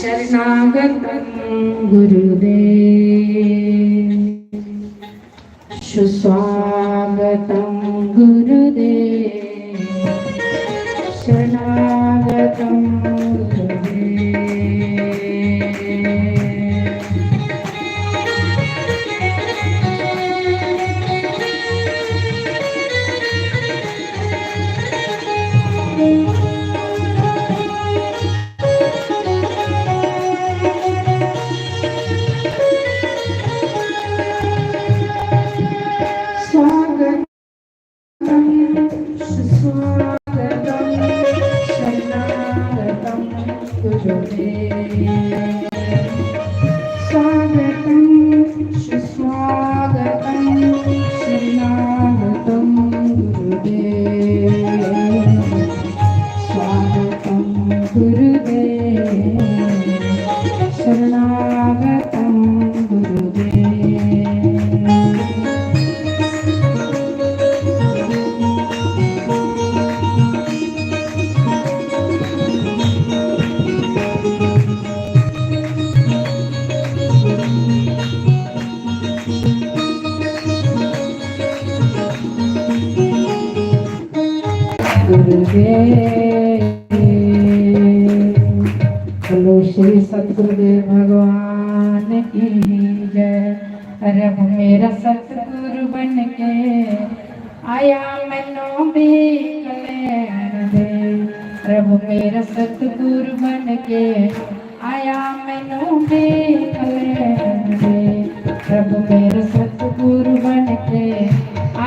शरणागतं गुरुदेव सुस्वागतं गुरुदेव शरणागतं गुरुदेव बोलो श्री सतगुरुदेव भगवान की जय। रब मेरा सतगुरु बन के आया मैनू भी कलैण दे। रब मेरा सतगुरु बन के आया मैनू भी कलैण दे। रब मेरा सतगुरु बन के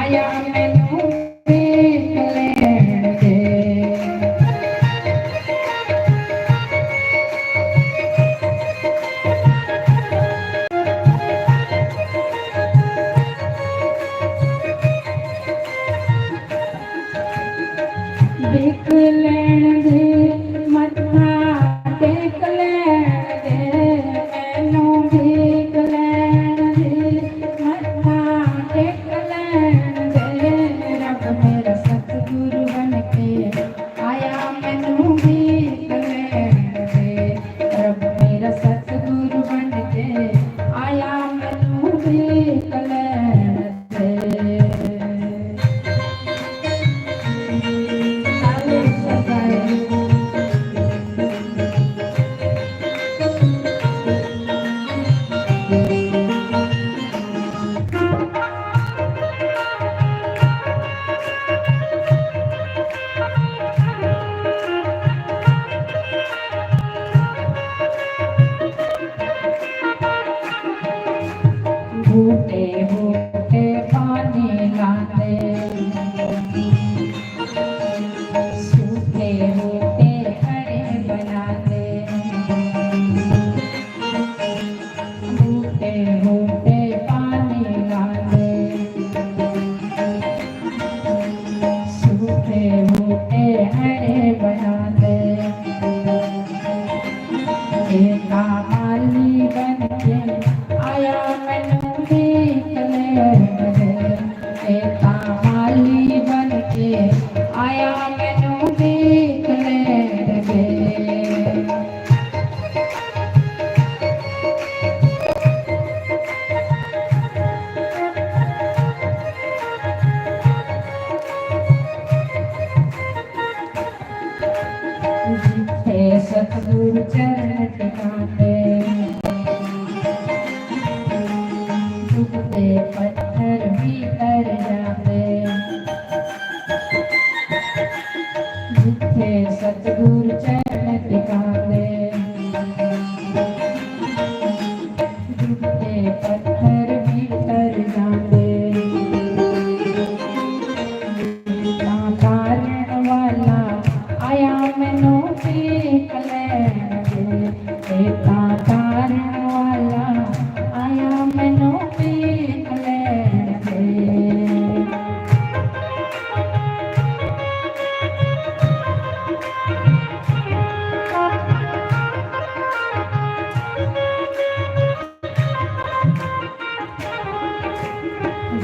आया मैनू भी कलैण दे। देख लैण दे मत्था टेक लैण दे मैनू देख लैण दे मत्था टेक लैण दे। रब मेरा सतगुरु बन के आया मैनू देख लैण दे। रब मेरा सतगुरु बन के आया मैनू देख लैण दे। बूटे बूटे पानी लाते सूखे बूटे हरे बनाते। बूटे बूटे पानी लाते सूखे बूटे हरे बनाते। एक माली बन के आया मैनू देख लैण दे। एक माली बन के आया मैनू देख लैण दे। जिथे सतगुरु चरण टिकाते डूबते पत्थर भी तर जाते। जिथे सतगुरु चरण टिकाते डूबते पत्थर भी तर जाते। तारण वाला आया मैनू देख लैण दे। तारण वाला आया मैनू देख लैण दे।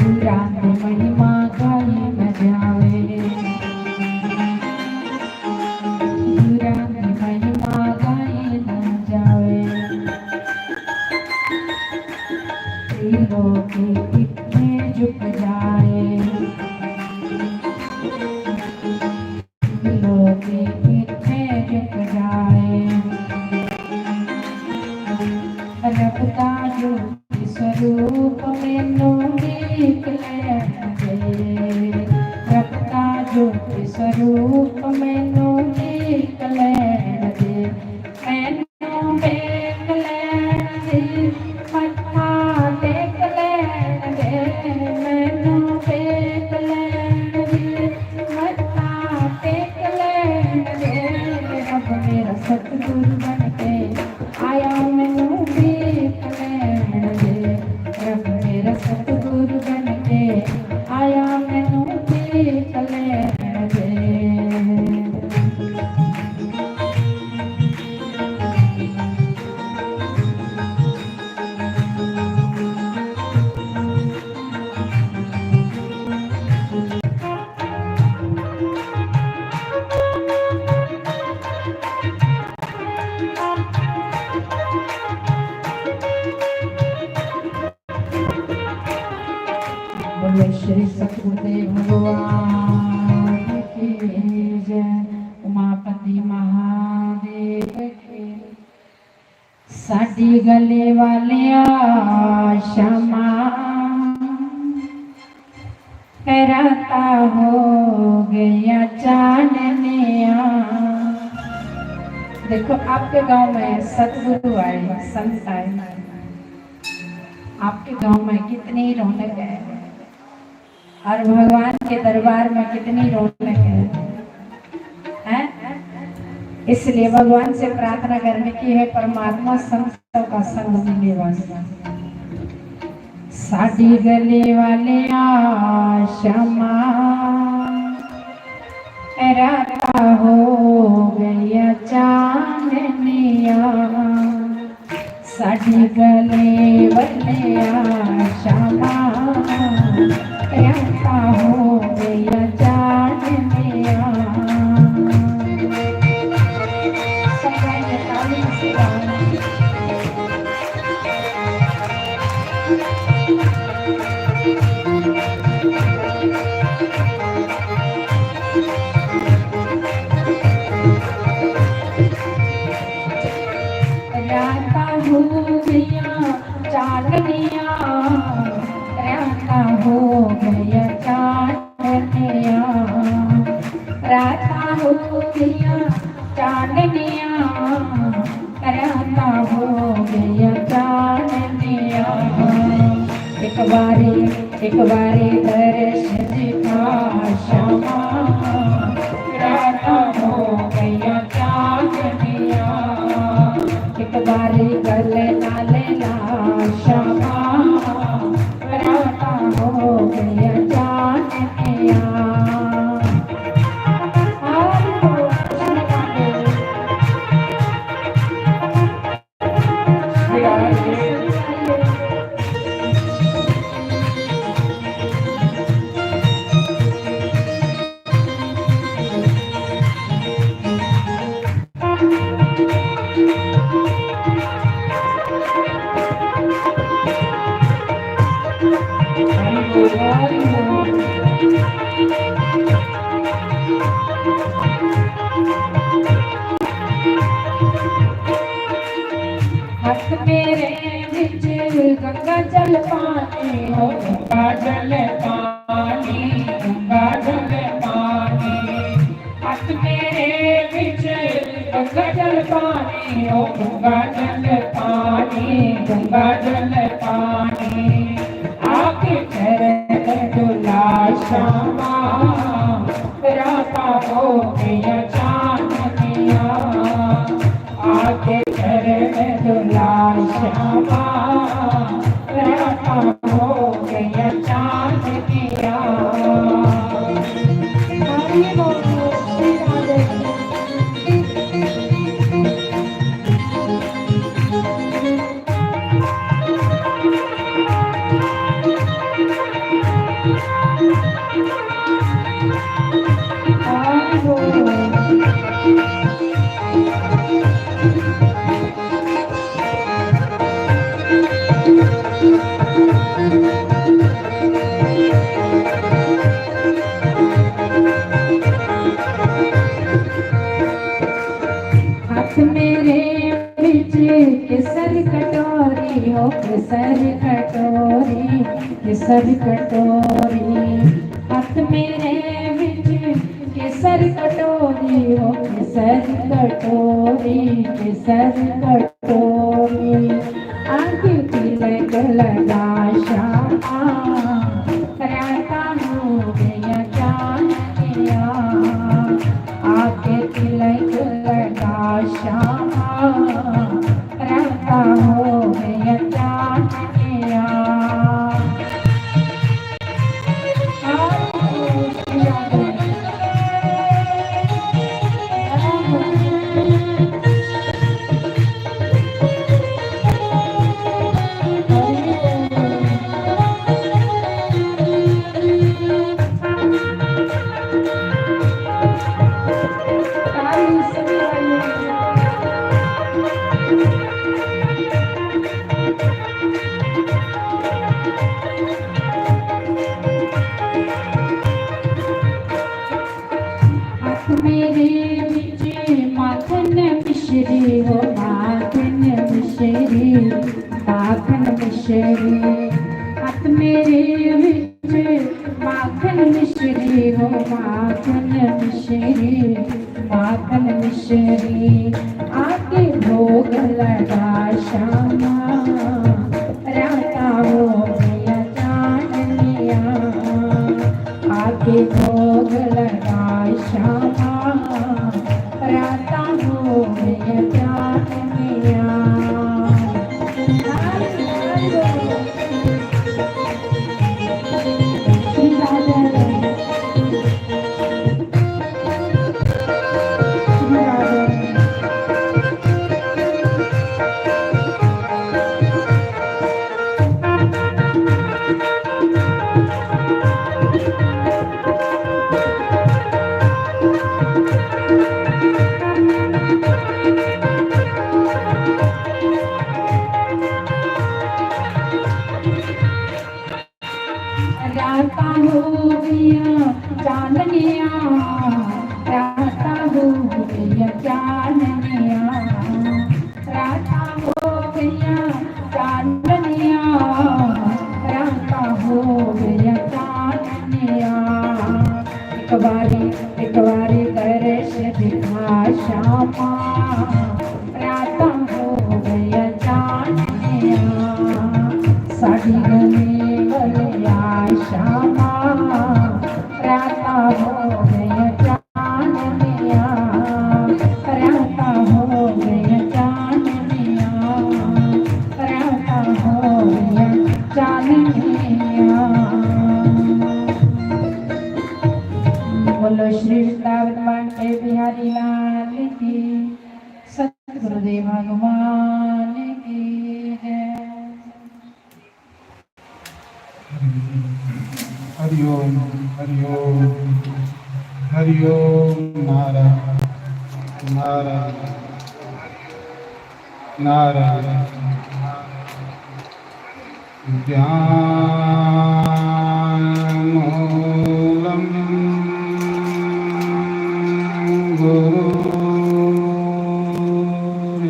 गुरान महिमा गाई न जावे। गुरान महिमा गाई न जावे। दिलों के इतने झुक जाए, दिलों के इतने झुक जाए। रब का ज्योति स्वरूप मैनू निकले दे, रब का ज्योति स्वरूप मैनू निकले दे, मैनू देख लैण दे, मत्था टेक लैण दे, मैनू देख लैण दे, मत्था टेक लैण दे। रब मेरा सतगुरु बन के आया मैनू देख लैण दे, रब मेरा सतगुरु बन के आया मैनू देख लैण दे। बोलो श्री सतगुरुदेव भगवान की जय, उमापति महादेव की। साडी गले वालिया क्षमा राता हो गया चांदनिया। देखो आपके गांव में सतगुरु आए, संत आए, आपके गांव में कितनी रौनक है और भगवान के दरबार में कितनी रौनक है? इसलिए भगवान से प्रार्थना करने की है, परमात्मा संत का संग मिले वाला। साडी गले वाले क्षमा राता हो गया चांदनिया, साडी गले वाले क्षमा राता हो गया चांदनिया। राता हो गया चांदनिया, राता हो गया चांदनिया, राता हो गया चांदनिया, राता हो गया चांदनिया। एक बारी दर्श दिखा क्षमा राता हो गया चांदनिया, एक बारी गले नाले ला क्षमा राता हो गया चांदनिया। हक मेरे विच गंगा जल पानी हो, गंगा जल पानी, गंगा जल पानी। हक मेरे विच गंगा जल पानी हो, गंगा जल पानी, गंगा जल पानी। आके चरण दुला क्षमा राता हो गया चांदनिया, आके चरण दुला क्षमा राता हो गया चांदनिया। हरि बोल श्री राधे। हो केसर कटोरी, केसर कटोरी हाथ मेरे बिच केसर कटोरी हो केसर कटोरी, केसर कटोरी आगे तिलक लगा श्यामा राता हो गया चांदनिया, आगे तिलक लगा श्यामा राता हो गया चांदनिया। मेरे बिचे माखन मिश्री हो माखन मिश्री, माखन मिश्री हाथ मेरे बिचे माखन मिश्री हो माखन मिश्री, माखन मिश्री आके भोग लगा श्यामा राता हो गया चांदनिया, आके भोग लगा श्यामा राता हो गया चांदनिया। राता हो गया चांदनिया, राता हो गया चांदनिया, राता हो गया चांदनिया, राता हो गया चांदनिया। एक बारी दर्श दिखा श्यामा राता हो गया चांदनिया, साड़ी गले गलिया श्यामा राता हो गया चांदनिया, राता हो गया चांदनिया, राता हो गया चांदनिया। बोलो श्री वृंदावन के बिहारी लाल की, सतगुरुदेव भगवान की जय। हरि ओम हरि ओम हरि ओम। नारायण नारायण नारायण। ज्ञानमूलं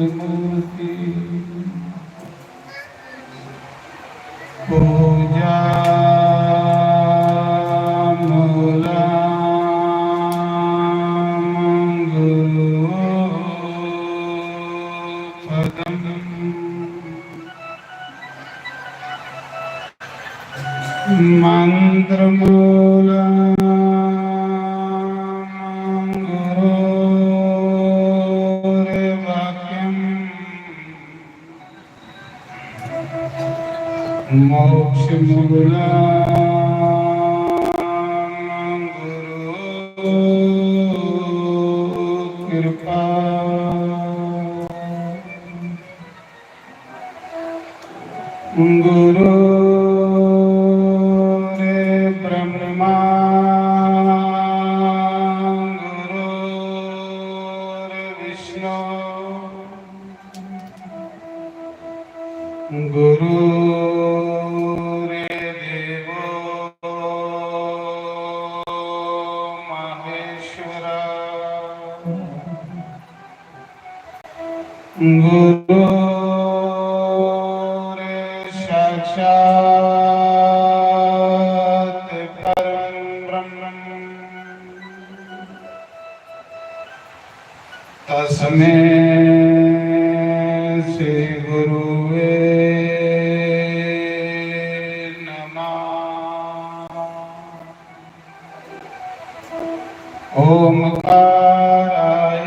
गुरुर्मूर्ति, पूजा मंत्रमूलं गुरुर्वाक्यं, मोक्षमूलं गुरुकृपा, गुरु गुरुर्देवो महेश्वरा, गुरुरेव श्री गुरुवे नमः। ओमकाराय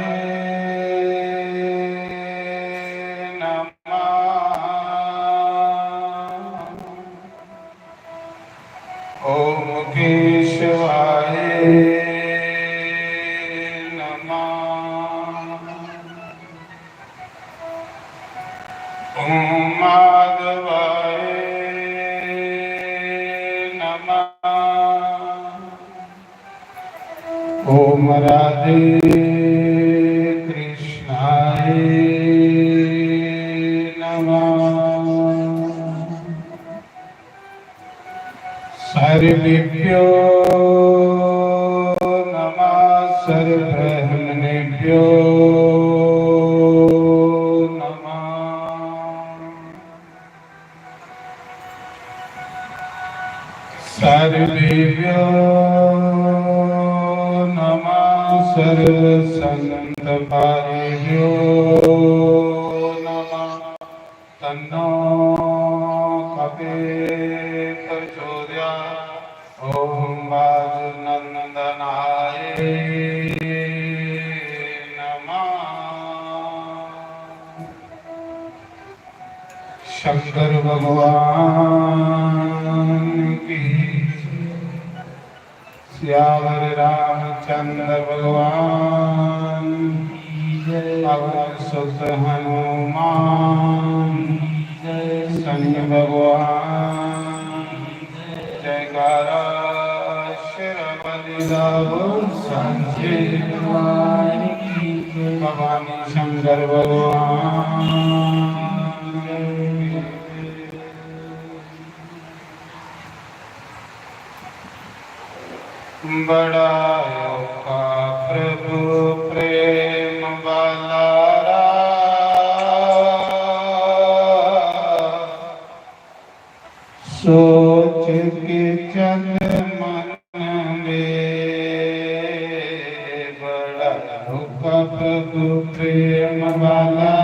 नमः। ओम केशवाय ओम माधवाय नमः। ओम राधे कृष्णाय नमः। सर्वेभ्यो नमः। सर्वब्रह्मणेभ्यो सर्वेभ्यो नमः। सर्वसंतपारेभ्यो नमः। तन्नो कपे प्रचोदयात्। ओम वाजुनंदनाय नमः। शंकर भगवान की, सियावर रामचंद्र भगवान पवन सुत हनुमान शनि भगवान जयकारा भवानी शंकर भगवान। बड़ा का प्रभु प्रेम वाला सोच के चल मन में। बड़ा का प्रभु प्रेम वाला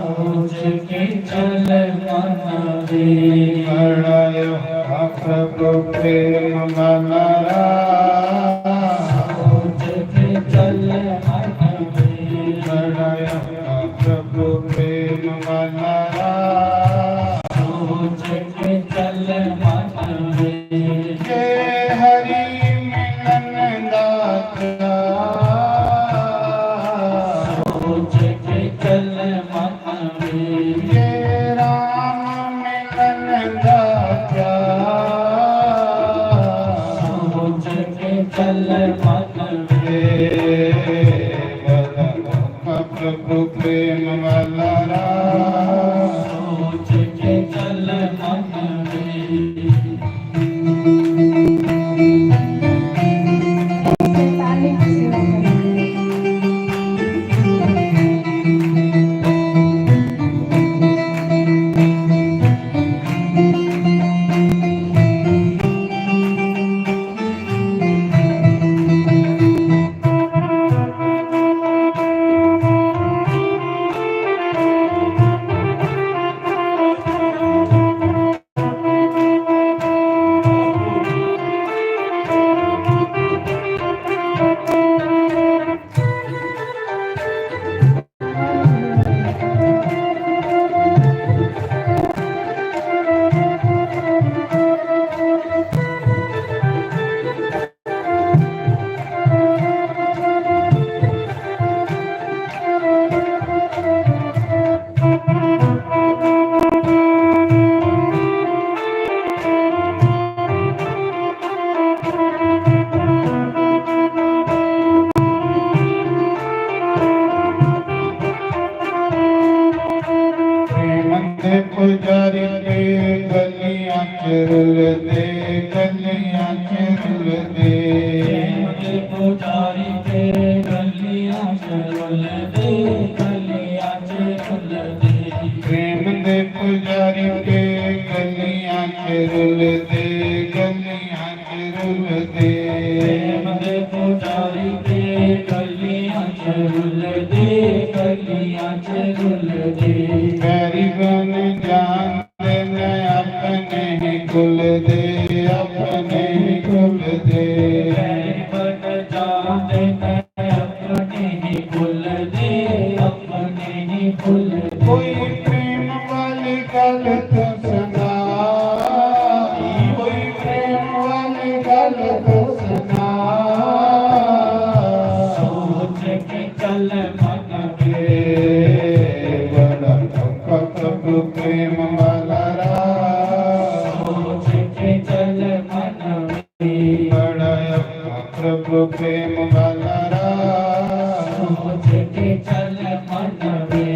सोच के चल मन में। बड़ा प्रभु प्रेम वाला सोच के चल मन में। बड़ा प्रभु प्रेम वाला सोच के चल मन में। जय हरि मिलन दाता सोच के चल मन में। जय राम मिलन दाता सोच के चल मन में। प्रभु प्रेम वाला सोच के चल मन में। ताली की सेवा करें। पुजारी के गलियां चुल दे, गलियां चुल दे। पुजारी के गलियां चुल दे, गलियां चुल दे। प्रेम दे पुजारी के गलियां चुल दे, गलियां चुल दे। प्रेम दे पुजारी के गलियां चुल दे, गलियां चुल कुल दे बैरी बन जानते न अपने ही कुल दे, अपने ही कुल दे। बन जाते न अपने ही कुल दे, अपने ही कुल दे। कोई प्रेम वाली गल तो सुना, कोई प्रेम वाली गल तो सुना। सोच के चल मन के बड़ा प्रभु प्रेम वाला राह, सोच के चल मन में बड़ा प्रभु प्रेम वाला राह। सोच के चल मन में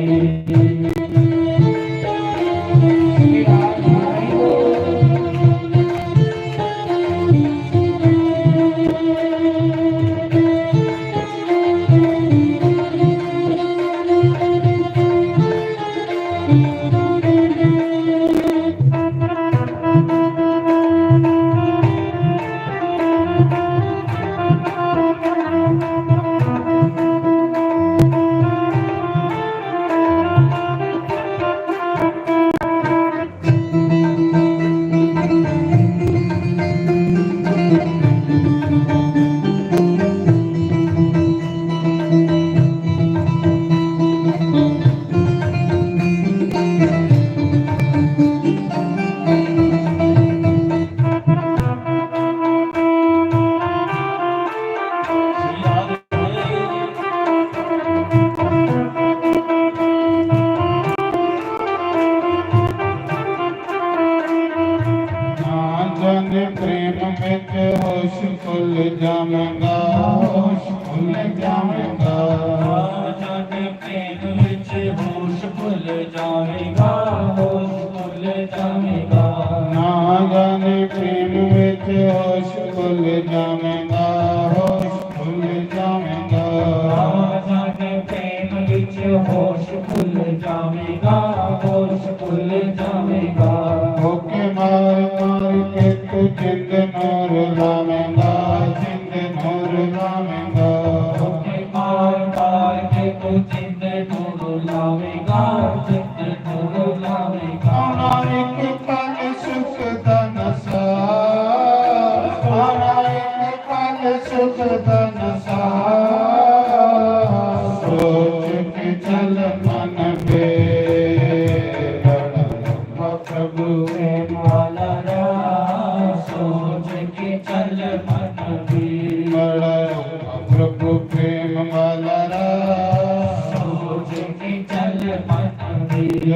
प्रेम में होश खुल जावेगा, होश खुल जावेगा। जाने प्रेम विच होश भुल जाएगा, होश भुल जाएगा। ना जाने प्रेम में होश खुल जावेगा, होश खुल जावेगा। जाने प्रेम विच होश भुल जाएगा, होश भुल जाएगा। होके मार मार के तू जिंद नूर लावेगा, जिंद नूर लावेगा। होके मार मार के तू जिंद नूर लावेगा, जिंद नूर लावेगा। आना एक पल सुख दा नशा, आना एक पल सुख दा नशा। सोच के चल मन बे, प्रभु प्रेम वाला राह, सोच के चल मन में बड़ा प्रभु प्रेम वाला राह। सोच के चल मन में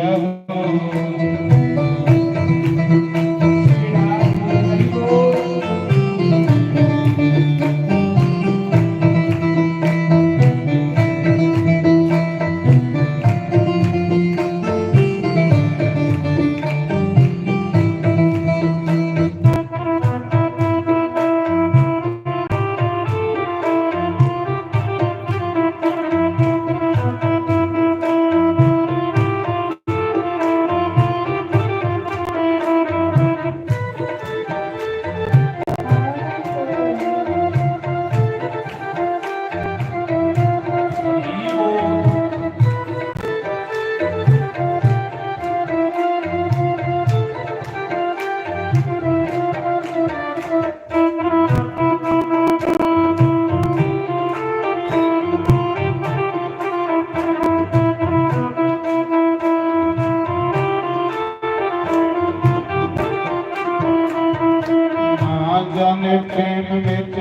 जाने प्रेम विच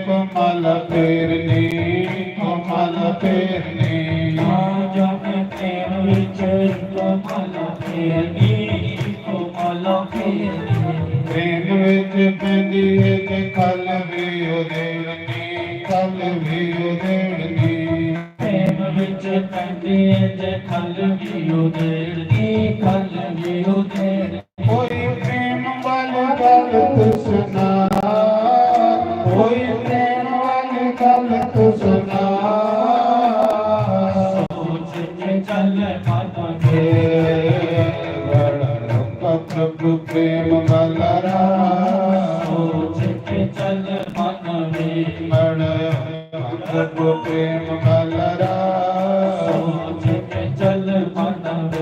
कमल फेरनी, कमल फेरनी। जाने प्रेम विच कमल फेरनी, कमल फेरनी। प्रेम विच पैंदी है ते खल भी उधेड़नी, खल भी उधेड़नी। प्रेम विच पैंदी है ते खल भी उधेड़नी, खल भी उधेड़नी। कोई प्रेम वाली गल तू सुना, कोई प्रेम वाली गल तू सुना। सोच के चल मन में प्रभु प्रेम वाला राह। सोच के चल मन में प्रभु प्रेम वाला राह। सोच के चल मन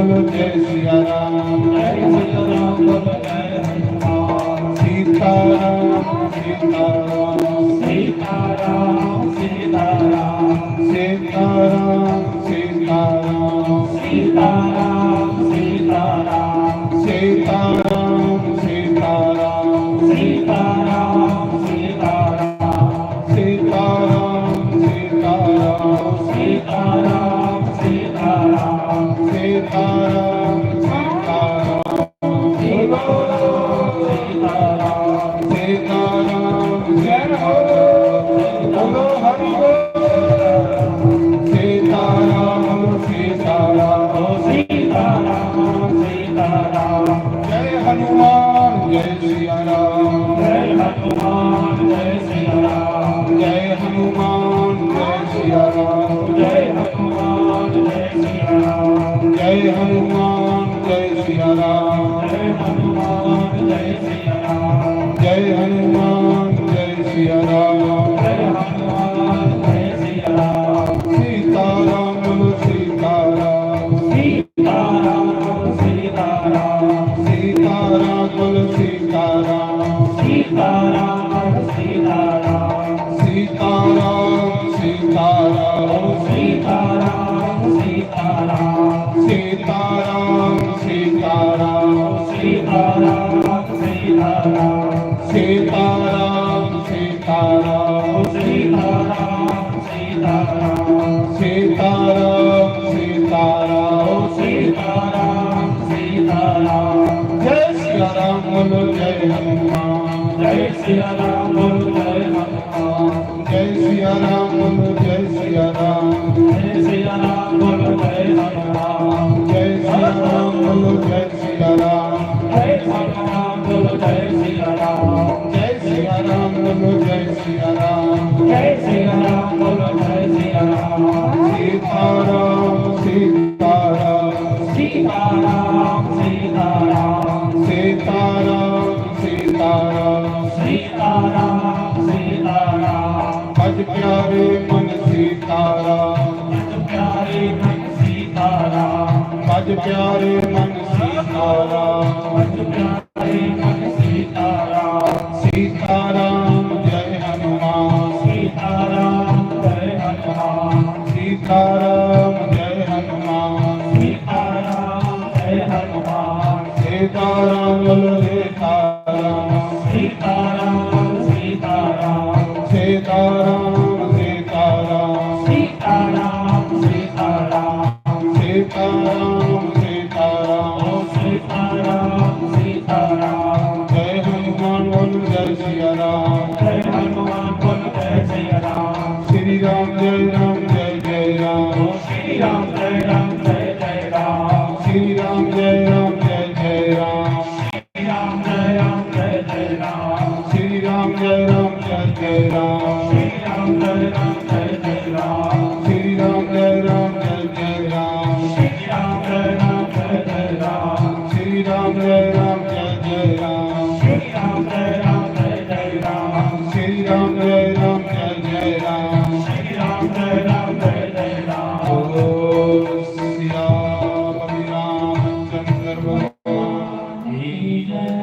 बोलो जय सिया राम। जय सिया राम बोलो जय हनुमान। सीताराम सीताराम सीताराम सीताराम सीताराम सीताराम सीताराम सीताराम सीताराम सीताराम सीताराम सीताराम सीताराम सीताराम सीताराम सीताराम सीताराम सीताराम जय हो बोलो हरि बोल। सीताराम सीताराम जय हनुमान जय सिया राम। जय हनुमान जय सिया राम। जय हनुमान जय सिया राम। जय हनुमान जय सिया राम। जय हनुमान जय सिया राम। जय हनुमान जय सिया राम। जय हनुमान जय सिया राम। जय हनुमान जय सिया राम। सीताराम बोलो सीताराम। सीताराम सीताराम सीताराम बोलो सीताराम। सीताराम सीताराम सीताराम सीताराम सीताराम सीताराम सीताराम सीताराम सीताराम सीताराम सीताराम सीताराम सीताराम सीताराम सीताराम सीताराम सीताराम सीताराम जय सिया राम बोलो जय हनुमान। जय सिया राम बोलो जय हनुमान। जय सिया राम बोलो जय सिया राम। जय सिया राम बोलो जय हनुमान। जय सिया राम बोलो जय सिया राम। जय हनुमान बोलो जय सिया राम। जय सिया राम बोलो जय सिया राम। जय सिया राम बोलो जय सिया राम। सीताराम सीताराम सीताराम सीताराम सीताराम सीताराम सीताराम सीताराम भज प्यारे मन सीताराम। प्यारे मन सीताराम भज प्यारे मन सीताराम। प्यारे मन सीताराम सीताराम जय हनुमान। सीताराम जय हनुमान। सीताराम जय हनुमान। सीताराम जय हनुमान। सीताराम बोलो सीताराम। सीताराम सीताराम सीताराम सीताराम सीताराम सीताराम सीताराम सीताराम सीताराम सीताराम जय हनुमान बोलो जय सिया राम। जय हनुमान बोलो जय सिया राम। श्री राम जय राम जय जय राम। श्री राम जय राम जय जय राम। श्री राम जय राम जय जय राम। श्री राम जय राम जय जय राम। श्री राम जय राम जय जय राम। श्री राम जय राम जय जय राम। श्री राम जय राम जय जय राम। श्री राम जय राम जय जय राम। श्री राम जय राम जय जय राम। श्री राम जय राम जय जय राम। श्री राम जय राम जय जय राम। श्री राम जय राम जय जय राम। ओ सिया रामचंद्र भगवान की जय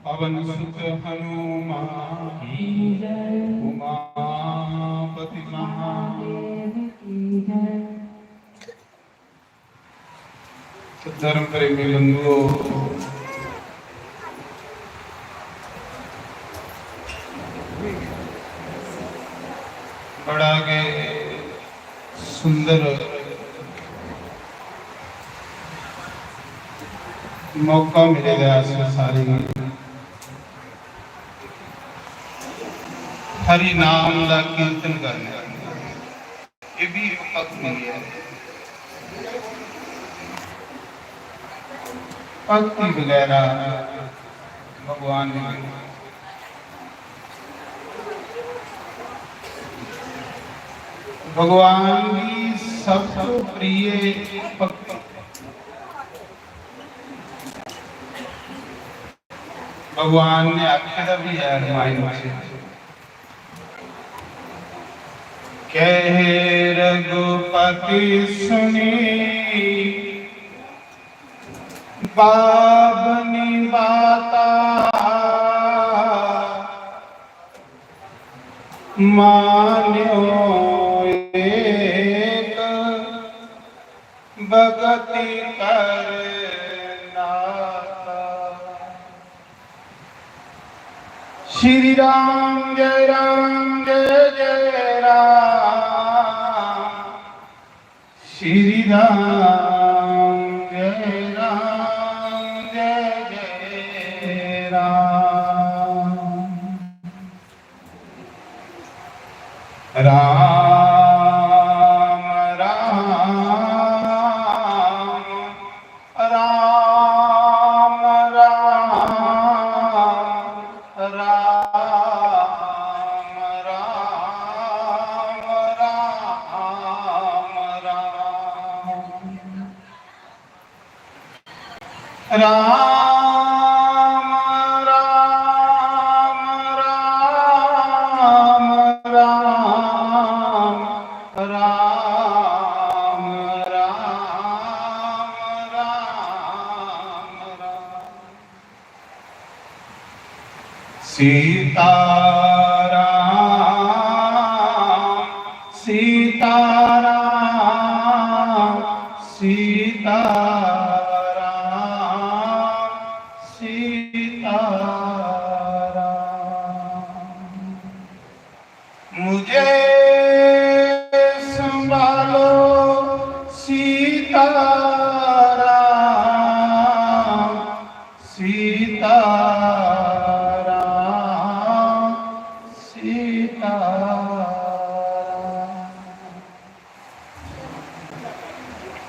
पवन सुत हनुमान की जय उमापति महादेव की जय। धर्म प्रेमी बंधुओं, बड़ा के सुंदर मौका मिलेगा सारी हरि नाम का कीर्तन करने ये भी एक भक्ति है। भक्ति वगैरह भगवान ने भगवान की सबसे प्रिय भक्ति भगवान ने आख्या भी है रामायण से कह रघुपति सुनी बाबनी बाता मान्यो एक भगति करना। श्री राम जय जय राम, श्री राम जय जय राम। राम राम राम राम राम राम राम राम राम राम राम राम राम। सीताराम सीताराम सीताराम सीताराम। मुझे संभालो सीताराम सीताराम सीताराम।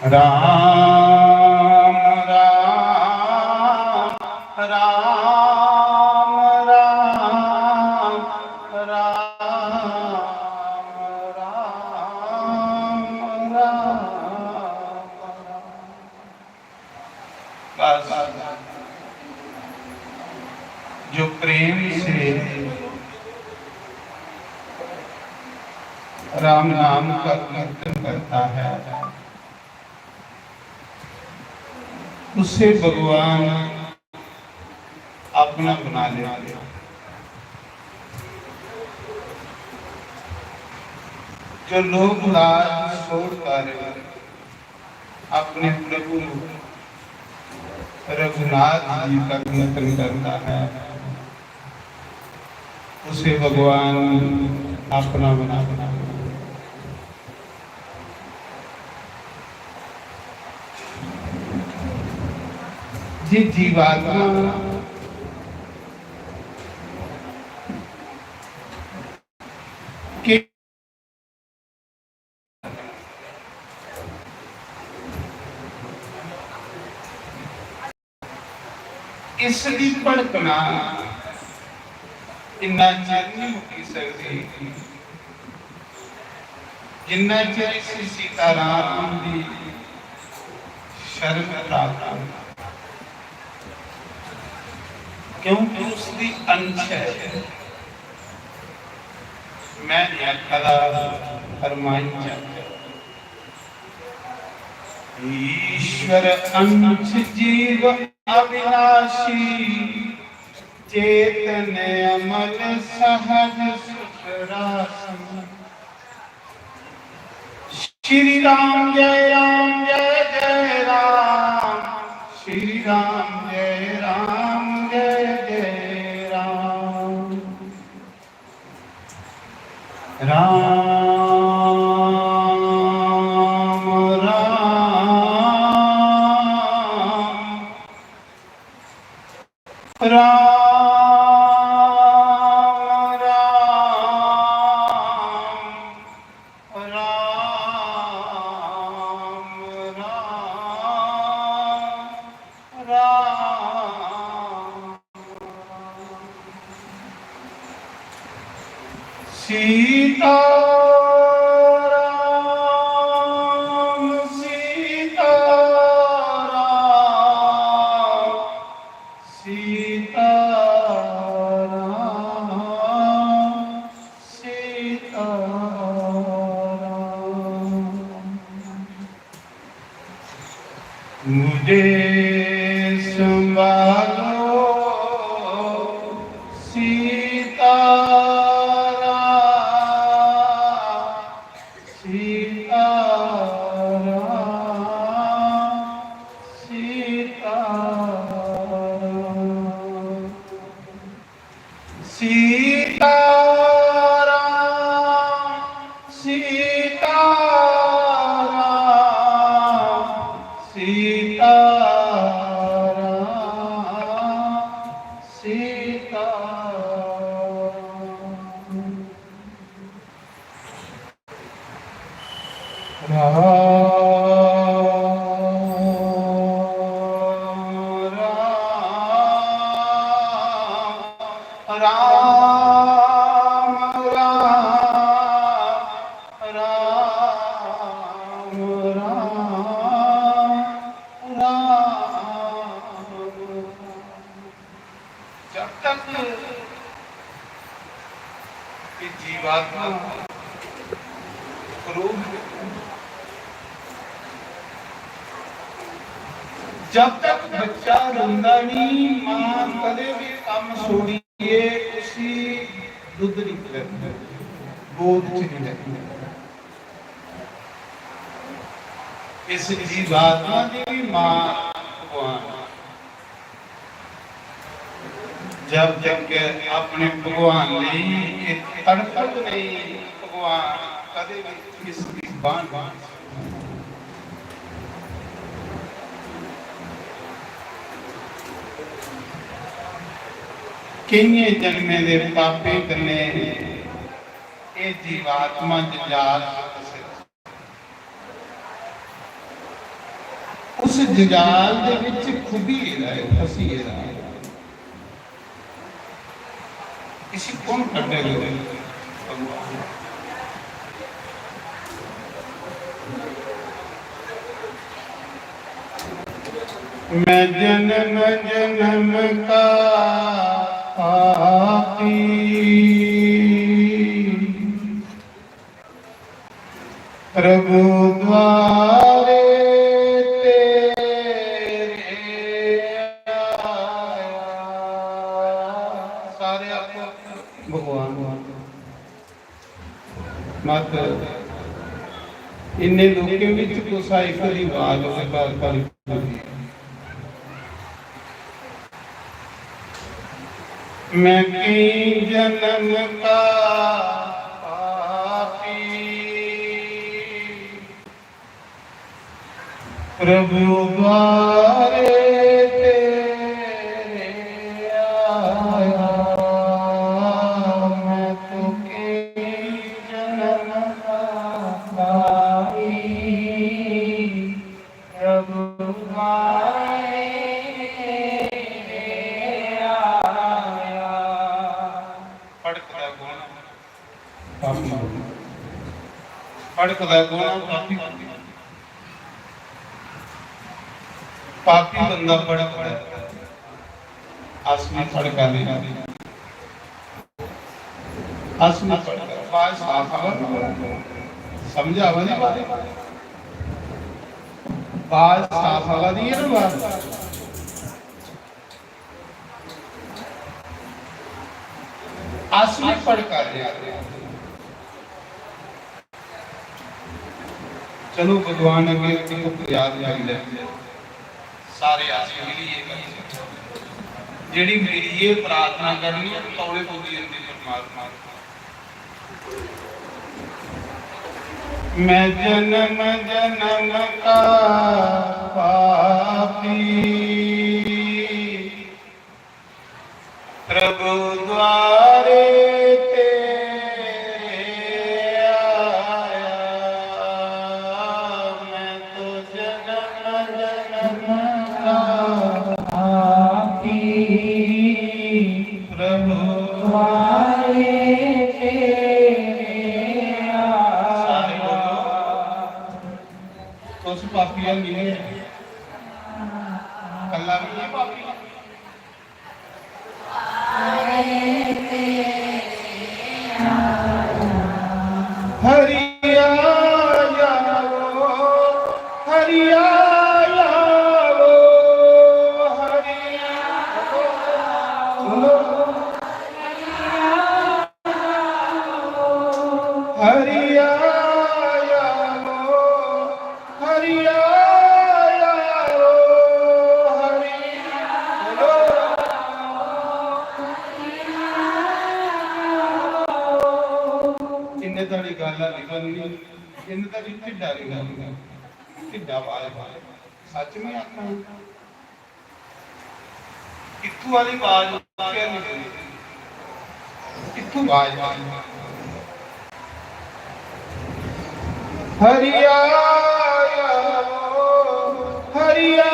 राम राम राम राम राम राम। बस जो प्रेम से राम नाम का कीर्तन करता है उसे भगवान अपना बना लेते। जो लोग लाज छोड़कर अपने प्रभु रघुनाथ जी का कीर्तन करता है उसे भगवान अपना बना जी। जीवात्मा के इसलिए भड़कना इन्ना चिर नहीं मुक्की सकती जिन्ना चिर श्री सीताराम की शरण प्राप्त, क्योंकि उसकी अंश है। मैं कला फरमाई ईश्वर अंश जीव अविनाशी चेतन अमल सहज सुखरासी। श्री राम जय जय राम, श्री राम जय जय राम। राम सीताराम सीताराम सीताराम सीताराम। मुझे संभालो सीता सीता सीता सीता सीता सीता सीता जब तक ये जीवात्मा क्रोध जब तक बच्चा रोंदा नहीं मां कदे भी काम छोड़िए उसी दुध निकले बोध च निकले इस जीवात्मा की मां भगवान जब जब अपने भगवान नहीं तड़फत नहीं भगवान कदे भी किसी बाण किन्ने जन्मे दे पापे कने ये जीवात्मा जंजाल उस जंजाल दे विच खुदी रहे फसी रहे किसी कौन कटे गए मैं जन्म जन्म का पापी प्रभु द्वारे तेरे आया सारे आपको भगवान मत इन्ने लोके विच कोसा एक दी आवाज होवे बार बार मैं कई जन्म का पापी प्रभु द्वारे तेरे आया मैं तो कई जन्म का पापी प्रभु द्वारे पापी बंदा पड़कता आसमी पड़का दे आसमी पड़का बात साफ समझा आवा नहीं बात साफ आवा नहीं है ना बात आसमी पड़का दे चलो भगवान अगे याद कर ले सारे आसी मिली जेड़ी मेरी ये प्रार्थना करनी है तौले पूरी होती परमात्मा मैं जन्म जन्म का पापी प्रभु द्वारे पापिया मिले कल्ला भी है पापी हरिया हरिया गाला नहीं बननी इन का भी ढिड्डा नहीं बनना ढिड्डा आवाज सच में आखना इत्थू वाली आवाज क्या निकली इत्थू आवाज हरिया हरिया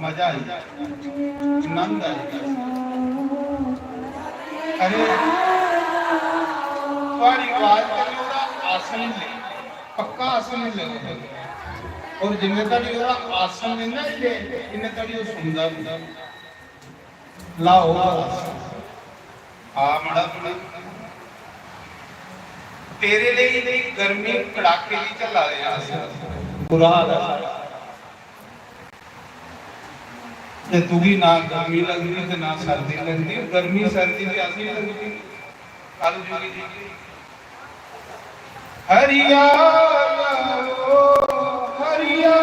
मजा आई आनंद आई अरे तुम्हारी आवाज आसन ले पक्का आसन ले और जिन्हें तड़ी आसन लेना इन्हें तड़ी वो सुंदर लाओ आ मड़ा तेरे लिए गर्मी कड़ाके की चला रहा बुरा हाल है तू भी ना गर्मी लगती ते ना सर्दी लगती गर्मी सर्दी की असली लगती कल जोगी जी हरिया हरिया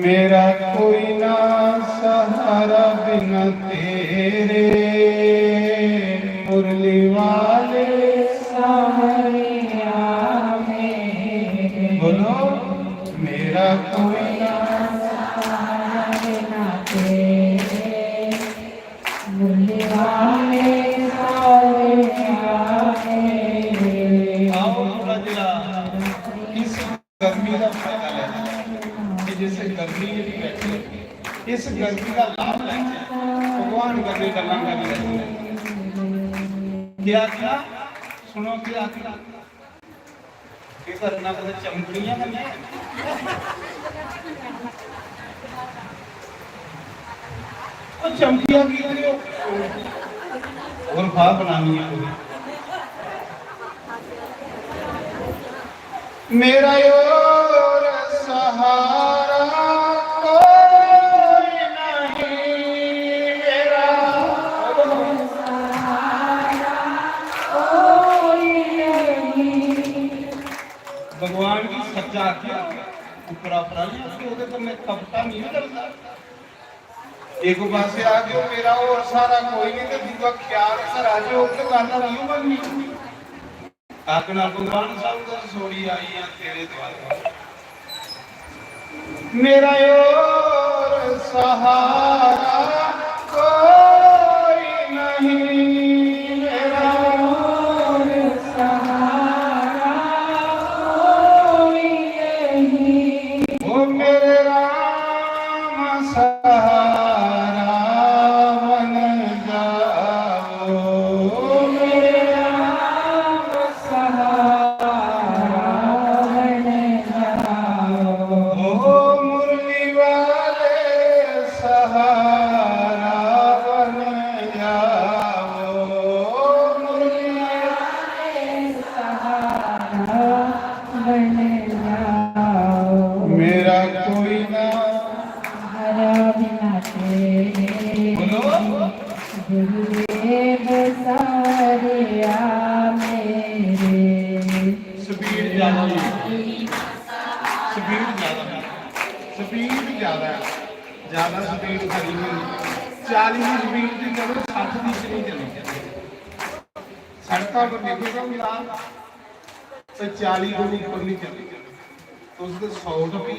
मेरा कोई ना सहारा बिना तेरे मुरली वाले सावरिया मेरे बोलो मेरा कोई ना सहारा बिना तेरे मुरली वाले सावरिया मेरे। आओ थोड़ा जरा इस गर्मी का फायदा लेना कि जैसे गर्मी यदि बैठी इस गर्मी का लाभ लेते भगवान गर्मी का लाभ लेते क्या क्या सुनो क्या क्या ये करना कदे चमकड़ियां करना और चमकियां की करियो और भाव बनानी है मेरा योर सहारा कोई नहीं मेरा सहारा कोई नहीं भगवान की सच्चा क्या ऊपर अपराधी उसके तो मैं कपटा नहीं करता एक पासे आ गयो मेरा और सारा कोई नहीं तो दूसरा ख्याल सर आज ओके गाना नहीं बननी आकना भगवान सब सोड़ी आई है तेरे द्वारा मेरा और सहारा कोई नहीं मेरा और सहारा कोई नहीं वो मेरे राम सहारा बन जाओ मेरे राम सहारा बन जाओ ओ मुरली वाले सहारा बन जाओ मुरली वाले सहारा बन जाओ मेरा कोई ना सहारा बिना तेरे गुरुदेव सारिया मेरे। स्पीड ज्यादा स्पीड ज्यादा ज्यादा स्पीड करी नहीं 40 की स्पीड की करो 60 की नहीं चली सड़कों पर देखोगा मिलान तो 40 को ऊपर नहीं चली तो उसके 100 पे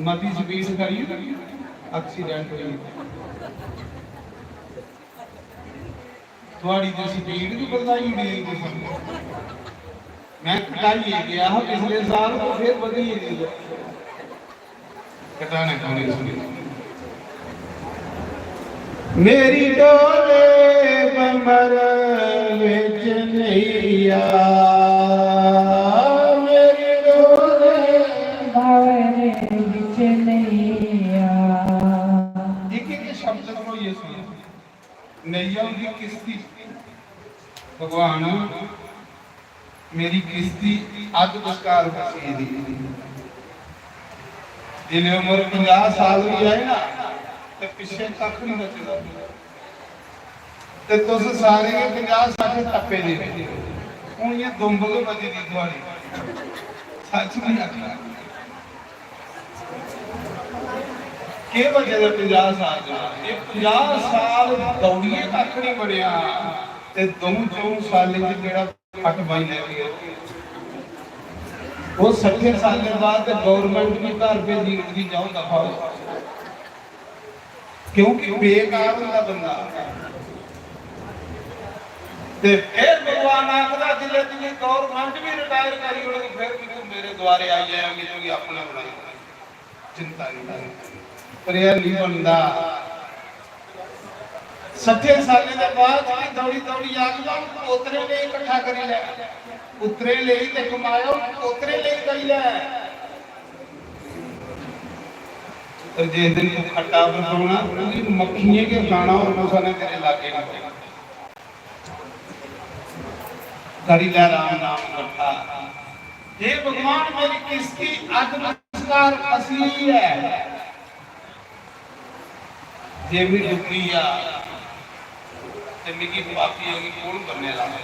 मती स्पीड करी एक्सीडेंट हुई थोड़ी सी स्पीड भी बदलाई हुई मैं कटाई गया हूं पिछले साल तो फिर बदली है कटाने कौन सुनी मेरी डोले बमर विच नैया मेरी डोले भंवर विच नैया। एक शब्द को ये सुनो नैया की किस्ती भगवान मेरी किस्ती अज विचकार फसी दी जिन्हें उम्र 50 साल भी है ना तो पिछे कख नहीं बचदा ते तुस सारे 50-60 टप्पे दे हुण ये दुंबल बजदी थोड़ी सच नहीं आखना के वजह 50 साल ये 50 साल दौड़िए कख नहीं बढ़िया ते 2-4 साल जेड़ा फट बाई ले गया वो 60 साल के बाद गवर्नमेंट भी घर भेजी उनकी जाओ दफा क्योंकि बेकार होता बंदा ते फिर भगवान आखदा जिले तुझे गवर्नमेंट भी रिटायर करी होगी फिर भी तू मेरे द्वारे आई जाएगी क्योंकि अपना बनाई चिंता नहीं पर यह नहीं बनता 60 साल के बाद दौड़ी दौड़ी आखदा पोतरे ले इकट्ठा करी ले पुत्रे ले ते कमायो पोतरे ले गई ले तो जे दिन को खट्टा बनाना पूरी मक्खियां के गाना और मसाने तेरे लागे नहीं करी ले राम नाम कथा हे भगवान मेरी किस्ती आज नमस्कार असली है जे भी दुनिया ते मेरी पापी होगी कौन बनने वाला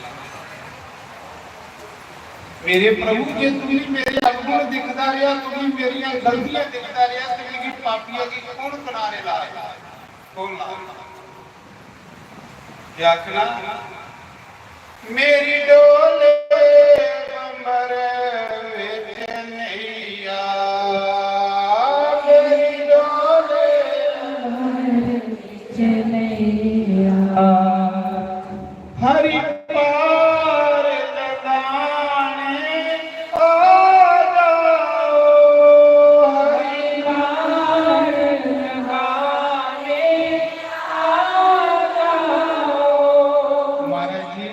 मेरे प्रभु जे तुम्हें मेरे अवगुण दिखता रहा तुम्हें मेरी गलतियां दिखता रहा तो मेरी पापियों की कौन किनारे लाएगा कौन लाएगा क्या कहना मेरी डोले कमर विच नैया मेरी डोले विच नैया हरि पार लगाने आ जाओ हरि पार लगाने आ जाओ महाराज जी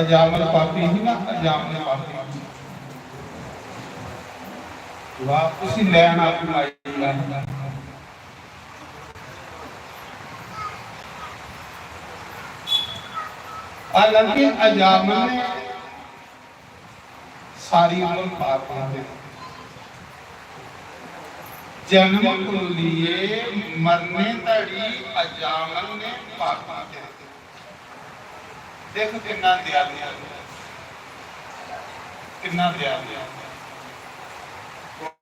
अजामल पापी ही ना अजामल पापी वाह उसी लैन आप माई हालांकि अजामल ने सारी उम्र पाप किए जन्म को लिए मरने तड़ी अजामल ने पाप किए देखो कितना दयालु कितना दयालु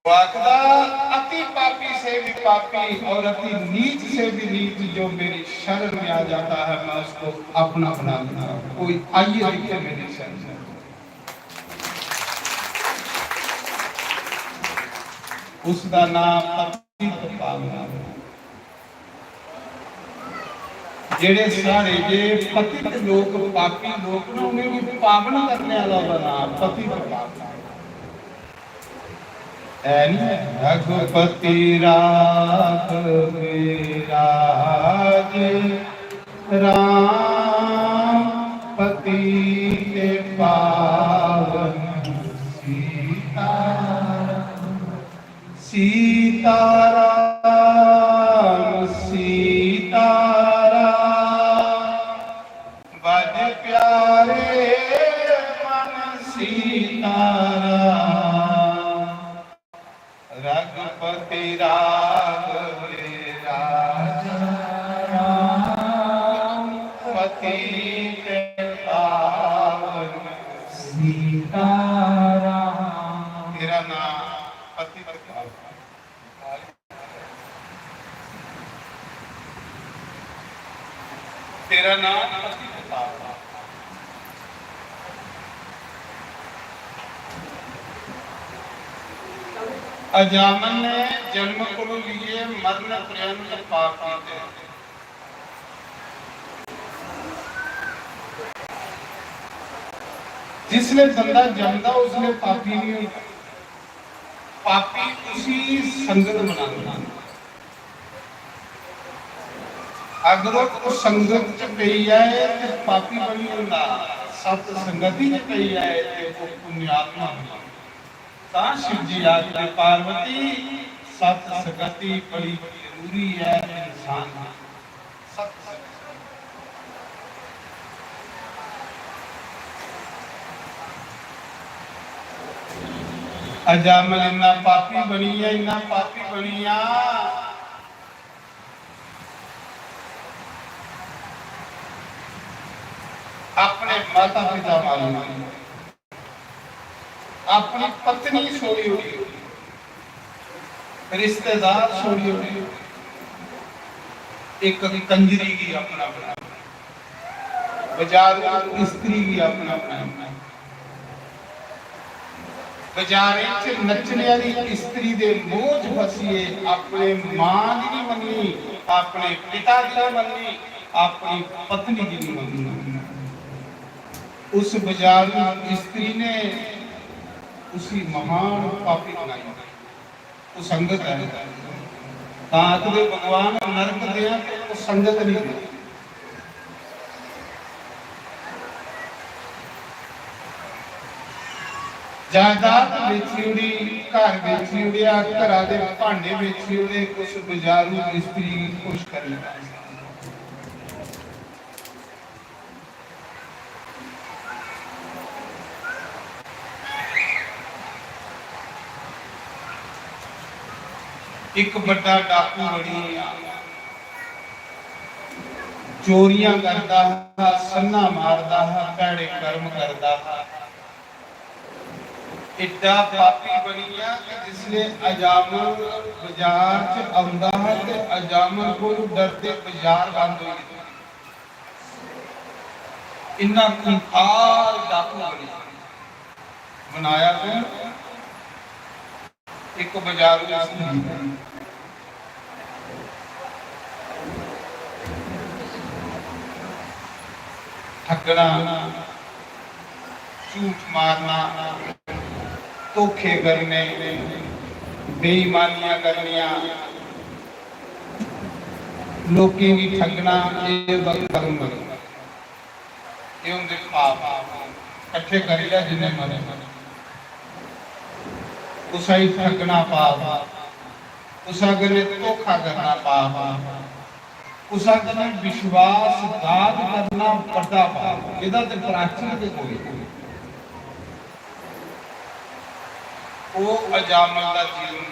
वाकदा अति पापी से भी पापी और अति नीच से भी नीच जो मेरी शरण में आ जाता है मैं उसको अपना बना लेता हूं कोई आइए देखिए मेरी शरण में उसका नाम पतित पावन जेड़े सारे जे पतित लोग पापी लोग ने उन्हें भी पावन करने वाला नाम पतित पावन रघुपति राघव राज राम पतित पावन सीताराम सीताराम बड़ प्यारे मन सीताराम रघुपति राघव राजा राम पतित पावन सीताराम तेरा नाम पतित पावन तेरा नाम पतित पावन अजामल ने जन्म को लिए मरण पर्यंत पाप किए जिसने बंदा जमदा उसने पापी नहीं होता पापी उसी संगत बनाता अगर वो संगत च पई है तो पापी बनी होता सत संगति च पई है तो वो पुण्यात्मा बनी शिव जी आखिर पार्वती सत संगति बड़ी जरूरी है इंसान अजामल इन्ना पापी बनी है, इन्ना पापी बनी आ अपने माता पिता मालूम, अपनी पत्नी छोड़ी हुई, रिश्तेदार छोड़ी हुई, एक कंजरी की अपना अपना, बाजार स्त्री की अपना अपना, बाजारे च नचने वाली स्त्री दे मोह च फसीए, अपने मां की नहीं मननी, अपने पिता की नहीं मननी, अपनी पत्नी की नहीं मननी। उस बाजारू स्त्री ने उसी महान पापी बनाई, वो संगत है। आखिर भगवान नरक दिया तो संगत नहीं दी। जायदाद बेची उड़ी, घर बेची उड़िया, घरा दे भांडे बेची उड़े, उस बाजारू स्त्री खुश कर लिया। एक बड़ा डाकू बनी, चोरियां करता है, सन्ना मारता है, भैड़े कर्म करता है, इतना पापी बनी कि जिसले अजामल बाजार च आंदा है ते अजामल को डरते बाजार बंद हो गए। इन्ना खूंखार डाकू बनी बनाया तो एक बाजार ठगना, झूठ मारना, धोखे करने, बेईमानियां करनिया, लोगों की ठगना, ये कर्म ये उनके पाप इकट्ठे कर लिया जिन्हें मरे उसा ही ठगना पाप, उसा गले धोखा करना पाप, उसा गले विश्वास दाग करना बड़ा पाप। इहदा ते प्राचीन के कोई वो अजामल का जीवन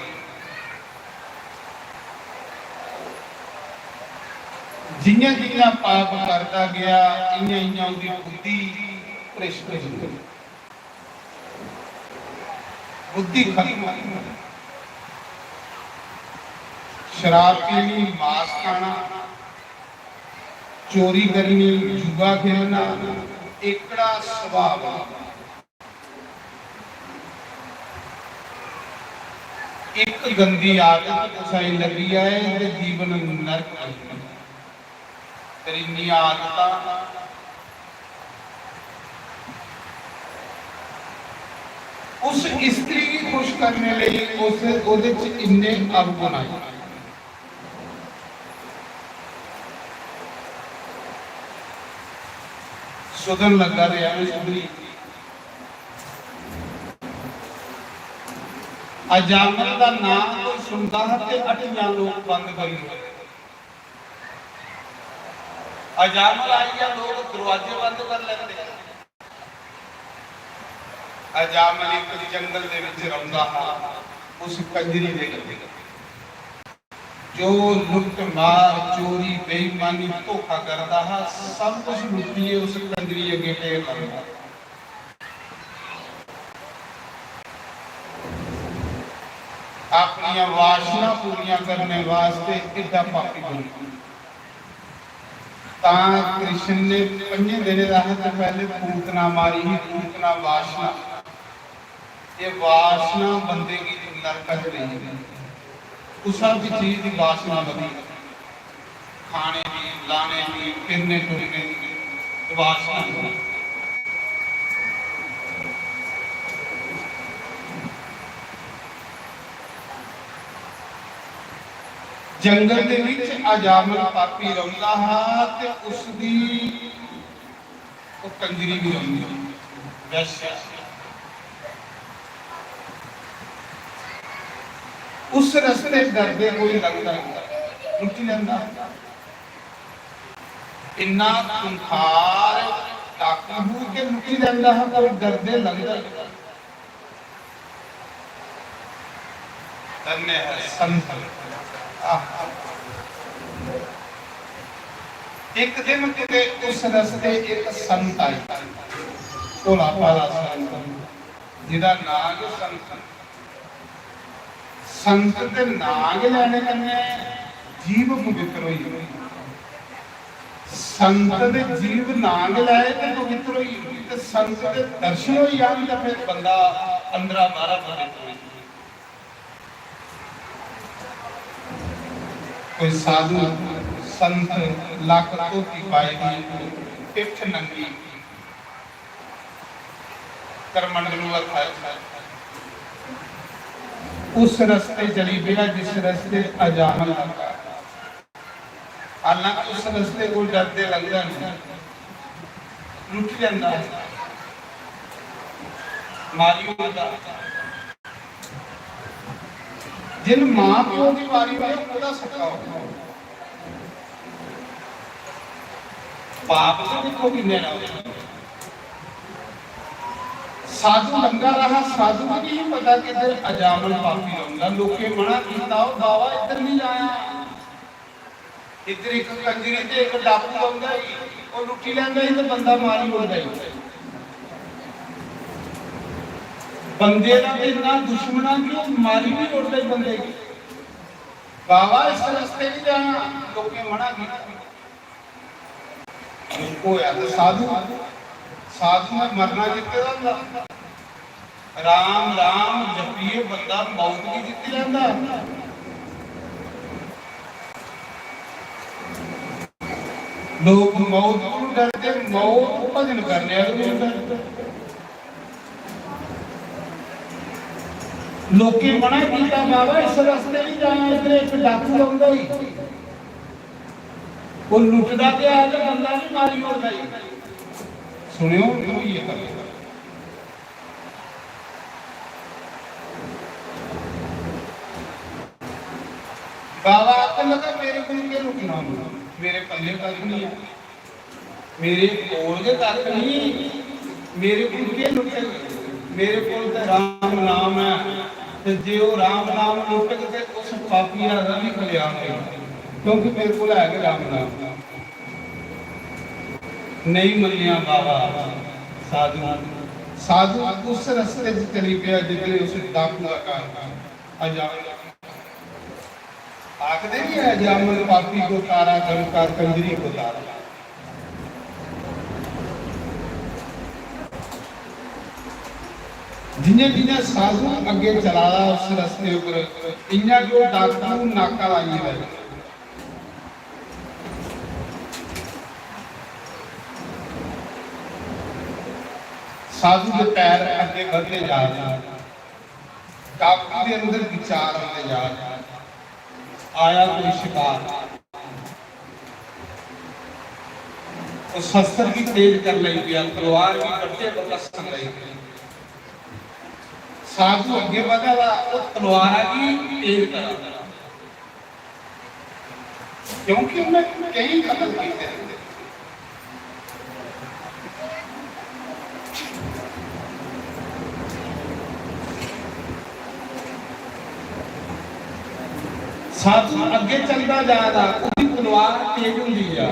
जियां जियां पाप करता गया, इयां इयां उनकी बुद्धि भ्रष्ट हो गई, बुद्धि खत्म। शराब पीनी, मांस खाना, चोरी करनी, जुआ खेलना, एकड़ा स्वभाव। एक गंदी आदत उसाई लगी है ते जीवन नरक बन तेरी आदत उस स्त्री की खुश करने लिए उस ओदे च इन्ने अवगुण आए। सुधन लगा रहा है सुधरी अजामल का नाम कोई सुनता है ते अठियां लोग बंद करी अजामल आइया लोग दरवाजे बंद कर लेते। अजामल एक जंगल दे विच रौंदा है उस कंजरी दे गल जो लुट मार चोरी बेईमानी धोखा करता है सब कुछ लुटिए उस कंजरी अगे टेर लगता। अपनी वासना पूरियां करने वास्ते इतना पापी बन कृष्ण ने 5 दिन राहत पहले पूतना मारी ही पूतना वासना ये वासना बंदे की नरक नहीं उसा भी चीज की वासना बनी खाने की लाने की फिरने टुरने की वासना। जंगल दे विच अजामल पापी रौंदा हा ते उसदी कंजरी भी रौंदी वैश्या। उस रस्ते डरदे कोई लगदा लुटी लैंदा इन्ना खूंखार डाकू के लुटी लैंदा कोई डरदे लगदा। धन्य है संत। एक दिन किते उस रस्ते एक संत आई, भोला भाला संत जिहदा नाम है संत। संत दे नाम लैने कन्नै जीव पवित्र होई। संत दे जीव नाम लाए तो पवित्र होई, ते संत दे दर्शन होई जान ते फिर बंदा अंदरा बाहर पवित्र होई। कोई साधु संत लाख धोती पाएगी, पिठ नंगी, करमंडलू अखाए, उस रस्ते चली गया जिस रस्ते अजामल लगा। हालांकि उस रस्ते को डरते लगता नहीं, लुट जाता मारी होता। जिन मां प्यो की वारी में पूरा सका हो पाप से देखो कि लेना हो। साधु लंगा रहा, साधु को नहीं पता कि इधर अजामल पापी होगा। लोके मना किया हो बाबा इधर नहीं जाना, इधर एक कंजरी ते एक डाकू होगा ही, और लुटी लेंदा ही तो बंदा मारी होता ही। बंदे का इतना दुश्मना की मारी भी उड़ता ही बंदे की। बाबा इस रास्ते नहीं जाना, लोके मना किया। होया तो साधु, साधु में मरना जितने रहता। राम राम जपिए बंदा मौत की जितने रहता। लोग मौत को डरते, मौत भजन करने वाले डरते। लोके मना किया बाबा इस रास्ते नहीं जाना, इधर एक डाकू आउंदा ही, वो लुटदा ते आ ते बंदा नहीं मारी होता ही। सुनियो क्यों ये कर बाबा आपको लगा मेरे को के रुकना, मेरे पल्ले कख नहीं है, मेरे कोल के कख नहीं, मेरे को के लुटे, मेरे कोल ते राम नाम है। ते जे वो राम नाम लुट के उस पापी दा भी कल्याण है, क्योंकि मेरे को है राम नाम नहीं मनिया। बाबा साधु साधु उस रास्ते से चली गया जिधर उस डाकू का काम अजामल आखदे भी है, अजामल पापी को तारा गणकार कंजरी को तारा। जिन्हें जिन्हें साधु अगे चलाया उस रास्ते पर इन्ना जो डाकू नाका लाई है। साधु के पैर अगे बढ़ते जा रहे, डाकू के अंदर विचार आते जा रहे। आया कोई शिकार, उस शस्त्र की तेज कर ली गया, तलवार की कट्टे बकसन ली। साधु अगे बढ़ा, वो तलवार की तेज करा, क्योंकि उन्हें कई कदम किए। साधु अगे चलता जा रहा, उसकी तलवार तेज होती जा।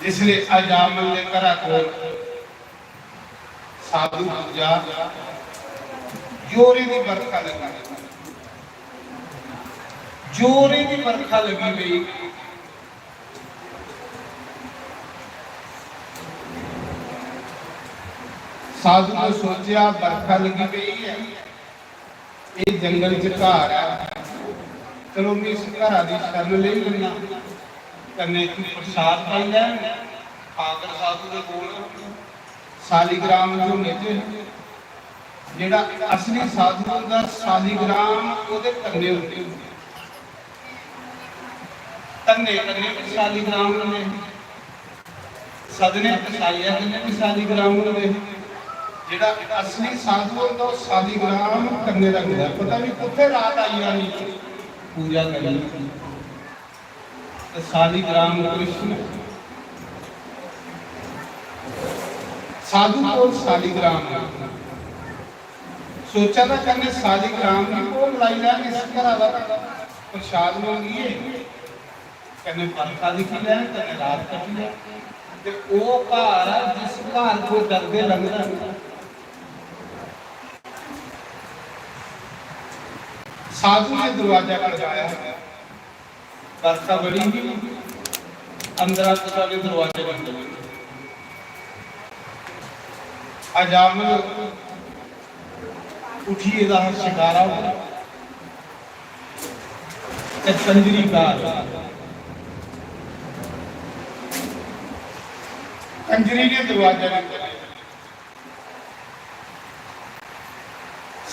जिसलिए अजामल ने करा को साधु पूजा जोरे की बरखा लगी, जोरे की बरखा लगी गई। साधु ने सोचा बरखा लगी गई है, ये जंगल च घर है, चलो मैं इस घर की शरण ले लेना, कन्ने तू प्रसाद पाई लैन। आकर साधु के कोल सालीग्राम झोने च जेड़ा असली साधु का सालीग्राम ओदे कन्ने होंदे, कन्ने कन्ने सालीग्राम होंदे, सदने कसाईया कन्ने भी सालीग्राम होंदे। जेड़ा असली साधु होंदा वो सालीग्राम कन्ने रखदा, पता नहीं किथे रात आई आनी पूजा करी। तो सालीग्राम कृष्ण साधु को शालिग्राम सोचा था कहने शालिग्राम की को लाई ला इस घरा दा प्रसाद मंगिए कहने बरखा दिखी ले कहने रात कटी ले ते ओ घर जिस घर को डरदे लगदा साधु ने दरवाजा खड़काया बरखा बड़ी ही अंदर आके दरवाजे बंद हो गए अजामल उठिए दा शिकारा ते कंजरी का कंजरी ने दरवाजा नहीं खोला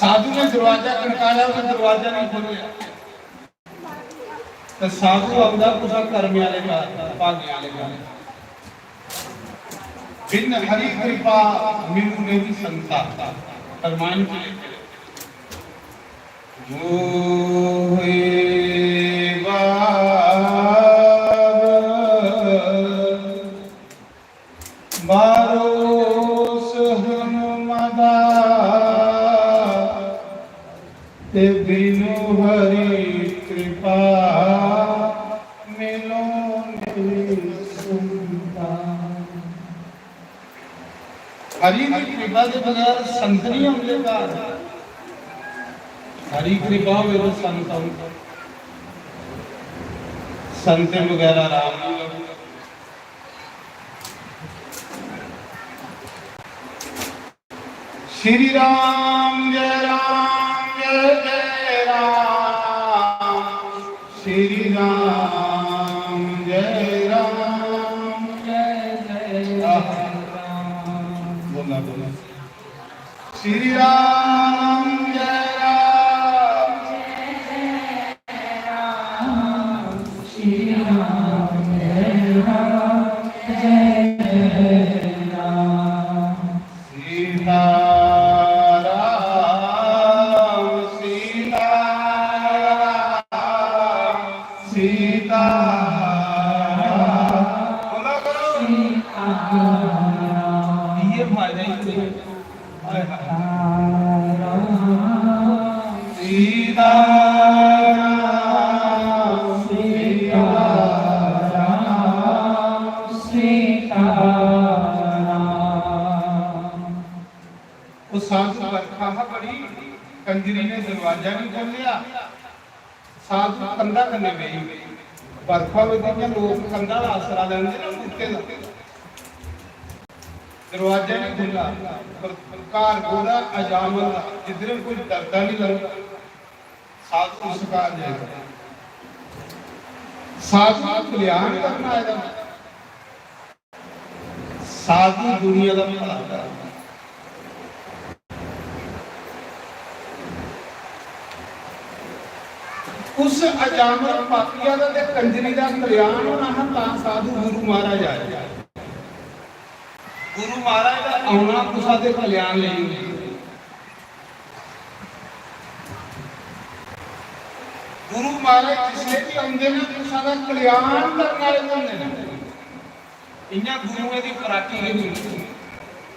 साधु ने दरवाजा खड़काया तो दरवाजा नहीं खोलिया तो साधु अपना कुछ कर्मी वाले का भाग्य वाले का बिन हरि कृपा मिलू ने भी संसार फरमान के जो बारोस हनुमदा ते बिनु हरि कृपा मिलो हरि की कृपा के बगैर संत नहीं होंगे बाहर हरि कृपा हो तो संत वगैरह राम नहीं लगेगा श्री राम जय राम श्री राम जय राम बोला बोला श्री राम जय राम श्री राम जय राम जय राम सीता सीता बोला करो ये फायदा ही सीता वो साधु बरखा बड़ी कंजरी ने दरवाजा नहीं खोलिया साधु कंधा करने गई बरखा में लोग कंधा आसरा लेंगे ना कुत्ते दरवाजा नहीं खुला कार गोरा अजामल जिधर कोई डरता नहीं लगता साधु उसका जाएगा साधु कल्याण करना है साधु दुनिया का भला करना उस अजामल पापिया का ते कंजरी का कल्याण होना है ता साधु गुरु महाराज आए गुरु महाराज का आना कुसा दे कल्याण लेंगे गुरु महाराज जिसने भी आंदे ना कुसा का कल्याण करने वाले होंगे इन्हां गुरुओं की फराकी नहीं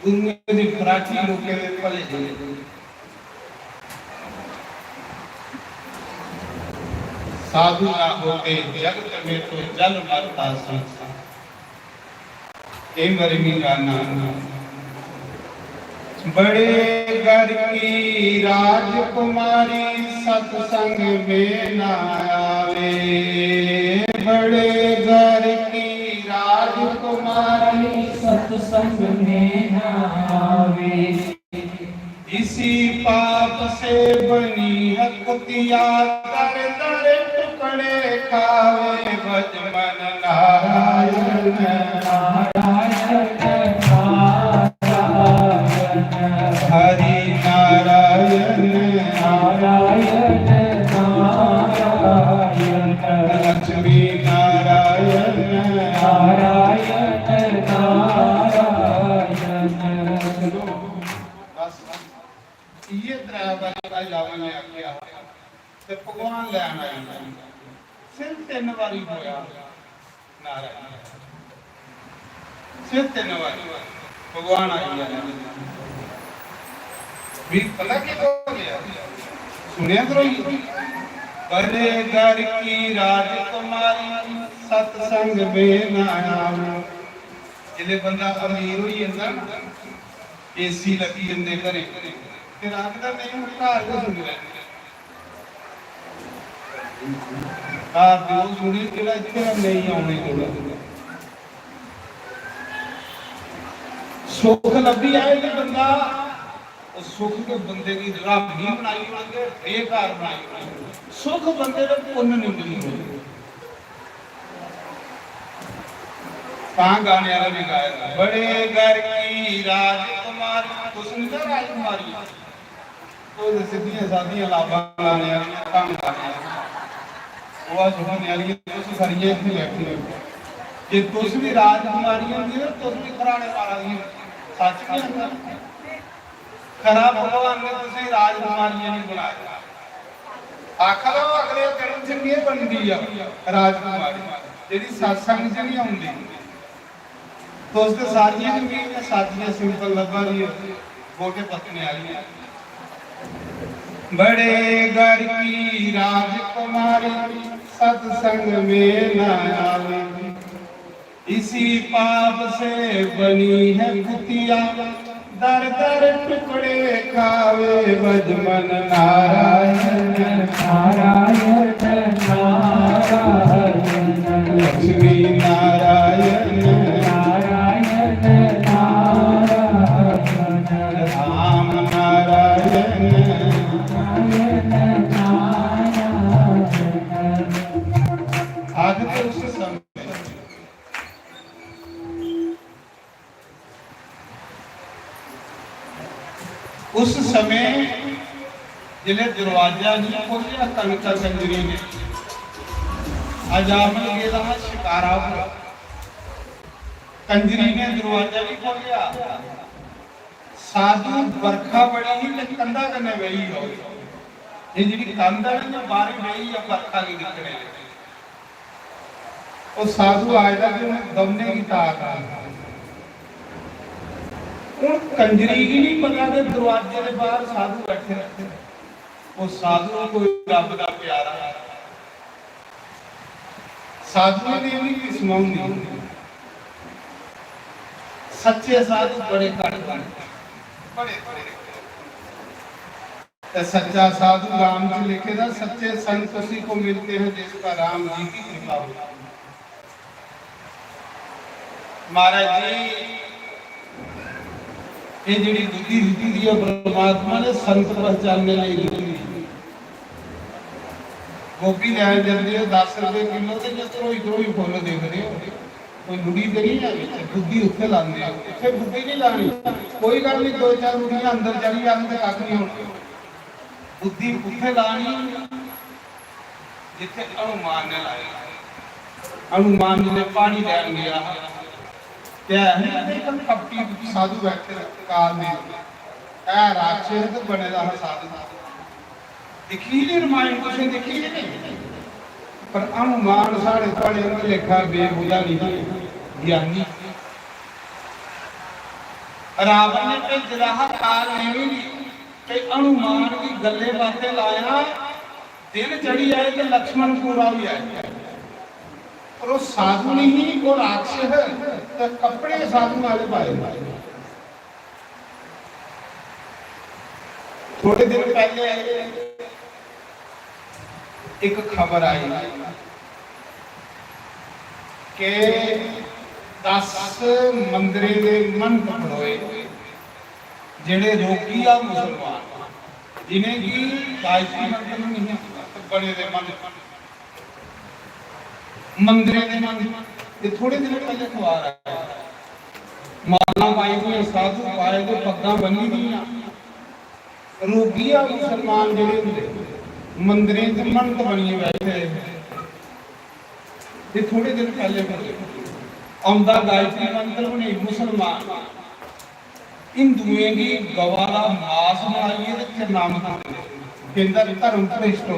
गुरुओं की फराकी लोगों के भले जी साधु ना होते जगत में तो जल मरता संसार हे मरमी जाना बड़े घर की राजकुमारी सत्संग में ना आवे बड़े घर की राजकुमारी सत्संग में ना आवे इसी पाप से बनी है कुतिया दर दर टुकड़े खावे भज मन नारायण नारायण नारायण हरि नारायण नारायण नारायण लक्ष्मी नारायण नारायण नारायण ये ड्राइवर का जावन ने आख्या ते भगवान लैन आई सिर 3 बारी होया नारायण सिर 3 बारी भगवान आ गया भी पता क्या हो गया सुनिया करो बड़े घर की राजकुमारी सत्संग में ना आवे जिले बंदा अमीर होई जंदा एसी लगी जंदे घरे ते रात दा नहीं घर को सुन ले दिल सुनी जेड़ा इत्थे नहीं आउने कोला सुख लभी आए कि बंदा सुख के बंदे की रब नहीं बनाई होंगे बेकार बनाई सुख बंदे का पुण्य नहीं मिली गाने वाला भी गाया बड़े घर की राजकुमारी कुछ नहीं था राजकुमारी तो सीधियां सादियां लाभा लाने वाली काम गाने वो सुनने वाली तो सारियां इत्थे बैठी जे तुस भी राजकुमारियां दी तुस भी घराने वाला दी सच नहीं खरा भगवान ने तुझे राजकुमारियां नहीं बनाया आखा लो अगले जन्म च नहीं बनदी आ राजकुमारी जेडी सत्संग च नहीं आउंदी तो उसके सारियां जमीन साथियां सिंपल लगा रही है बोटे पत्नी वाली बड़े घर की राजकुमारी सत्संग में न आवे इसी पाप से बनी है कुतिया दर दर टुकड़े खावे बजमन नारायण नारायण नारायण लक्ष्मी नारायण नारायण नारायण राम नारायण आगे उस समय उस समय जिले दरवाजा नहीं खोलिया कनका कंजरी ने अजामल गेदा शिकारा कंजरी ने दरवाजा नहीं खोलिया साधु बरखा बड़ी ही कंधा कने वही हो ये जी कंधा ने बाहर वही या बरखा की निकले वो साधु आएगा कि उन्हें दमने की ताकत कंजरी की नहीं पता कि दरवाजे के बाहर साधु बैठे रहते वो साधु कोई रब का प्यारा साधु ने भी किस्माउंदी सच्चे साधु बड़े बड़े सच्चा साधु राम जी लिखे था सच्चे संत उसी को मिलते हैं जिसका राम जी की कृपा हो महाराज जी ये जी बुद्धि दी दी परमात्मा ने संत पहचानने लिए दी गोभी लैन जाते हो 10 रुपए किलो से जिसरो ही फुल देख रहे हो कोई बुढ़ी तो नहीं है बुद्धि उत्थे लाने इतने बुद्धि नहीं लानी कोई गल नहीं 2-4 बुढ़ियां अंदर चली जाने तो कख नहीं होना बुद्धि उत्थे लानी जिथे हनुमान ने लाई हनुमान जी ने पानी लैन गया कपटी साधु बैठे काल में राक्षस बने साधु देखी नहीं रामायण तुझे देखी नहीं पर हनुमान साढ़े थोड़े लेखा बेबुझा नहीं ज्ञानी रावण ने भेजा काल नहीं हनुमान की गले बातें लाया दिन चढ़ी आए तो लक्ष्मण पूरा भी आए और वो साधु नहीं वो राक्षस है तो कपड़े साधु वाले पाए थोड़े दिन पहले एक खबर आई कि 10 मंदिरे के मंत पढ़ोए जेड़े रोगी आ मुसलमान जिन्हें की गायत्री मंदिर नहीं बड़े दे मंदिरे के मंदिर ये थोड़े दिन पहले अखबार आया माला पाई हुई साधु पाए तो पग्गा बनी दी रोगी आ मुसलमान जेड़े होंगे मंदिरे के मंत बनिए बैठे ये थोड़े दिन पहले आंदा गायत्री मंत्र बने मुसलमान हिंदुओं की गवाला मास बनाइए तो नाम कहता धर्म भ्रिष्ट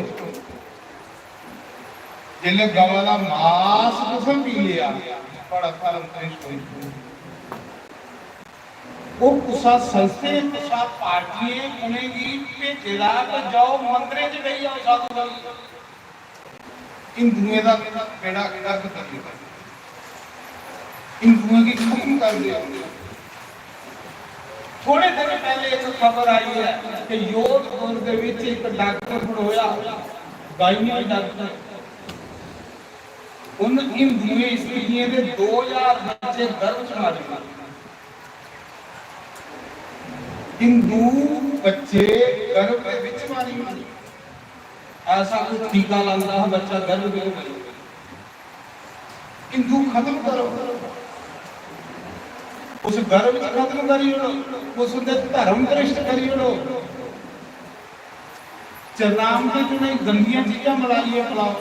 जिले गवाला मास तुम पी लिया बड़ा धर्म भ्रिष्ट ਉਹ ਕੁਸਾ ਸੰਸਥੇ ਕੁਸਾ ਪਾਰਟੀਏ ਉਨੇਗੀ ਭੇਜੇਦਾ ਕਿ ਜਾਓ ਮੰਦਰੇ ਚ ਗਈ ਜਾਓ ਸਾਧੂ ਸੰਤ हिंदुओं का बेड़ा गर्क कर दिया हिंदुओं की खत्म कर दिया थोड़े दिन पहले एक खबर आई है कि योधपुर के विच एक डॉक्टर पढ़ोया गाइनी डॉक्टर उन हिंदुओं स्त्रियों के 2000 बच्चे गर्भ च मारे हिंदू बच्चे गर्भ के विच मारी ऐसा कुछ टीका लाता है बच्चा गर्भ में करो हिंदू खत्म करो उस गर्भ च खत्म करी ओड़ो उस धर्म भ्रष्ट करी ओड़ो चरनाम के जो नहीं गंदियां चीज़ां मिलाइए पिलाओ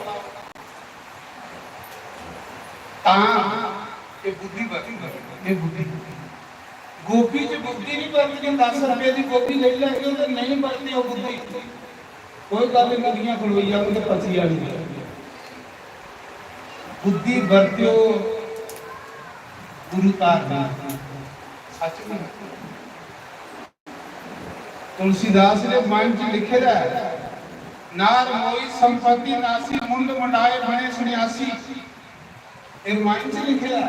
ये बुद्धि बरती ये बुद्धि गोभी च बुद्धि नहीं बरती 10 रुपए की गोभी ले लेंगे तो नहीं बरती वो बुद्धि कोई गल नदियां खड़ोई तो पसी आ बुद्धि बरत्यो गुरु तारना सच में तुलसीदास ने मन च लिखे है नार मोई संपत्ति नासी मुंड मंडाए बने सन्यासी ये मन च लिखे है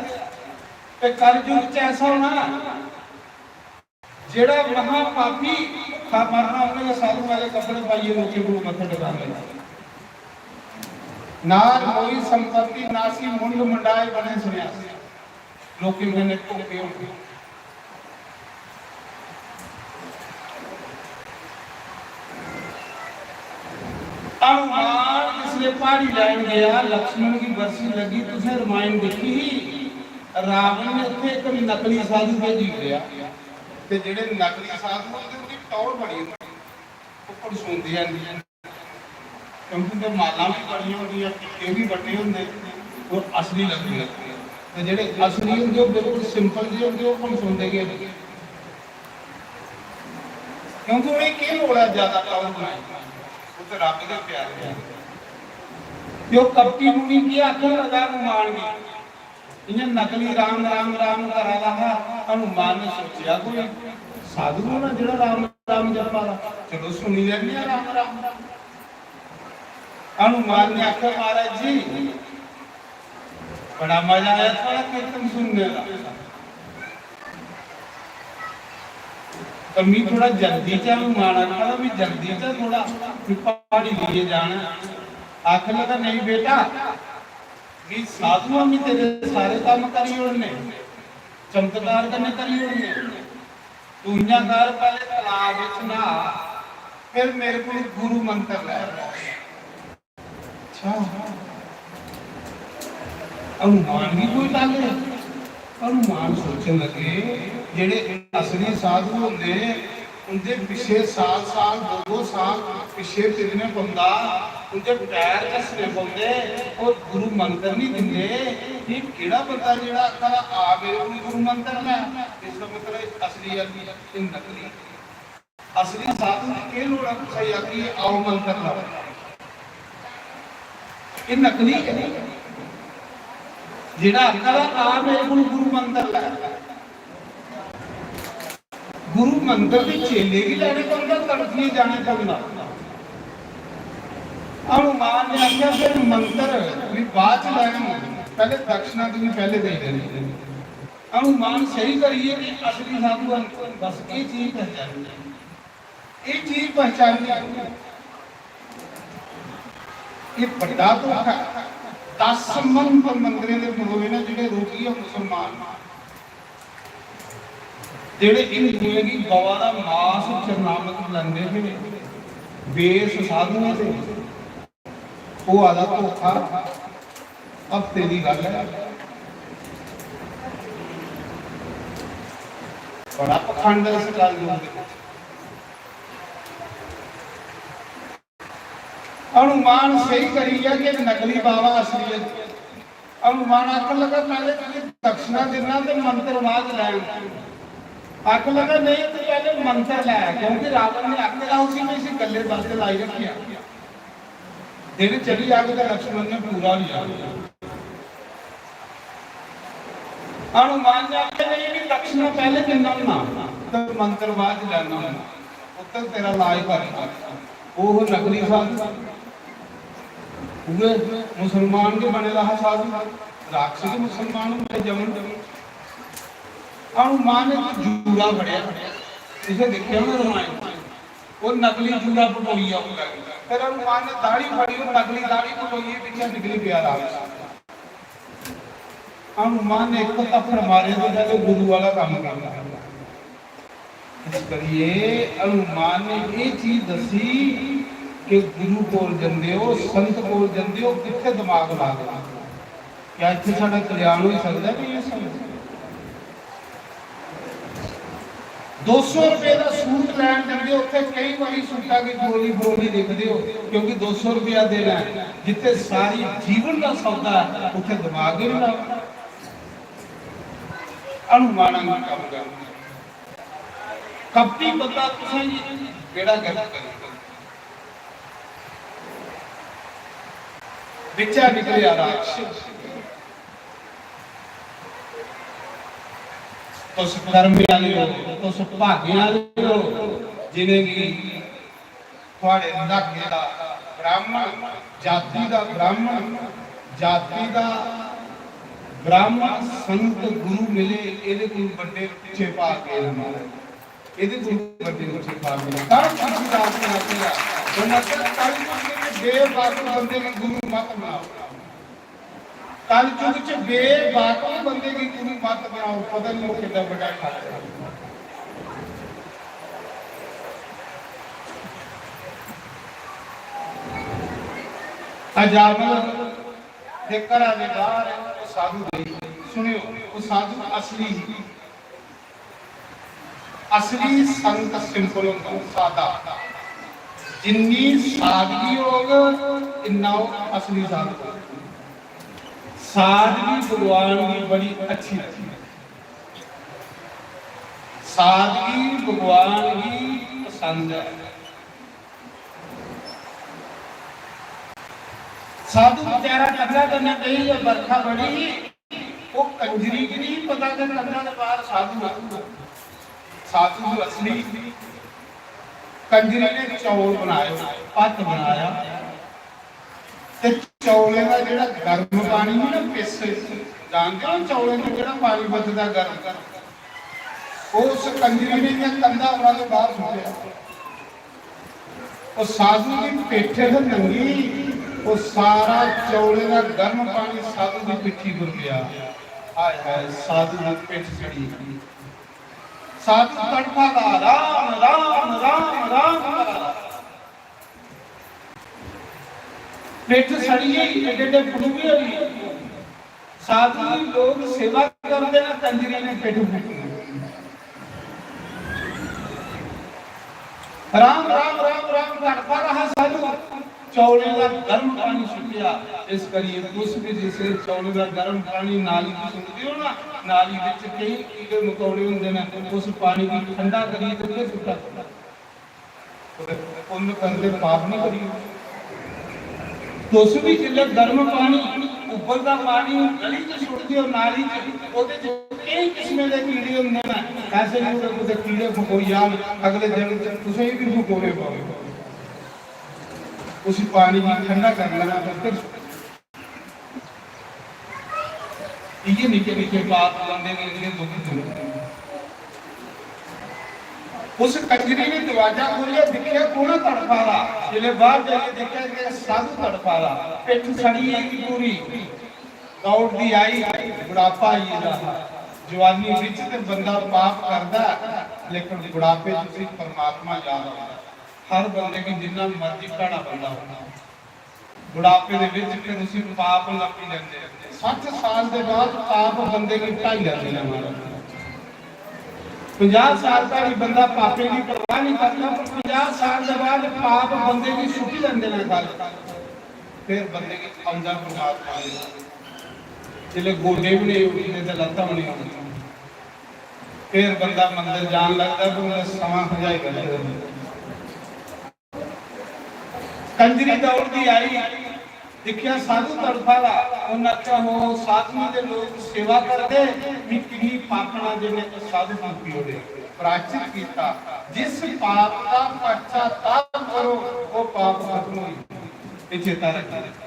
कि कलयुग च ऐसा होना जेड़ा महापापी खा मरना उन्हें साधु वाले कपड़े पाइए लोग को मत्था टिका लेना नार मोई संपत्ति नासी मुंड मंडाए बने सन्यासी लोग मैंने टोके होंगे अनुमान जिसने पहाड़ी लैन गया लक्ष्मण की बरसी लगी तुझे रामायण देखी रावण ने उत्थे एक नकली साधु भेजी गया ते जेडे नकली साधु होंदे उनकी टौर बड़ी होंदी ऊपर सुनदियां नहीं क्योंकि उनके माला भी बड़ियां होंदियां टिक्के भी बड़े होंदे और असली लगदे ते जेडे असली होंदे वो बिल्कुल सिंपल जे होंदे वो कौन सुनदे गए क्योंकि उन्हें की लोड़ है ज्यादा टौर बनाई वो तो रब दे प्यारे हैं जो कपटी मुनि की आखिर लगा मान गई इन्हें नकली राम राम राम करा रहा हनुमान ने सोचा कोई साधु होना जेड़ा राम राम जप वाला चलो सुनी लेने राम राम हनुमान ने आखिर महाराज जी बड़ा मजा आया थोड़ा कीर्तन सुनने का कमी थोड़ा जल्दी चा हनुमान आखा भी जल्दी चा थोड़ा पहाड़ी लिए जाना आखिर लगा नहीं बेटा कि साधुओं में तेरे सारे काम करी उड़ने चमत्कार करने करी उड़ने तू इन्ना कर पहले तालाब विच नहा फिर मेरे को गुरु मंत्र ले अच्छा हनुमान भी कोई गल हनुमान सोचने लगे जेडे असली साधु होंदे उनके पिछे साल 2 साल पिछे फिरने पौंदा उनके पैर घसने पौंदे और गुरु मंत्र नहीं दिंदे ये केड़ा बंदा जेड़ा आखदा आ मेरे को गुरु मंत्र ले इसका मतलब असली है नकली असली साधु के लोड़ है सही आखी आओ मंत्र ला ये नकली है जेड़ा आखदा आ मेरे को गुरु मंत्र ले गुरु मंत्र के चेले भी लेने पड़ता तड़फिए जाने पड़ता हनुमान ने आख्या फिर मंत्र भी बाद लैने पहले दक्षिणा तो भी पहले दे देनी हनुमान सही करिए कि असली साधु बस ये चीज पहचानी ये चीज पहचानी ये बड़ा धोखा 10 मन पर मंदिरों के बनोए ना जिहड़े रोकी है मुसलमान जेडे हिंदुओं की गवा का मास चरनामत लेंदे थे बेस साधुओं से वो आदा धोखा हफ्ते की गल है बड़ा पखंड इस गल हनुमान सही करी है कि नकली बाबा असलियत हनुमान आखन लगा पहले दक्षिणा देना तो मंत्र बाद लैन आख लगा नहीं तो पहले मंत्र लै क्योंकि रावण ने आख लगा उसी में इसी गले वास्ते लाई रखी दिन चली आगे तो लक्ष्मण ने पूरा लिया हनुमान ने आखे नहीं कि दक्षिणा पहले देना ना ਪੁੱਤਰ ਮੰਤਰਵਾਦ ਜਾਣਾ ਪੁੱਤਰ ਤੇਰਾ ਇਲਾਜ ਕਰੇਗਾ। ਉਹ ਨਕਲੀ ਸਾਧੂ मुसलमान के बने रहा साधु राक्षस मुसलमान जमन हनुमान ने जूड़ा फड़िया इसे देखिए ना रामायण वो नकली जूड़ा पटोइया फिर हनुमान ने दाढ़ी फड़ी और नकली दाढ़ी पटोइए पीछे निकली पिया राम हनुमान ने एक तफड़ मारे तो जाके गुरु वाला काम करना इस करिए हनुमान ने ये चीज दसी कि गुरु कोल जंदे हो संत कोल जंदे हो किथे दिमाग ला देना क्या इत्थे साडा कल्याण हो सकदा नहीं। इस 200 रुपए का सूट लैन जंदे उत्थे कई बारी सूटा की गोली बरोली देखदे हो क्योंकि 200 रुपया देना जिथे सारी जीवन का सौदा है उत्थे दिमाग ही नहीं लाना। हनुमान का काम कर कपटी बंदा तुसां जी बेड़ा गलत कर विचा निकलिया राक्षस तुस कर्म वाले हो तुस भाग्य वाले हो जिन्हें की थोड़े इलाके दा ब्राह्मण जाति दा ब्राह्मण संत गुरु मिले ਇਹਦੇ ਕੋਈ ਵੱਡੇ ਪਿੱਛੇ ਪਾ ਕੇ ਇਹਦੇ ਕੋਈ ਵੱਡੇ ਪਿੱਛੇ ਪਾ ਕੇ ਤਾਂ ਕਿਸੇ ਦਾ ਆਪਣਾ ਕਿਹਾ ਉਹਨਾਂ ਦਾ ਕਾਲੀ बेबाक बंदे की गुरु मत बनाओ कल युग च बेबाक बंदे की गुरु मत बनाओ पता नहीं वो कितना बड़ा खाता अजामिल दे घरा दे बाहर वो साधु गए सुनियो वो साधु असली संत सिंपल होता सादा जिन्नी सादगी होगा इन्ना असली साधु सादगी भगवान की बड़ी अच्छी सादगी भगवान की पसंद है। साधु बेचारा कंधा करना चाहिए बरखा बड़ी वो कंजरी की नहीं पता कर कंधा के बाहर साधु असली कंजरी ने चौल बनाया पत बनाया ते चौले का जेड़ा गर्म पानी है ना पिस जानते हो चौले में जेड़ा पानी बचदा गर्म उस कंजरी ने कंधा बना के बाहर सुट्या और साधु की पेठे से नंगी वो सारा चौले का गर्म पानी साधु की पिट्ठी पर गया। हाय हाय साधु की पिठ सड़ी साधु तड़फा दा राम राम राम राम पेट सड़ी एडे फुटूगी होगी साधु लोग सेवा करते ना कंजरी ने पेट फूटी राम राम राम राम तड़फा रहा साधु चौले का गर्म पानी सुटिया इस करिए उस भी जैसे चौले का गर्म पानी नाली की सुनते हो ना नाली विच कई कीड़े मकोड़े होंदे ने उस पानी की ठंडा करिए तो क्या सुटा पुण्य करते पाप नहीं करिए तुस भी जिले गर्म पानी उबलदा पानी गली च सुट दियो नाली च ओदे च कई किस्म दे कीड़े होंदे ने ऐसे नहीं होंदे कीड़े फकोई जान अगले दिन तुसें भी फकोरे पाओ उसी पानी की ठंडा कर लेना फिर ये निके निके बात बंदे ने इतने दुख उस कंजरी ने दरवाजा खोलिया दिखा कौन तड़फा रहा जिले बाहर जाके देखा कि साधु तड़फा रहा पिठ सड़ी है की पूरी दौड़ दी आई बुढ़ापा आई रहा जवानी विच ते बंदा पाप करदा लेकिन बुढ़ापे च परमात्मा याद आता हर बंदे की जिन्ना मर्जी घाड़ा बंदा होना बुढ़ापे दे विच फिर उसी पाप लपी जाते 60 साल के बाद पाप बंदे की ढाई जाते हैं 50 साल का भी बंदा पापे की परवाह नहीं करता पर 50 साल के बाद पाप बंदे की छुट्टी लेंदे ने गल फिर बंदे की आउंदा परमात्मा जिले गोडे भी नहीं उठने ते लत्तां भी नहीं उठनी फिर बंदा मंदिर जान लगता तो समा खजाई कर कंजरी दौड़ती आई देखिया साधु तड़फा उन्हें आख्या हो साधु के लोग सेवा करते कितनी ਪਾਪਣਾ ਜਿਹਨੇ ਸਾਧੂ ਪਾਪੀ ਹੋਵੇ ਪ੍ਰਾਚਿਤ ਕੀਤਾ ਜਿਸ ਪਾਪ ਦਾ ਪਛਤਾਪ ਕਰੋ ਉਹ ਪਾਪ ਖਤਮ ਹੋਈ ਇਹ ਚੇਤਾ ਰੱਖਣਾ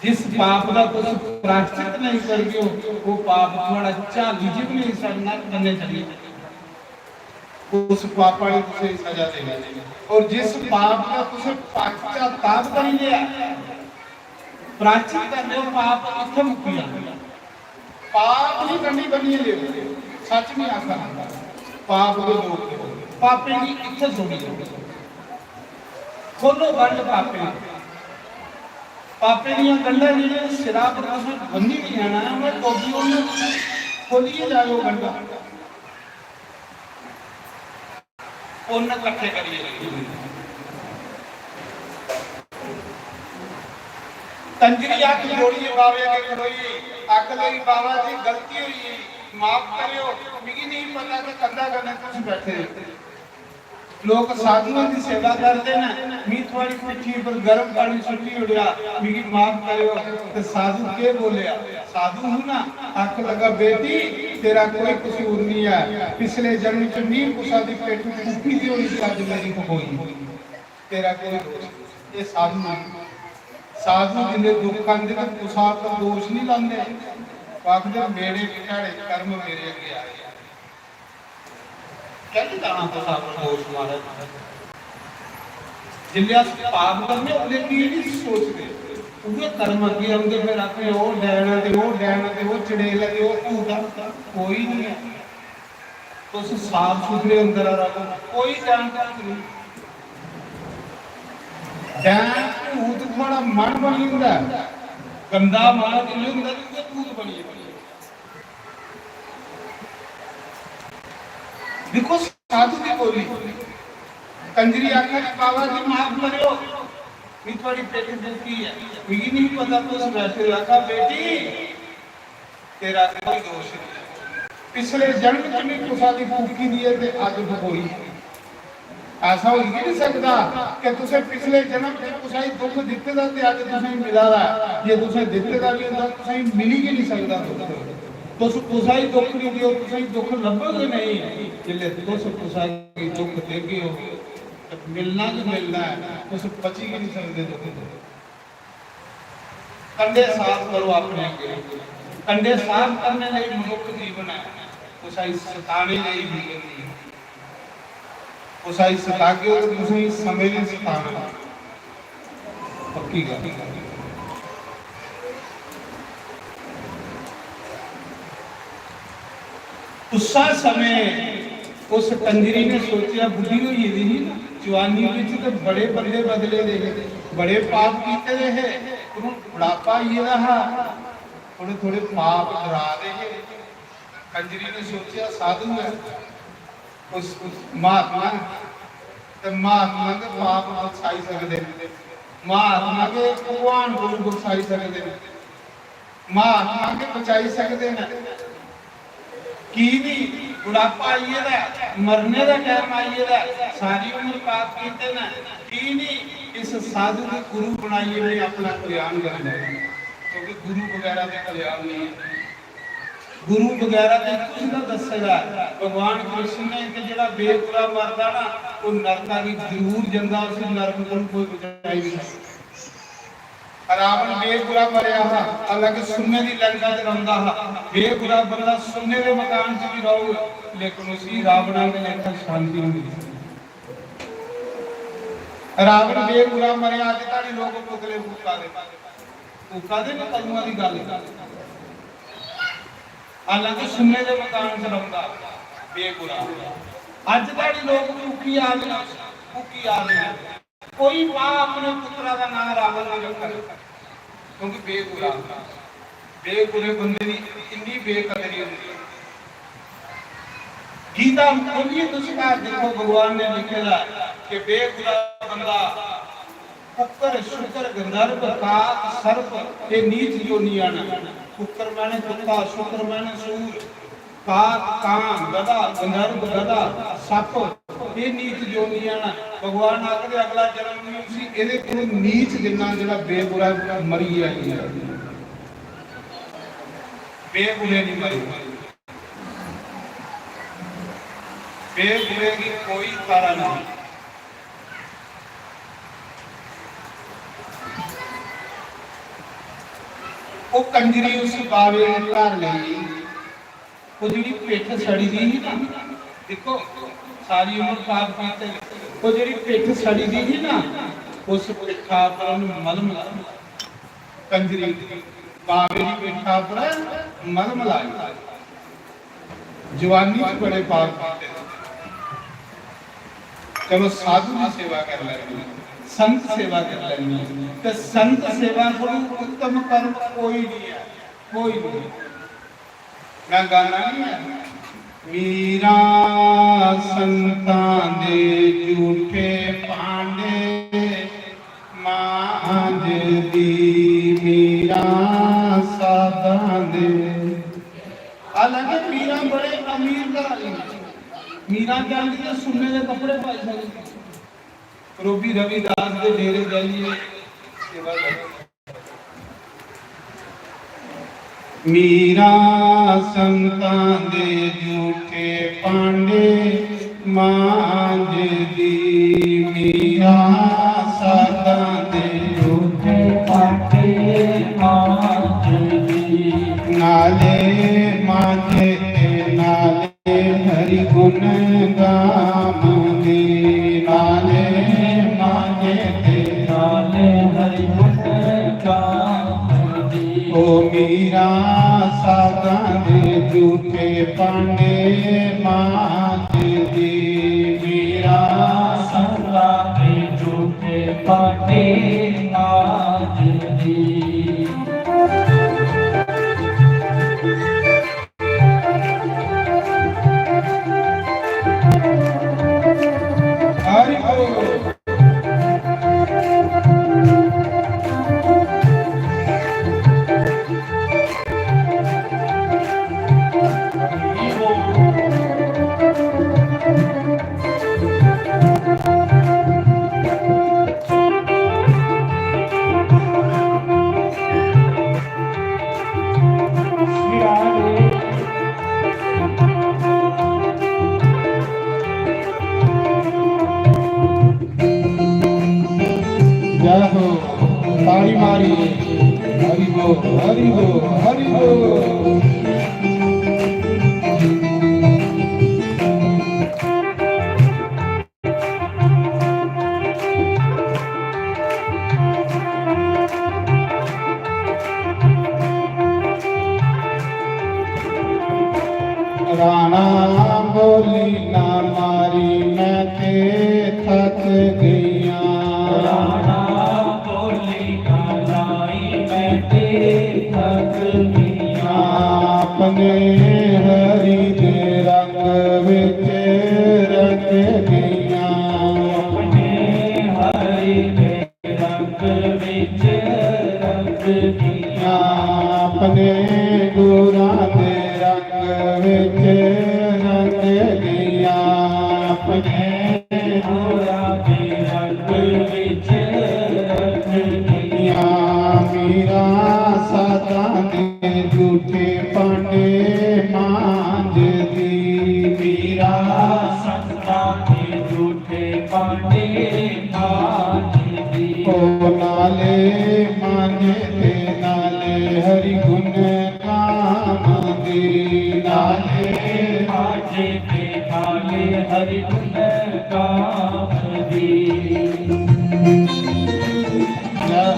जिस पाप का तुम प्रायश्चित नहीं करते हो वो पाप थोड़ा चाली जी नहीं सड़ना करने चाहिए उस पाप वाले तुझे सजा देगा और जिस पाप का तुझे पश्चाताप नहीं लिया प्रायश्चित करने पाप इत्थे मुक्ति पाप नहीं करनी बनी ले सच नहीं आखा पाप दे दो पापे की इत्थे छोड़ी खोलो बंद पापे पापे दी गल्लां जिहड़ियां सिरा पर तुसीं बंदी नहीं आना मैं टोपी ओनू खोलिए जाओ गंढा पुण्य इकट्ठे करिए कंजरी अख जोड़िए बावे अगे खड़ोई अख लई बाबा जी गलती हुई माफ करियो मिगी नहीं पता कि कंधा करने तुसीं बैठे लोग साधुओं की सेवा करते ना मी थोड़ी पिट्ठी पर गर्म पानी सुट्टी उड़िया मिगी माफ करियो ते साधु के बोलिया साधु हूं ना आंख लगा बेटी तेरा कोई कसूर नहीं है पिछले जन्म च नीम कुसा दी पेट में कुप्पी दी होई सी अज मेरी को होई तेरा कोई दोष ये साधु साधु जिन्हें दुख आंदे ते कुसा का दोष नहीं लांदे आखदे मेरे विचारे कर्म मेरे अगे आए कहते जाना तो साहब दोष मारा जिल्ले पाप करने अपने की नहीं सोचते उहे कर्म अगे आंदे फिर अपने ओ डैना ते ओ चड़ेल ते ओ भूता कोई नहीं है तो साफ सुथरे अंदर रहो कोई जानकारी नहीं डैन भूत थोड़ा मन बनी हुंदा गंदा मन जिल्ले हुंदा ते भूत बनी देखो साधु की बोली कंजरी आखा कि बाबा जी माफ करो मैं थोड़ी पेट दुखी है मुझे नहीं पता तो उस वैसे आखा बेटी तेरा कोई दोष नहीं पिछले जन्म च मैं तुसा दी फूकी दी है ते अज भगोई ऐसा हो ही नहीं सकता कि तुसे पिछले जन्म च तुसा ही दुख दिते दा ते अज तुसा मिला दा जे तुसे दिते दा भी हुंदा तुसा मिल ही नहीं सकदा दुख तुसा ही दुख नहीं दियो तुसा ही दुख लभोगे नहीं जिले तुसा ही दुख देगे हो मिलना जो मिलना है तुस बची ही नहीं सकते दुख कंडे साफ करो अपने कंडे साफ करने लिए मनुष्य जीवन है तुसा ही सताने लिए जीवन है तुसा ही सतागे हो तुसा ही समय लिए सताना पक्की गल उसा समय उस कंजरी ने सोचा बुढ़ी हुई थी जवानी विच ते बड़े बंदे बदले दे बड़े पाप कीते दे है उन्हों बुढ़ापा ये रहा उन्हें थोड़े पाप करा दे कंजरी ने सोचा साधु है उस महात्मा ते महात्मा के पाप बचाई सकते महात्मा के भगवान को बचाई सकते महात्मा के बचाई सकते हैं की नहीं बुढ़ापा आइए दा मरने का टाइम आइए दा सारी उम्र पाप कीते ना की नहीं इस साधु को गुरु बनाइए ने अपना कल्याण करना क्योंकि गुरु वगैरह का कल्याण नहीं है गुरु वगैरह ने कुछ ना दसेगा भगवान कृष्ण ने कि जेड़ा बेगुरा मरदा ना वो नरका की जरूर जंदा उस नरक को कोई बचाई नहीं रावण बेगुरा मरिया हा हालांकि सुन्ने दी लंका च रंदा हा बेगुरा बंदा सुन्ने दे मकान च भी रहूगा लेकिन उसी रावण ने लेखा शांति नहीं रावण बेगुरा मरिया अज ताड़ी लोग पुतले फूका दे ना कलमा दी गल हालांकि सुन्ने दे मकान च रंदा बेगुरा अज ताड़ी लोग भूखी आ गए कोई मां अपने पुत्रा का नाम रावण ना रखे क्योंकि बेगुरा बेगुरे बंदे की इन्नी बेकदरी होती गीता खोलिए दुष्कार देखो भगवान ने लिखेला कि बेगुरा बंदा कुकर शुकर गंधर्व काक सर्प ये नीच योनियां कुकर माने कुत्ता शुकर माने सूर काक कां गधा गंधर्व गधा सप ये नीच योनियां भगवान आखदे अगला जन्म नहीं सी एदे कोई नीच जिन्ना जेड़ा बेबुरा मरी है बेबुरे नहीं मरी फिर बुरे की कोई तारा नहीं। वो कंजरी उस बावे ने घर ली, वो जी पिठ सड़ी दी ही ना, देखो सारी उम्र पाप कीते, वो जी पिठ सड़ी दी ही ना, उस पिठा पर मलम ला, कंजरी बावे की पिठा पर मलम लाई। जवानी में बड़े पाप कीते, चलो साधु की सेवा कर लेनी, संत सेवा कर लेनी, तो संत सेवा को उत्तम कर्म कोई नहीं है, कोई नहीं। मैं गाना नहीं है, मीरा संतां दे झूठे पांडे मांझ दी, मीरा साधां दे। हालांकि मीरा बड़े अमीर घर वाली, मीरा कहती है सुन्ने के कपड़े पाई सकती, रूबी रविदास के डेरे जाइए सेवा कर। मीरा संतां दे झूठे पांडे मांझ दी, मीरा साधां दे झूठे पांडे मांझ दी। नाले मांझे नाले हरि गुण गावंदे, नाले मांझे नाले हरि गुण गावंदे। ओ मीरा साधां दे झूठे पांडे मांझ दी, मीरा साधां दे झूठे पांडे मांझ दी। ताली मारी हरि बोल हरि बोल हरि बोल। राणा बोली ना मारी मैं ते थक गईया, राणा बोली ना लाई मैं ते थक गईया। अपने हरि दे रंग विच रंग गईया, अपने हरि दे रंग विच रंग गईया। अपने गुरां दे रंग विच रंग गईया, अपने गुरां दे रंग विच रंग गईया। मीरा साधां दे झूठे पांडे मांझ दी, मीरा साधां दे झूठे पांडे मांझ दी। ओ नाले मांझे ते नाले हरि गुण गावंदे, नाले मांझे ते नाले हरि गुण गावंदे। जय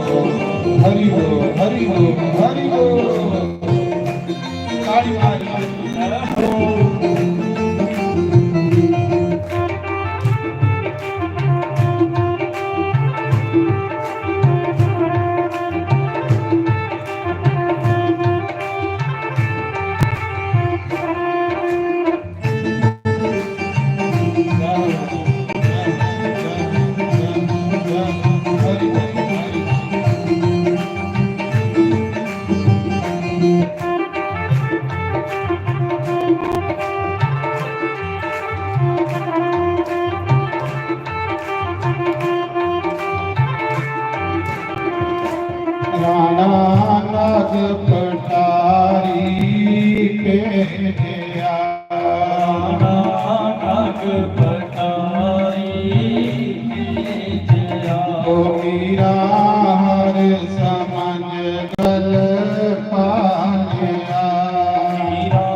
हो हरि बोल हरि बोल हरि बोल। ताली मारी जय हो। राणा नाग पटारी पे गया, राणा पठारी जया ओ मीरा हर समझ गल पालिया मीरा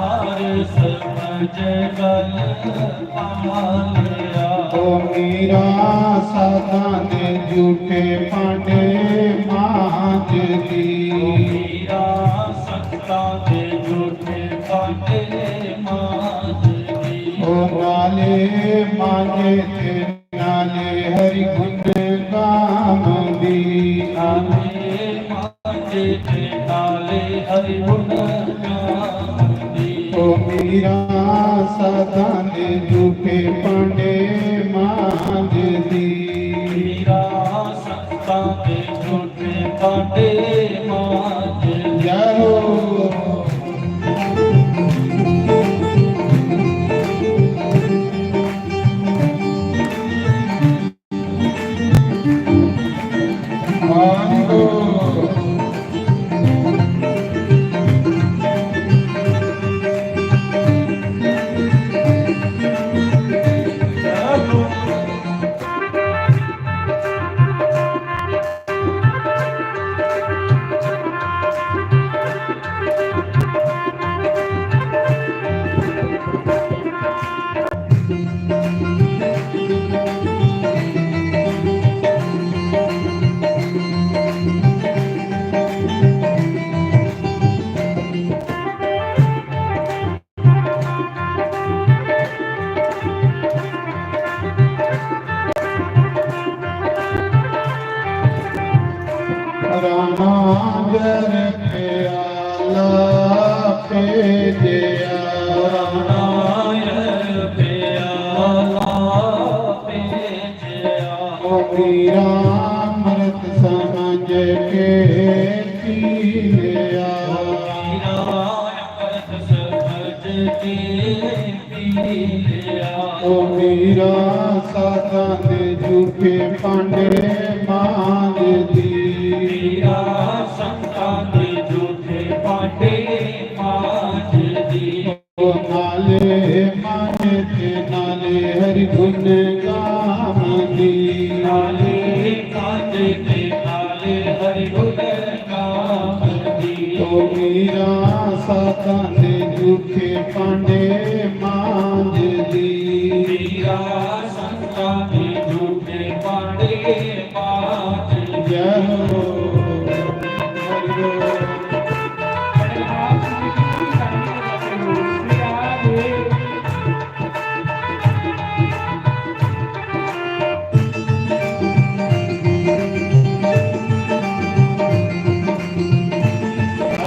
हर समझ गल पालिया ओ मीरा सदा ने झूठे पांडे मांझ दी मीरा संता दे झूठे पाटे मांझदी ओ नाले मांझे थे नाले हरि गुण काम दी नाले मांझे थे नाले हरि गुण गांधी ओ मीरा सदा ने झूठे पांडे मांझ दी मीरा संता दे झूठे पाटे मांझदी जय हो राणा जर प्याला पे दिया नायर प्याला पे जया ओ मीरा अमृत समझ के पी लिया मीरा अमृत समझ के पी लिया ओ मीरा सदा ने झूठे पांडे मांझ दी मीरा संता दे झूठे पाटे मांझदी ओ नाले मांझे थे नाले हरि गुण गाम दी नाले कांटे ते नाले हरि गुण गांधी ओ मीरा सदा ने झूठे पांडे मांझ दी मीरा संता दे झूठे पाटे मांझदी जय हो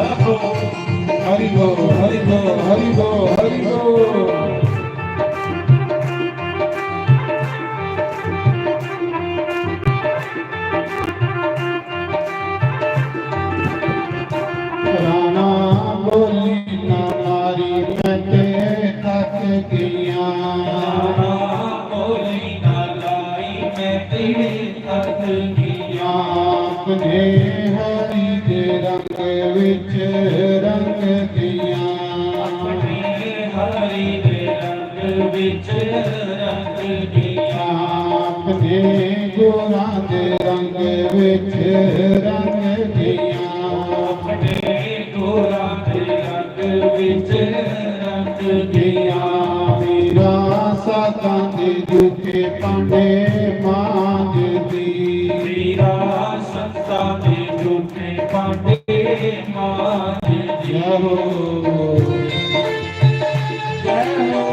हरि बोल। हरि बोल हरि बोल हरि बोल हरि बोल राणा बोली ना मारी मैं तक गया बोली ना लाई मैं तेरे तक गया आपने हरि के रंग विच रंग दिया अपने हरि दे रंग विच रंग दिया आपने गोरा दे रंग विच रंग दिया अपने गोरा दे रंग विच रंग दिया मीरा सदा ने झूठे पांडे मांझ दी मीरा संता दे झूठे पाटे मांझदी जय हो जय हो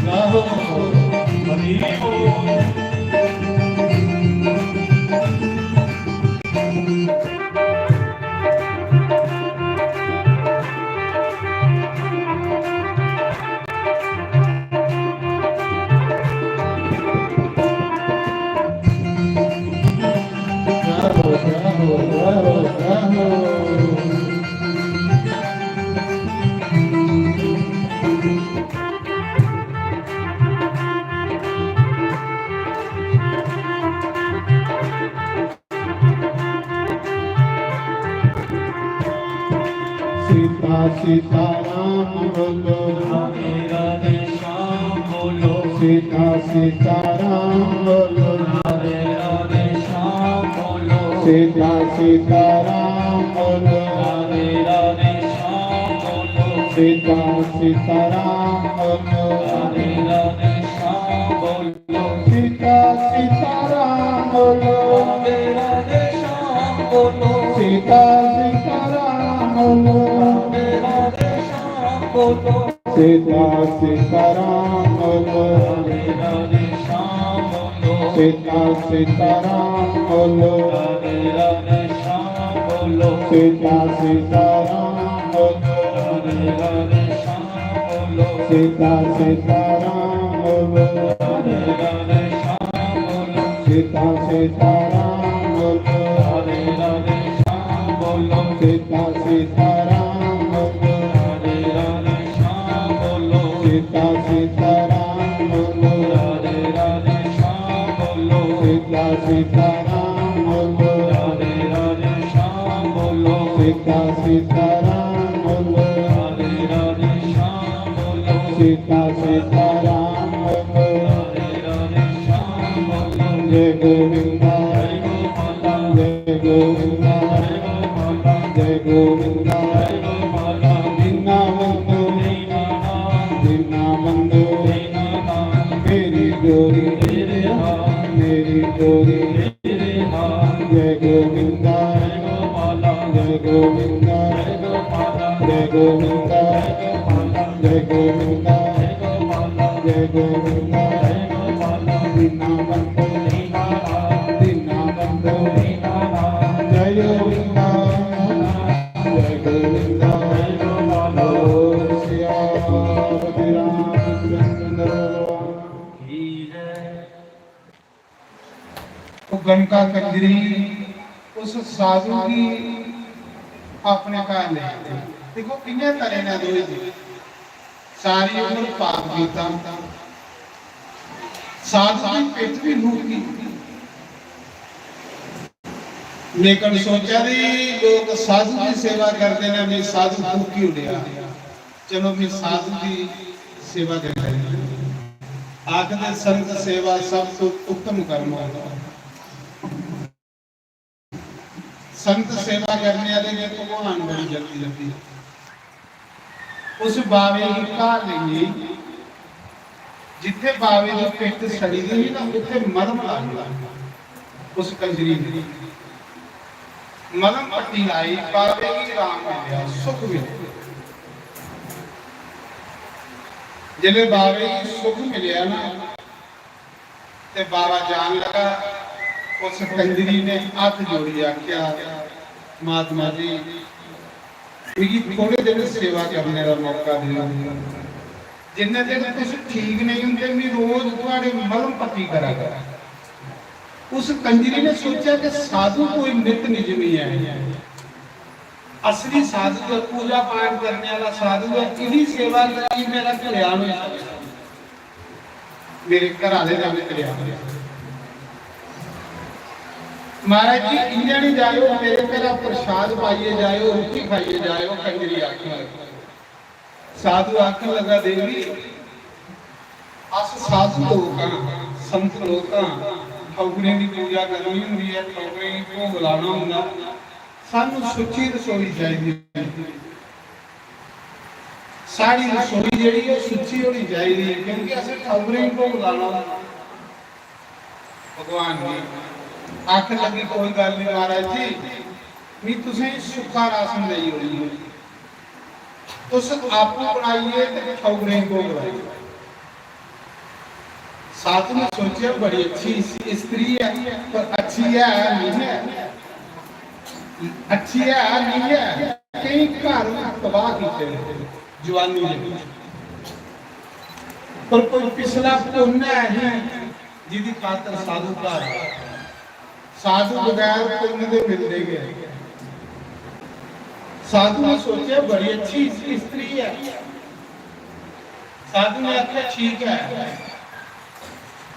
जय हो हरि बोल जय हो जय हो जय हो जय हो सीता सीताराम बोलो, राधे राधे श्याम बोलो, सीता सीताराम बोलो, राधे राधे श्याम बोलो, सीता सीताराम बोलो, राधे राधे श्याम बोलो, सीता सीताराम बोलो, राधे राधे श्याम बोलो, सीता सीताराम बोलो, राधे राधे श्याम बोलो, सीता सीताराम बोलो, राधे राधे श्याम बोलो, सीता सीताराम बोलो, राधे राधे श्याम बोलो, सीता सीताराम बोलो, राधे राधे श्याम बोलो, सीता सीताराम बोलो, राधे राधे श्याम बोलो, सीता सीताराम बोलो, राधे राधे श्याम बोलो, सीता सीताराम बोलो, राधे राधे श्याम बोलो, सीता सीताराम बोलो, राधे राधे श्याम बोलो, सीता सीताराम बोलो, राधे राधे श्याम बोलो, सीता सीताराम बोलो, राधे राधे श्याम बोलो, सीता सीताराम बोलो, राधे राधे श्याम बोलो, सीता सीताराम बोलो, राधे राधे श्याम बोलो, जय गोविंदा जय गोपाला, जय गोविंदा जय गोपाला, जय गोविंदा जय गोपाला, दीना बंधु दीनानाथ, दीना बंधु दीनानाथ, मेरी गोरी तेरे हाथ, मेरी गोरी तेरे हाथ, जय गोविंदा जय गोपाला, जय गोविंदा जय गोपाला, जय गोविंदा जय गोविंदा जय गोपाला, जय गोविंदा जय गोपाला, दीना बंधु दीनानाथ, दीना बंधु दीनानाथ, जय गोविंदा जय गोविंदा जय गोपाला, श्यामपति रामचंद्र की जय। वो गंगा कंजरी उस साधु की अपने घर ले आते। देखो किन्ने करे ना दोई जी सारी उम्र पाप कीता साधु की पिठ भी फूकी लेकिन सोचा दी लोग साधु की सेवा करते ने मैं साधु फूकी उड़िया चलो मैं साधु की सेवा कर रही आखिर संत सेवा सब तो उत्तम कर्म होता संत सेवा करने वाले ने भगवान बड़ी जल्दी जल्दी उस बावे की कार लेंगे जिथे बावे की पिट सड़ी गई ना उथे मरम ला गया उस कंजरी ने मरम पट्टी लाई बावे की राम मिले सुख मिले जिले बावे की सुख मिले ना ते बाबा जान लगा उस कंजरी ने हाथ जोड़ी आख्या महात्मा जी मेरी थोड़े दिन सेवा करने का मौका दिया जिन्ने दिन तुम ठीक नहीं होंगे मैं रोज तुम्हारे मलम पट्टी करा उस कंजरी ने सोचा कि साधु कोई नित निजमी है असली साधु है पूजा पाठ करने वाला साधु है इन्हीं सेवा करी मेरा कल्याण हो मेरे घर वाले का भी कल्याण हो महाराज जी इंडिया नहीं जायो मेरे मेरा प्रसाद पाइए जायो रोटी खाइए जायो कंजरी आखिर साधु आखिर लगा देवी अस साधु लोग संत लोग ठौगरे की पूजा करनी होंगी है ठौगरे की भोग लाना होंगे सानू सुची रसोई चाहिए साड़ी रसोई जी सुची होनी चाहिए क्योंकि असं ठौगरे की भोग लाना भगवान ने आखिर लगी कोई गल नहीं महाराज जी भी तुसें सुखा राशन नहीं होनी तुस आपको बनाइए ते ठौगरे को बनाइए साधु ने सोचा बड़ी अच्छी स्त्री है पर अच्छी है नहीं है अच्छी है नहीं है कई घर तबाह कीते जवानी ने पर कोई पिछला पुण्य है जिदी खातर साधु घर साधु बगैर पुण्य दे मिलते गए साधु ने सोचा बड़ी अच्छी स्त्री है साधु ने आख्या ठीक है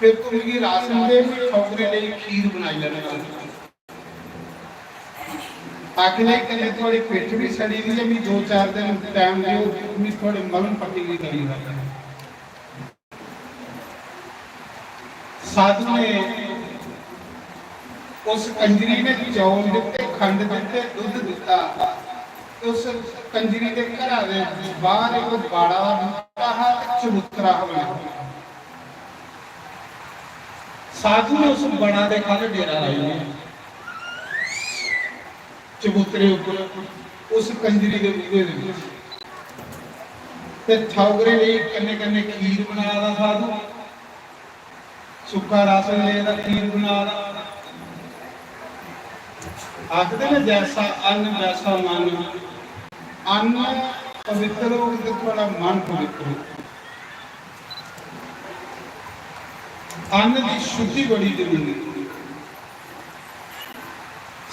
फिर तुम की राशन दे ठौकरे लिए खीर बनाई लेना आखिर कहते थोड़ी पिठ भी सड़ी दी है भी 2-4 दिन टाइम दियो भी थोड़ी मलम पट्टी भी करी है। साधु ने उस कंजरी ने चौल दिते, खंड दिते, दुध दिता। उस कंजरी के घर बाहर एक बाड़ा बूटा चबूतरा बना। साधु ने उस बड़ा के खल डेरा लाई चबूतरे उपर उस कंजरी के बूहे ते ठौगरे लिए कन्ने कन्ने खीर बनाया साधु, सुक्का रस लेदा खीर बनाया। आखते ने जैसा अन्न वैसा मन, अन्न पवित्र हो तो थोड़ा मन पवित्र हो। अन्न की शुद्धि बड़ी जरूरी है।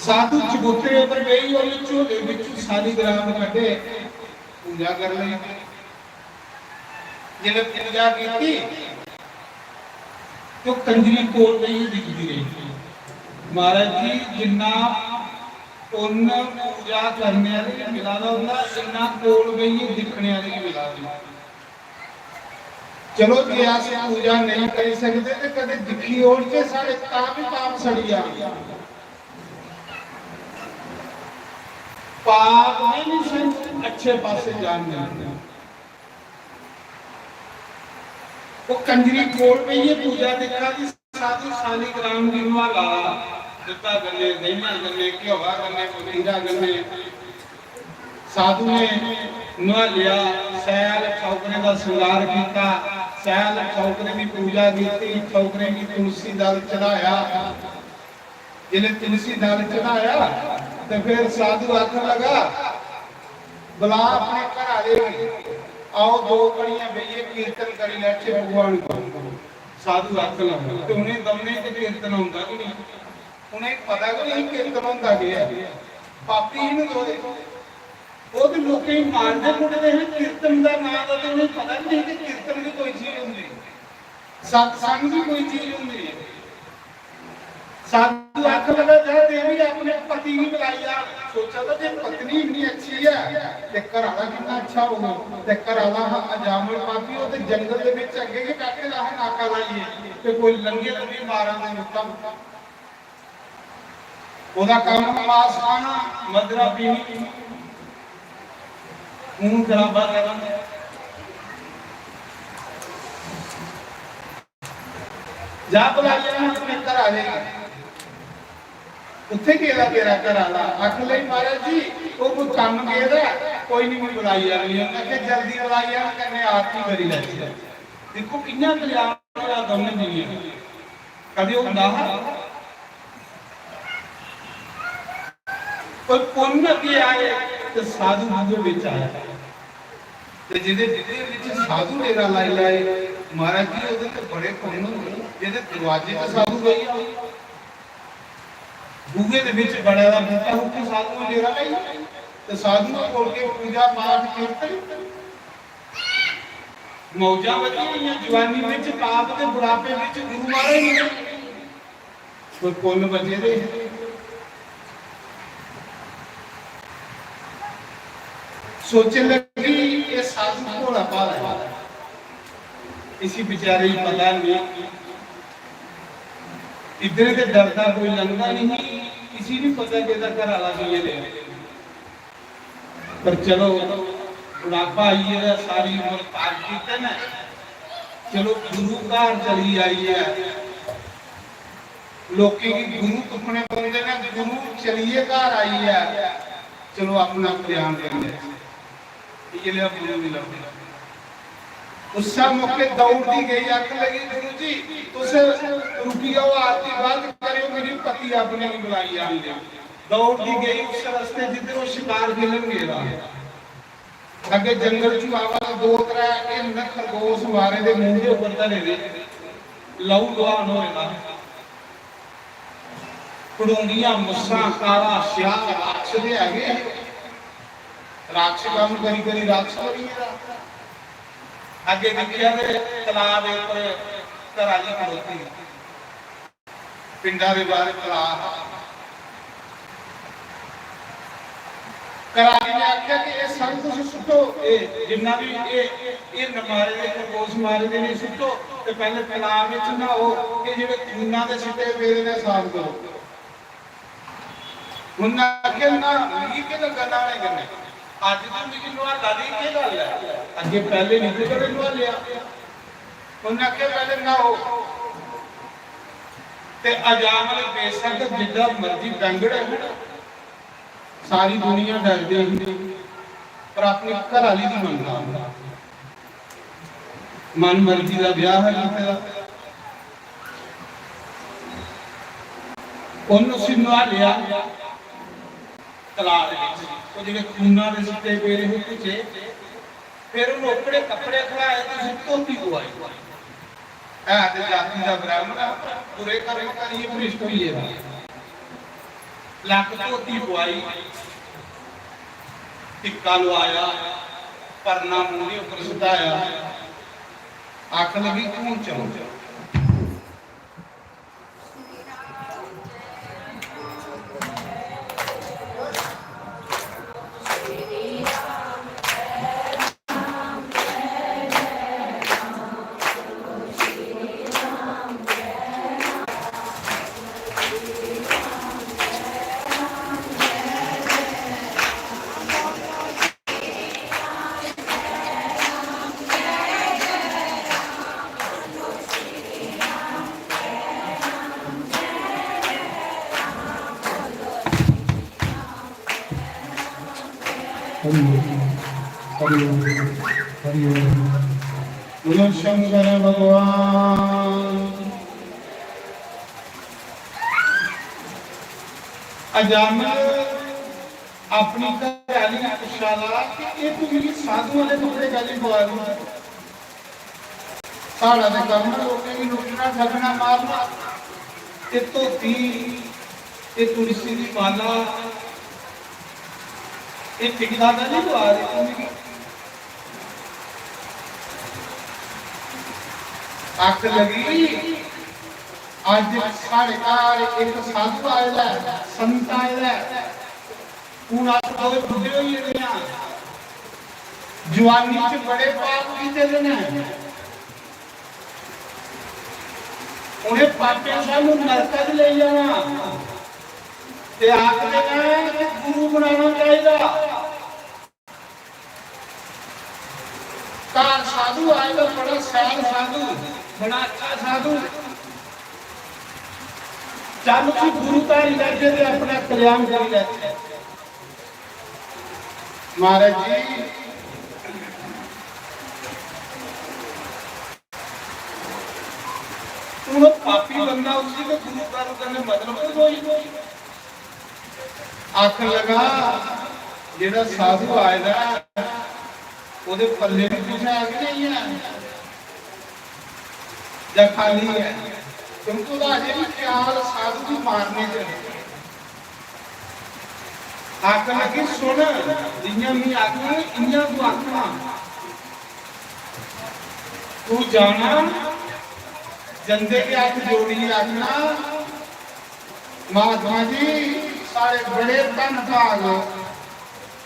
साधु चबूतरे पर गई और झोले विचों शालीग्राम कटे पूजा कर ली। जब पूजा की तो कंजरी कोल गई दिखती रही। महाराज जी जिन्ना पुण्य पूजा करने वाले मिला होगा जिन्ना कोल गई दिखने वाले मिला। चलो जी अस पूजा नहीं कर सकते तो कदे दिखी और से सारे भी पाप सड़ी आ पाप नहीं सिर्फ अच्छे पासे जान देते। वो कंजरी कोल में ये पूजा दिखा दी। साधु शालीग्राम की माला दुता गन्ने दहिया गन्ने घ्योवा गन्ने पतीरा गन्ने साधु ने नवा लिया। सैल चौकरे का श्रृंगार किया, सैल चौकरे की पूजा की, चौकरे की तुलसी दल चढ़ाया। जिन्हें तुलसी दल चढ़ाया तो फिर साधु आखन लगा बुला अपने घर आए आओ 2 घड़ियां बेइए कीर्तन करी लैचे भगवान को। साधु आखन लगा तो उन्हें दमने के कीर्तन होता कि नहीं, उन्हें पता कि नहीं कीर्तन होता क्या पापी ही नहीं होते वो तो लोग ही मारते कुटते हैं कीर्तन का नाम का तो उन्हें पता नहीं कि कीर्तन की कोई चीज होंगी, सत्संग की कोई चीज होंगी। साधु आख लगा जा देवी अपने पति की बुलाइया। सोचा था जे पत्नी इतनी अच्छी है ते घर वाला कितना अच्छा होगा ते घर वाला अजामल पापी हो ते जंगल दे विच अगे के बैठे रहा नाका लाइए ते कोई लंगे तो भी मारा दे मुक्ता ओदा काम मास खाना मदरा पीनी मुंह खराबा करना। जा बुलाइया अपने घर आ जाएगा उत्थे केला तेरा घर आला आख ले महाराज जी वो कोई काम केदा कोई नहीं बुलाई आ रही है कि जल्दी बुलाई आ करने आरती करी लेती है। देखो कितना कल्याण वाला दम नहीं है कभी हुंदा कोई पुण्य के आए तो साधु भागे विच आया ते जिदे विच साधु डेरा लाई लाए महाराज जी ओदे ते बड़े पुण्य जिदे दरवाजे ते साधु गई बूहे दे विच बड़ा दा बूटा होके साधु ने डेरा लाई ते साधु कोल के पूजा पाठ कीर्तन मौजा वधी जवानी विच पाप ते बुढ़ापे विच गुरु मारे नहीं कोई पुण्य बचे दे। सोचने लगी ये साधु भोला भाला है इसी बेचारे ही पता नहीं इधर के डरता कोई लंघा नहीं किसी भी पता के घर वाला ये ले पर चलो बुढ़ापा आई है सारी उम्र पार की ना चलो गुरु घर चली आई है लोग की गुरु तुमने बोलते ना गुरु चलिए घर आई है चलो अपना ध्यान करेंगे ये ले गुरु भी लगते उस मौके दौड़ती गई आख लगी गुरु जी तुसे रुकिया वो आरती बात करियो मेरी पति अपने की बुलाई आ गया दौड़ती गई उस रास्ते जिधर वो शिकार खेलन गया अगे जंगल चू आवा 2-3 इन खरगोश मारे दे मुंह दे ऊपर धरे दे लहू लुहान होएगा कुड़ूंगियां मुस्सा काला श्याम राक्षस दे आगे राक्षस काम करी करी राक्षस करी आगे देखिया तलाब ऊपर घराली खड़ोती पिंडा के बाहर तलाब करारी ने आख्या कि ये सब कुछ सुटो, जिन्ना भी ये नमारे दे खरगोश मारे दे नहीं सुटो ते पहले तलाब विच नहाओ कि जिहड़े खूना दे सिੱਟੇ पेदे ने साफ करो। हुण आख्या ना मिगी के गल्लां ने करने अज तो मिगी नवाला दी के गल है, अगे पहले नहीं कदे नवालिया। हुण आख्या पहले नहाओ ते अजाम वाले बेशक जिद्दां मर्जी डंगड़ है, सारी दुनिया डरदी हुंदी पर अपनी घरवाली दी मनदा, मन मर्जी का ब्याह है कीते दा। ओनू सी नवा लिया तलाब दे विच, ओ जिहड़े खूना दे सिੱਟੇ पेरे हो पिछे, फिर ओनू ओपड़े कपड़े खलाए ते धोती पवाई है ते जाति दा ब्राह्मण बुरे कर्म करिए भ्रिष्ट होइए, लक धोती पवाई, टिक्का लवाया, परना मूंह दे उपर सुटाया, आख लगी कौन चलो। बोलो शंकर भगवान। अजामिल अपनी घरवाली ने पूछा ला कि ये तू मेरी साधु वाले कपड़े गाली पवा दी, साड़ा दे काम लोगों ने लुटना ठगना मारना, ये धोती ये तुलसी की माला ये टिकदा नहीं पवा दी। आख लगी आज साढ़े घर एक साधु आएगा, संत आएगा, हूं अस बुढ़े होई गए, जवानी च बड़े पाप कीते ने, उन्हें पापियां सानू नरक च ले जाना ते आखदे ने कि गुरु बनाना चाहिए। कार साधु आएगा, बड़ा सैल साधु, बड़ा अच्छा साधु, चल उसी गुरु धारी लैके ते अपना कल्याण कर लैते। महाराज जी तू पापी बंदा उसी को गुरु कर करने मतलब कोई आख लगा जेड़ा साधु आएगा ओदे पल्ले भी कुछ आगे नहीं है या खाली है, क्योंकि ਉਹਦਾ ਅਜੇ ਵੀ ਖਿਆਲ ਸਾਧੂ ਨੂੰ ਮਾਰਨੇ ਤੇ ਆਖ ਲਗੀ ਸੁਣ ਜਿੰਨੀਆਂ ਵੀ ਆਖਾਂ ਇੰਨੀਆਂ ਤੂੰ ਆਖਾਂ ਤੂੰ ਜਾਣਾ ਜੰਦੇ के हाथ जोड़ी आखना महात्मा जी सारे बड़े धन भाग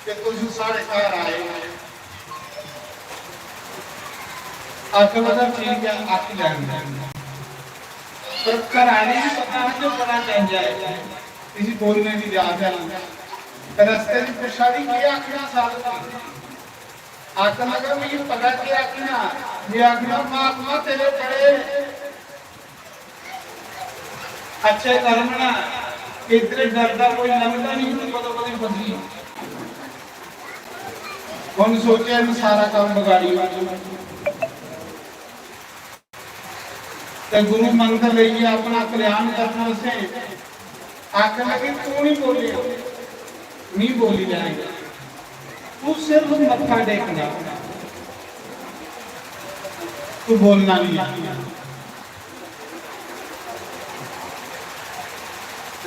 कि तुम सारे घर आए। आख मतलब ठीक है आख जाएंगे पर कराने भी पता है जो पता चल जाए किसी बोलने की याद है रस्ते की प्रसादी क्या आखना साल आख लगा मुझे पता क्या आखना ये आखना महात्मा तेरे बड़े अच्छे कर्म ना इतने डरदा कोई लगता नहीं तो कदों कभी फसी कौन सोचे इन सारा काम बगाड़ी ते गुरु मंत्र लेके अपना कल्याण करने से आख लगे तू नहीं बोले नहीं बोली जाएगा तू सिर्फ मत्था टेकना तू बोलना नहीं।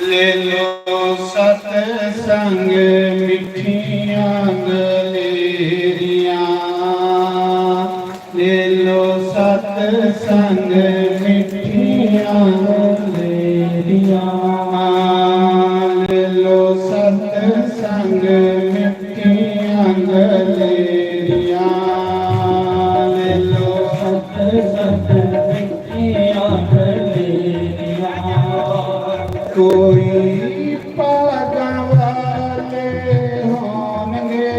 ले लो सत्संग मिठियां गलेरियां ले लो सत्संग मिठियां गलेरियां ले लो सत संग मिट्टियां गलेरिया ले लो सत संग मिट्टियां गलेरिया कोई पागा वाले होंगे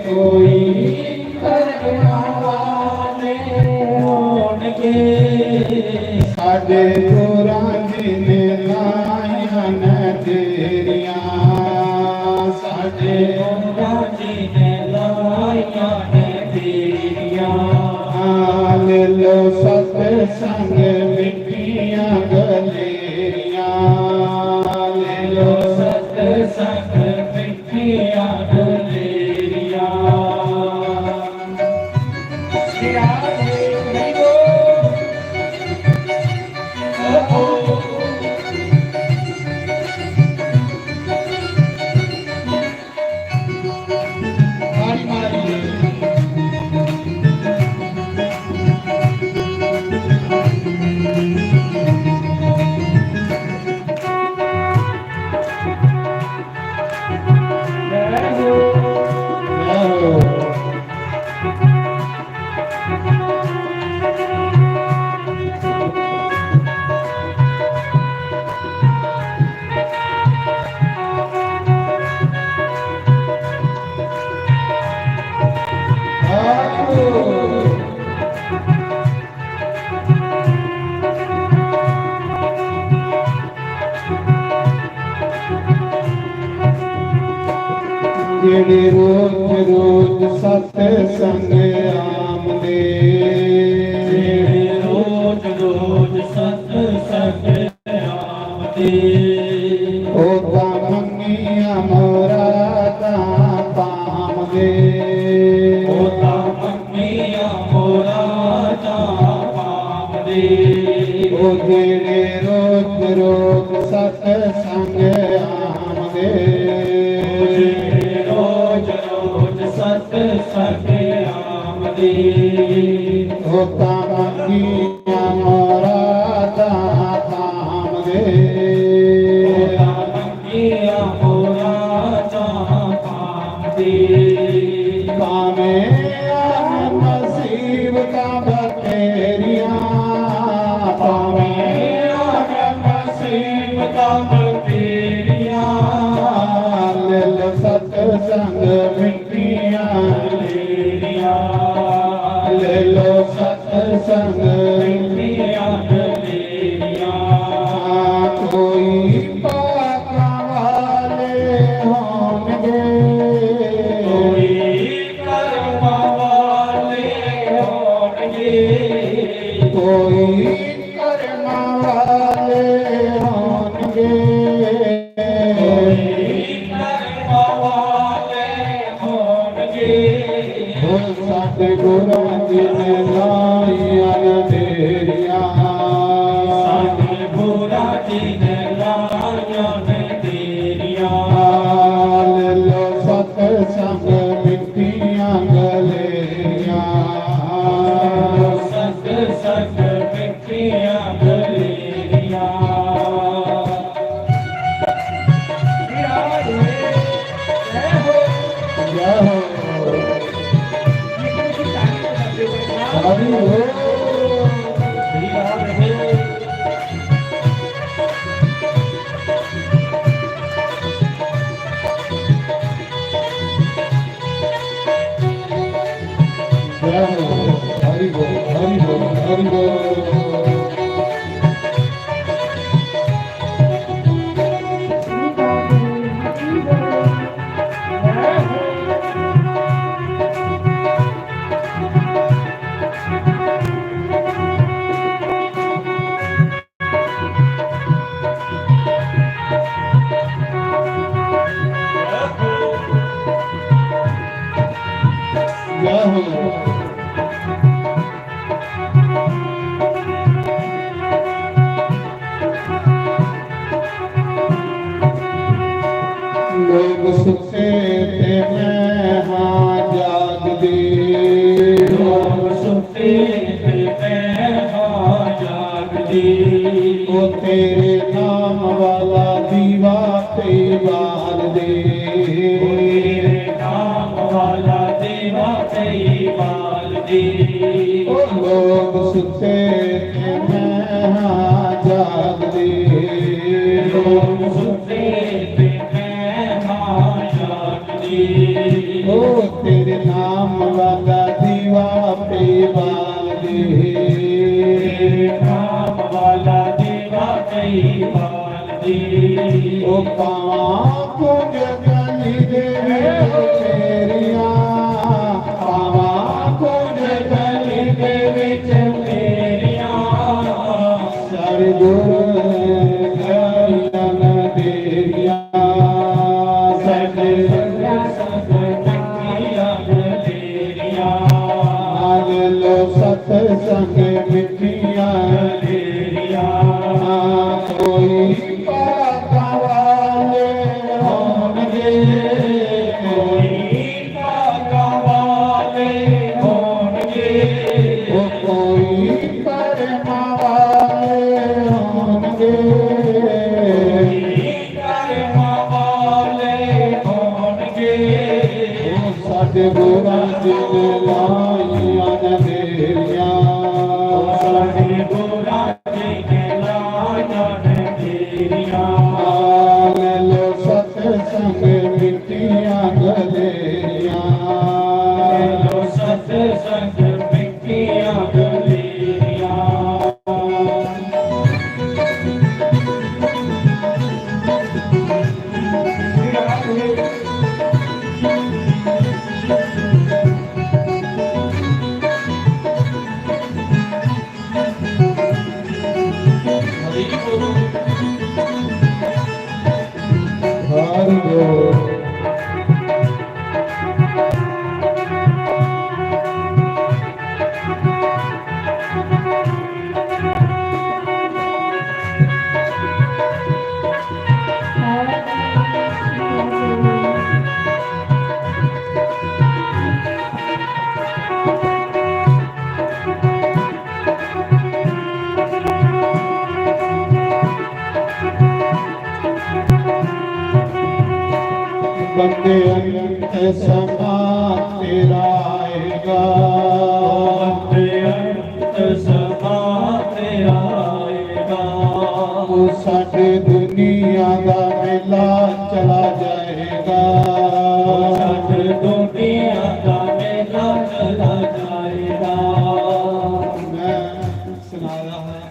कोई करना वाले होणगे साडे गुरां जी ने लाइयां न तेरियां साडे गुरां जी ने लाइयां ने तेरियां ले लो सत संग मिट्टियां गलेरियां ले लो सत संग मिट्टियां गलेरिया मारी मारी ਜਿਹੜੇ ਰੋਜ਼ ਰੋਜ਼ ਸਤ ਸੰਗ ਆਮਦੇ ਰੋਜ਼ ਰੋਜ਼ ਸਤ ਸੰਗ ਆਮਦੇ ਉਹ ਤਾਂ ਮੰਗੀਆਂ ਮੁਰਾਦਾਂ ਪਾਮਦੇ ਉਹ ਤਾਂ ਮੰਗੀਆਂ ਮੁਰਾਦਾਂ ਪਾਵਦੇ ਉਹ ਜਿਹੜੇ ਰੋਜ਼ ਰੋਜ਼ ਸਤ ਸੰਗ ਆਮਦੇ ਰੋਜ਼ ਰੋਜ਼ ਸਤ ਸੰਗ ਆਮਦੇ ਉਹ ਤਾਂ ਮੰਗੀਆਂ ਮੁਰਾਦਾਂ ਪਾਮਦੇ ਮੰਗੀਆਂ ਮੁਰਾਦਾਂ ਪਾਵਦੇ ਭਾਵੇਂ ਨਸੀਬ ਤਾਂ ਬਤੇਰੀਆਂ ਭਾਵੇਂ ਨਸੀਬ ਤਾਂ ਬਤੇਰੀਆਂ ਲੈ ਲੋ ਸਤ ਸੰਗ ਮਿੱਟੀਆਂ ਗਲੇਰੀਆਂ ਲੈ ਲੋ ਸਤ ਸੰਗ ਮਿੱਟੀਆਂ ਗਲੇਰੀਆਂ ਕੋਈ ਪਾਕਾਂ ਵਾਲੇ ਹੋਣਗੇ ਕੋਈ ਕਰਮਾਂ ਵਾਲੇ ਹੋਣਗੇ ਕੋਈ ਕਰਮਾਂ ਵਾਲੇ ਹੋਣਗੇ ਕਰਮਾਂ ਵਾਲੇ ਹੋਣਗੇ ਉਹ ਸਾਡੇ ਗੁਰਾਂ ਜੀ ਨੇ ਲਾਈਆਂ ਤੇਰੀਆਂ ਸਾਡੇ ਗੁਰਾਂ ਜੀ ਨੇ ਲਾਈਆਂ ਨੇ ਤੇਰੀਆਂ ਲੈ ਲੋ ਸਤ ਸੰਗ ਮਿੱਟੀਆਂ ਗਲੇਰੀਆਂ ਸਤ ਸੰਗ ਮਿੱਟੀਆਂ ਗਲੇਰੀਆਂ ਜੈ ਹੋ ਹਰੀ ਹੋ ਜੈ ਹੋ ਹਰੀ ਹੋ ਹਰੀ ਹੋ ਹਰੀ ਹੋ ਜੈ ਹੋ ਲੋਕ ਸੁੱਤੇ ਤੇ ਮੈਂ ਹਾਂ ਜਾਗਦੀ ਲੋਕ ਸੁੱਤੇ ਤੇ ਮੈਂ ਹਾਂ ਜਾਗਦੀ ਉਹ ਤੇਰੇ ਨਾਮ ਵਾਲਾ ਦੀਵਾ ਤੇ बाल दे तेरे नाम वाला देवा कई बाल दे ओ लोग सुते ते मैं जागदे लोग सुते ते मैं जागदे ओ तेरे नाम वाला दीवा पे बाल दे तेरे नाम वाला देवा कई बाल दे ओ पावां कुंज गली दे विच मेरियां पावां कुंज गली दे विच मेरियां सतगुर गलियां तेरियां सतसंग मिठियां कोई पाका वाले होंगे कोई पाका वाले होंगे वो कोई कर्मा वाले होंगे कर्मा वाले होंगे वो सतगुरां दिल लाइयां तेरियां साडे गुरां दे लाइयां तेरियां लो सतसंग मिठियां गलेरियां लो सतसंग मिठियां गलेरियां हर गो बंदे अंत समा तेरा आएगा अंत समा तेरा आएगा वो साडे दुनिया का मेला चला जाएगा साडे दुनिया का मेला चला जाएगा मैं सुना रहा है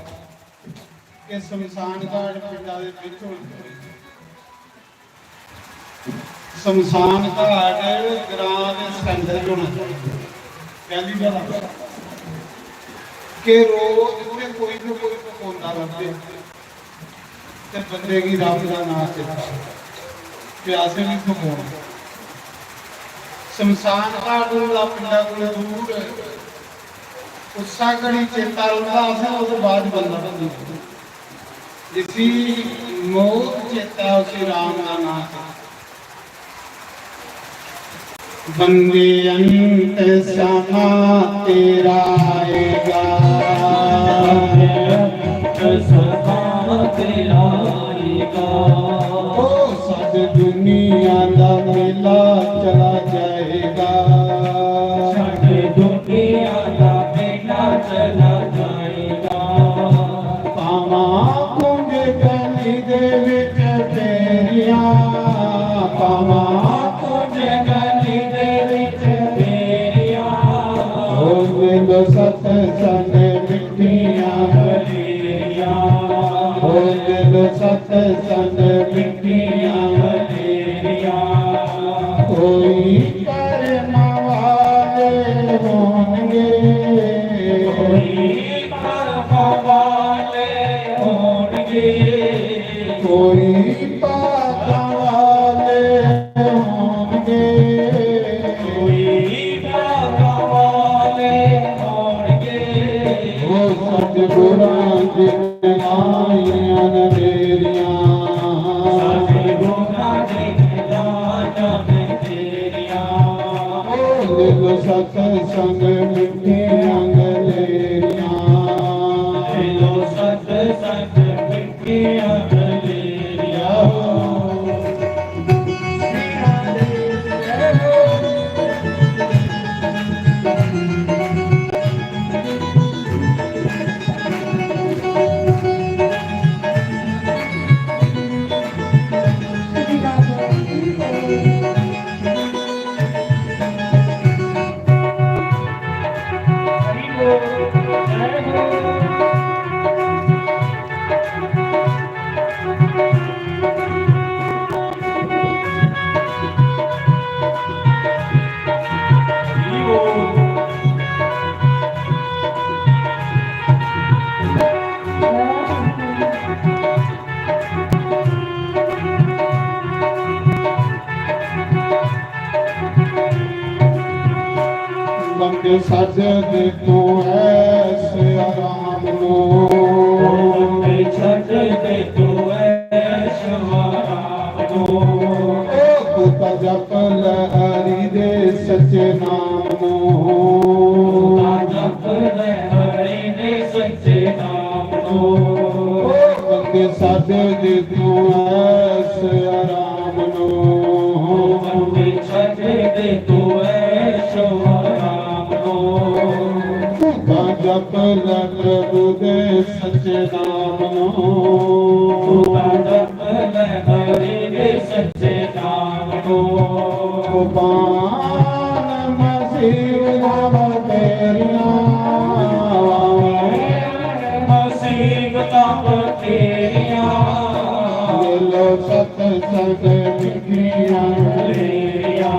कि शमशान घाट पिंडां दे विचों शमशान घाट ग्रां दे सेंटर होना पहली गल कि रोज उत्थे कोई ना कोई पकाउंदा रहे ते बंदे की रब का नाम चेता प्यासे भी पकाउण शमशान घाट वाला पिंडा कोल दूर उस्सा घड़ी चेता रहा असें उस बाद बंदा बंदी जिसी मौत चेता उसी राम का नाम बंदे अंत समा तेरा आएगा अंत समा तेरा आएगा ओ सब दुनिया का मेला चला जाएगा साडे दुनिया का मेला चला जाएगा पावां कुंज गली दे विच तेरियां पावां कुंज गली दे विच तेरियां ओ दिल सतसंग मिठियां गलेरियां ओ दिल सतसंग मिठियां गलेरियां कोई कर्म वाले होंगे कोई कर्म वाले होंगे कोई पाप वाले होंगे कोई कर्म वाले होंगे वो सतगुरां दी आईयां तेरियां साडे गुरां दी लाजां तेरियां ओ दिल सतसंग मिठियां गलेरियां लो सतसंग मिठियां गलेरियां सजद तू ऐस आराम नो सजद तू ऐस आराम नो तू जप हरि दे सच्चे नाम नो जप हरि दे सच्चे नाम नो सजद तू ऐस आराम नो सजद तू ऐस आराम नो जप प्रभु दे सच्चे नाम नो जप हरि दे सच्चे नाम नो पान मसीह नाम तेरिया मुसीबतां तेरियां लो सत्संग बिखरिया लेरिया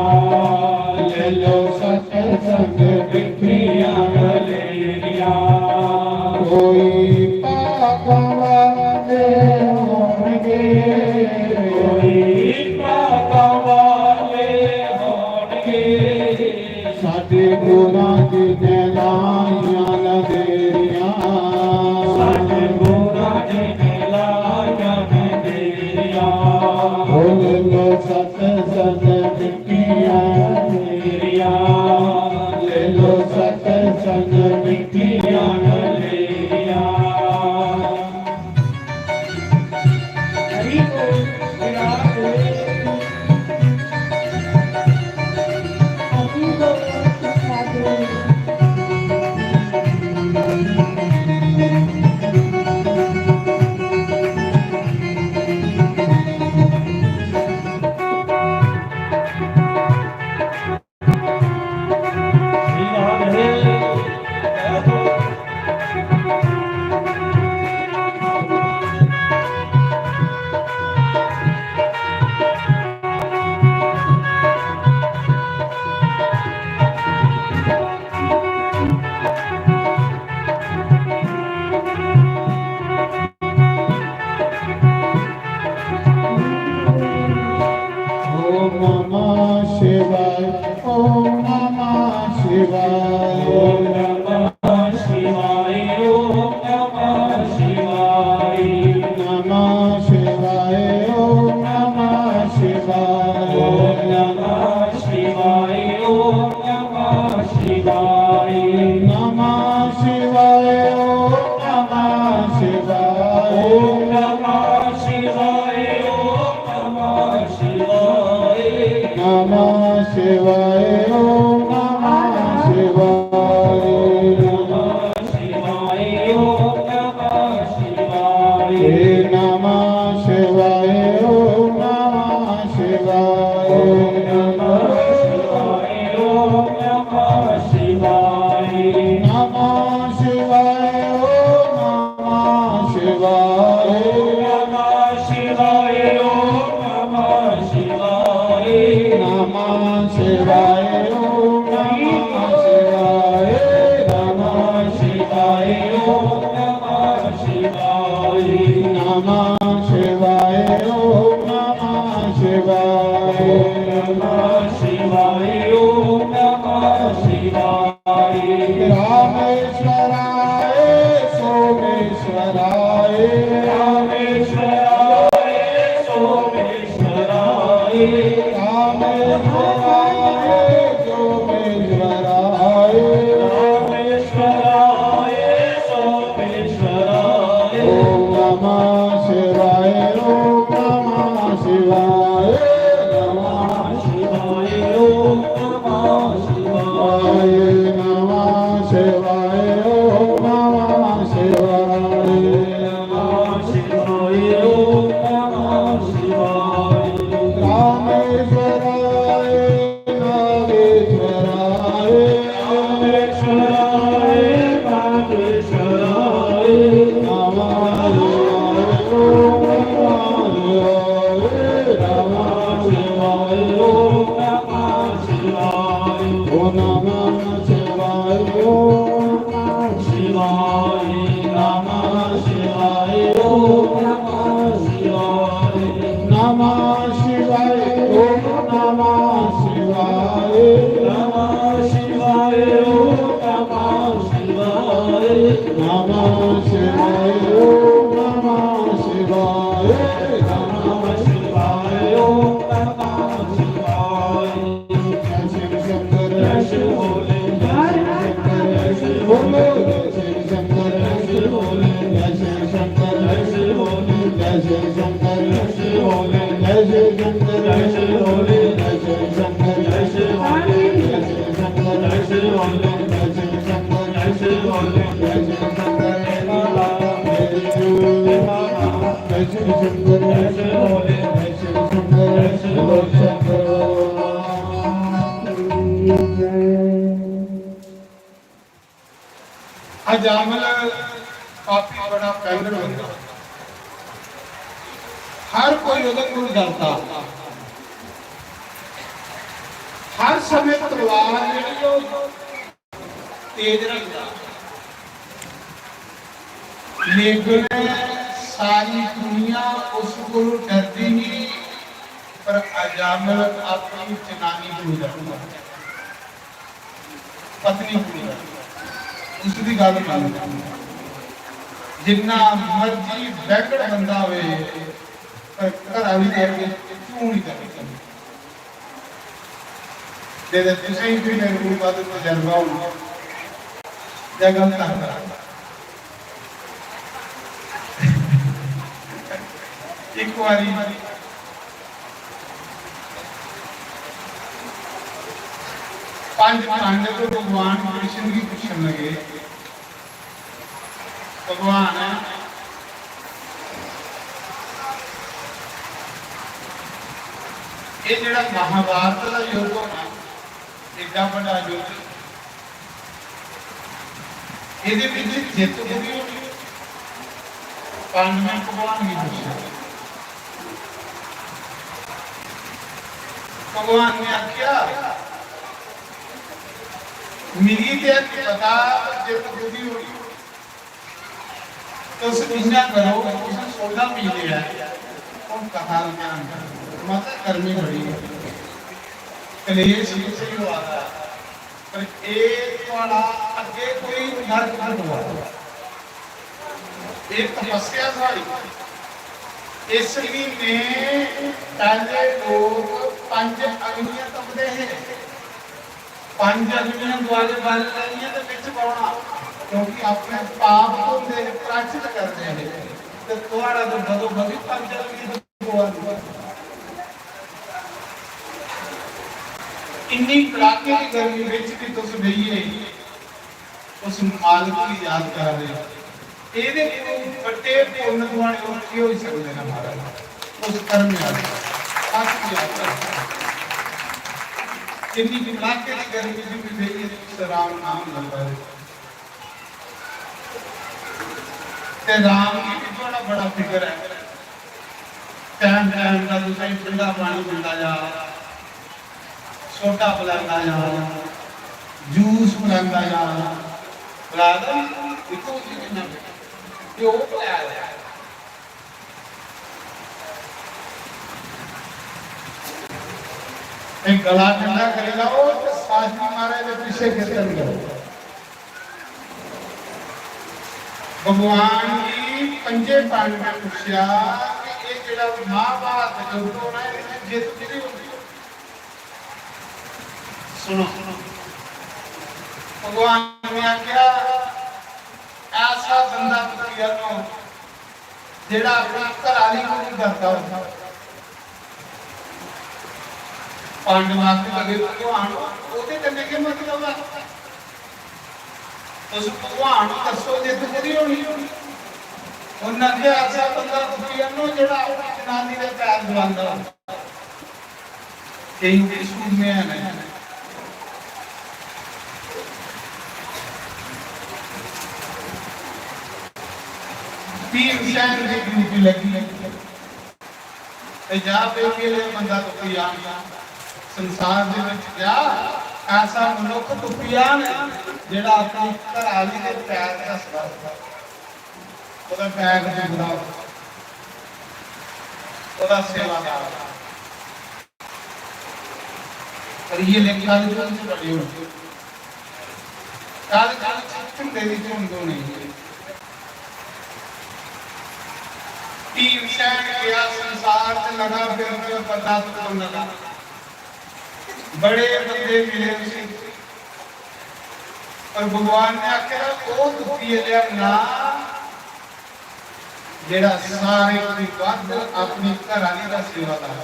ले लो सत्संग बिखरिया लेरिया कोई पापवाले होंगे कोई पापवाले होणगे साडे गुनाह दी लाइयां लदेरियां साडे गुनाह दी लाइयां लदेरियां ले लो सत्संग बिखरिया लेरिया ले लो सत्संग बिखरिया लेरिया हरि बोल विराट ओम नमः शिवाय ओम नमः शिवाय ओम नमः शिवाय ओम नमः शिवाय नमः शिवाय ओम नमः शिवाय ओम नमः शिवाय ओम नमः शिवाय नमः शिवाय ओम नमः शिवाय ओम नमः शिवाय ओम नमः शिवाय नमः शिवाय ओम नमः शिवाय नमः शिवाय ओम नमः शिवाय नमः शिवाय ओम नमः शिवाय नमः शिवाय ओम नमः शिवाय नमः शिवाय ओम नमः शिवाय नमः शिवाय ओम नमः शिवाय नमः शिवाय ओम नमः शिवाय नमः शिवाय ओम नमः शिवाय नमः शिवाय ओम नमः शिवाय नमः शिवाय ओम नमः शिवाय रामेश्वराय सोमेश्वराय रामेश्वराय सोमेश्वराय रामेश्वराय सोमेश्वराय रामेश्वराय सोमेश्वराय ओम नमः शिवाय ओम नमः शिवाय नमः शिवाय ओम नमः शिवाय नमः शिवाय ओम नमः शिवाय नमः शिवाय ओम नमः शिवाय रामेश्वराय नागेश्वराय रामेश्वराय नागेश्वराय नमः शिवाय ओम नमः शिवाय नमः शिवाय ओम नमः शिवाय ओम नमः शिवाय ओम नमः शिवाय नमः शिवाय ओम नमः शिवाय नमः शिवाय ओम शंकर जय श्री भोले जय श्री शंकर जय श्री भोले जय श्री शंकर जय श्री भोले जय श्री शंकर जय श्री भोले जय श्री शंकर जय श्री शंकर जय श्री भोले जय श्री शंकर जय श्री भोले अजामल काफी बड़ा पैंगड़ बंदा, हर कोई उधर को डरता, हर समय तलवार तेज रखता, लेकिन सारी दुनिया उसको डरती नहीं, पर अजामल अपनी जनानी को डरता, पत्नी को डरता, उसकी गल मानता। जिन्ना मर्जी बैगड़ बंदा होवे पर घर वाली देर के क्यों नहीं करता दे तुसें भी मेरे को बात तजर्बा हो या गलत करता एक बारी पांच पांडव को भगवान कृष्ण की पूछने लगे, भगवान ये जड़ा महाभारत का युद्ध होना एडा बड़ा युद्ध ये जित पूरी होगी पांडव भगवान की पूछा भगवान ने आख्या मिली ते पता जित पूरी होगी तो इन्ना करो उसने 16 पी लिया और कहा मत गर्मी बड़ी है कलेश से ही हुआ था पर एक वाला आगे कोई नरक न हुआ एक तपस्या सारी इसलिए ने पहले लोग 5 अग्नियां तपते हैं 5 अग्नियां द्वारे बल रही तो बिच पाना क्योंकि अपने पाप को दे प्रायश्चित करते हैं तो तुम्हारा तो बदो बदी 5 अग्नियां इन्नी कड़ाके की गर्मी विच भी तुस बहिए उस मालिक की याद कर रहे हो ਇਹਦੇ ਤੋਂ ਵੱਡੇ ਪੁੰਨ ਦੁਆਣੇ ਹੋਰ ਕੀ ਹੋ ਸਕਦੇ ਨੇ ਮਹਾਰਾਜ ਉਸ ਕਰਮ ਨਾਲ ਸੱਚ ਦੀ ਆਤਮਾ ਕਿੰਨੀ ਕੜਾਕੇ ਦੀ ਗਰਮੀ ਦੀ ਵੀ ਦੇਈ ਰਾਮ ਨਾਮ ਲੰਬਾ ਤੇ ਰਾਮ ਦੀ ਵੀ ਬੜਾ ਬੜਾ ਫਿਕਰ ਹੈ ਟਾਈਮ ਟਾਈਮ ਦਾ ਤੁਸੀਂ ਠੰਡਾ ਪਾਣੀ ਪੀਂਦਾ ਜਾ ਸੋਡਾ ਪਿਲਾਉਂਦਾ ਜਾ ਜੂਸ ਪਿਲਾਉਂਦਾ ਜਾ ਬਰਾਦਰ ਇੱਕੋ ਜੀ ਕਿੰਨਾ यो पिलाया एक गला ठंडा करेगा वो साजी मारे जो पीछे कीर्तन करो भगवान की पंजे पांडव ने पूछा कि ये जेड़ा महाभारत युद्ध होना है इसमें जीत किसकी होगी सुनो भगवान ने आख्या ऐसा बंदा दुनिया जेड़ा अपनी घरवाली को नहीं डरता होता पांडव आके लगे भगवान ओदे करने के मतलब है उस भगवान दसो जित कदी होनी उन्हां के ऐसा बंदा दुनिया जेड़ा अपनी जनानी दे पैर दबांदा कई सूर में है ना तीन शहर की ड्यूटी लगी जा पे बंदा तो पियान संसार दे विच जा ऐसा मनुख तो पियान जेड़ा अपनी घरवाली दे पैर दसदा ओदा बैग जुगदा ओदा सेवादार पर ये लेखा जो बड़ी होती काल काल चित्त दे विच हुंदो नहीं तीन शहर गया संसार से लगा फिर बंदा तो लगा बड़े बंदे मिले उसे और भगवान ने आखिर वो दुखी लिया ना जेड़ा सारे की बात अपनी घरानी का सेवादार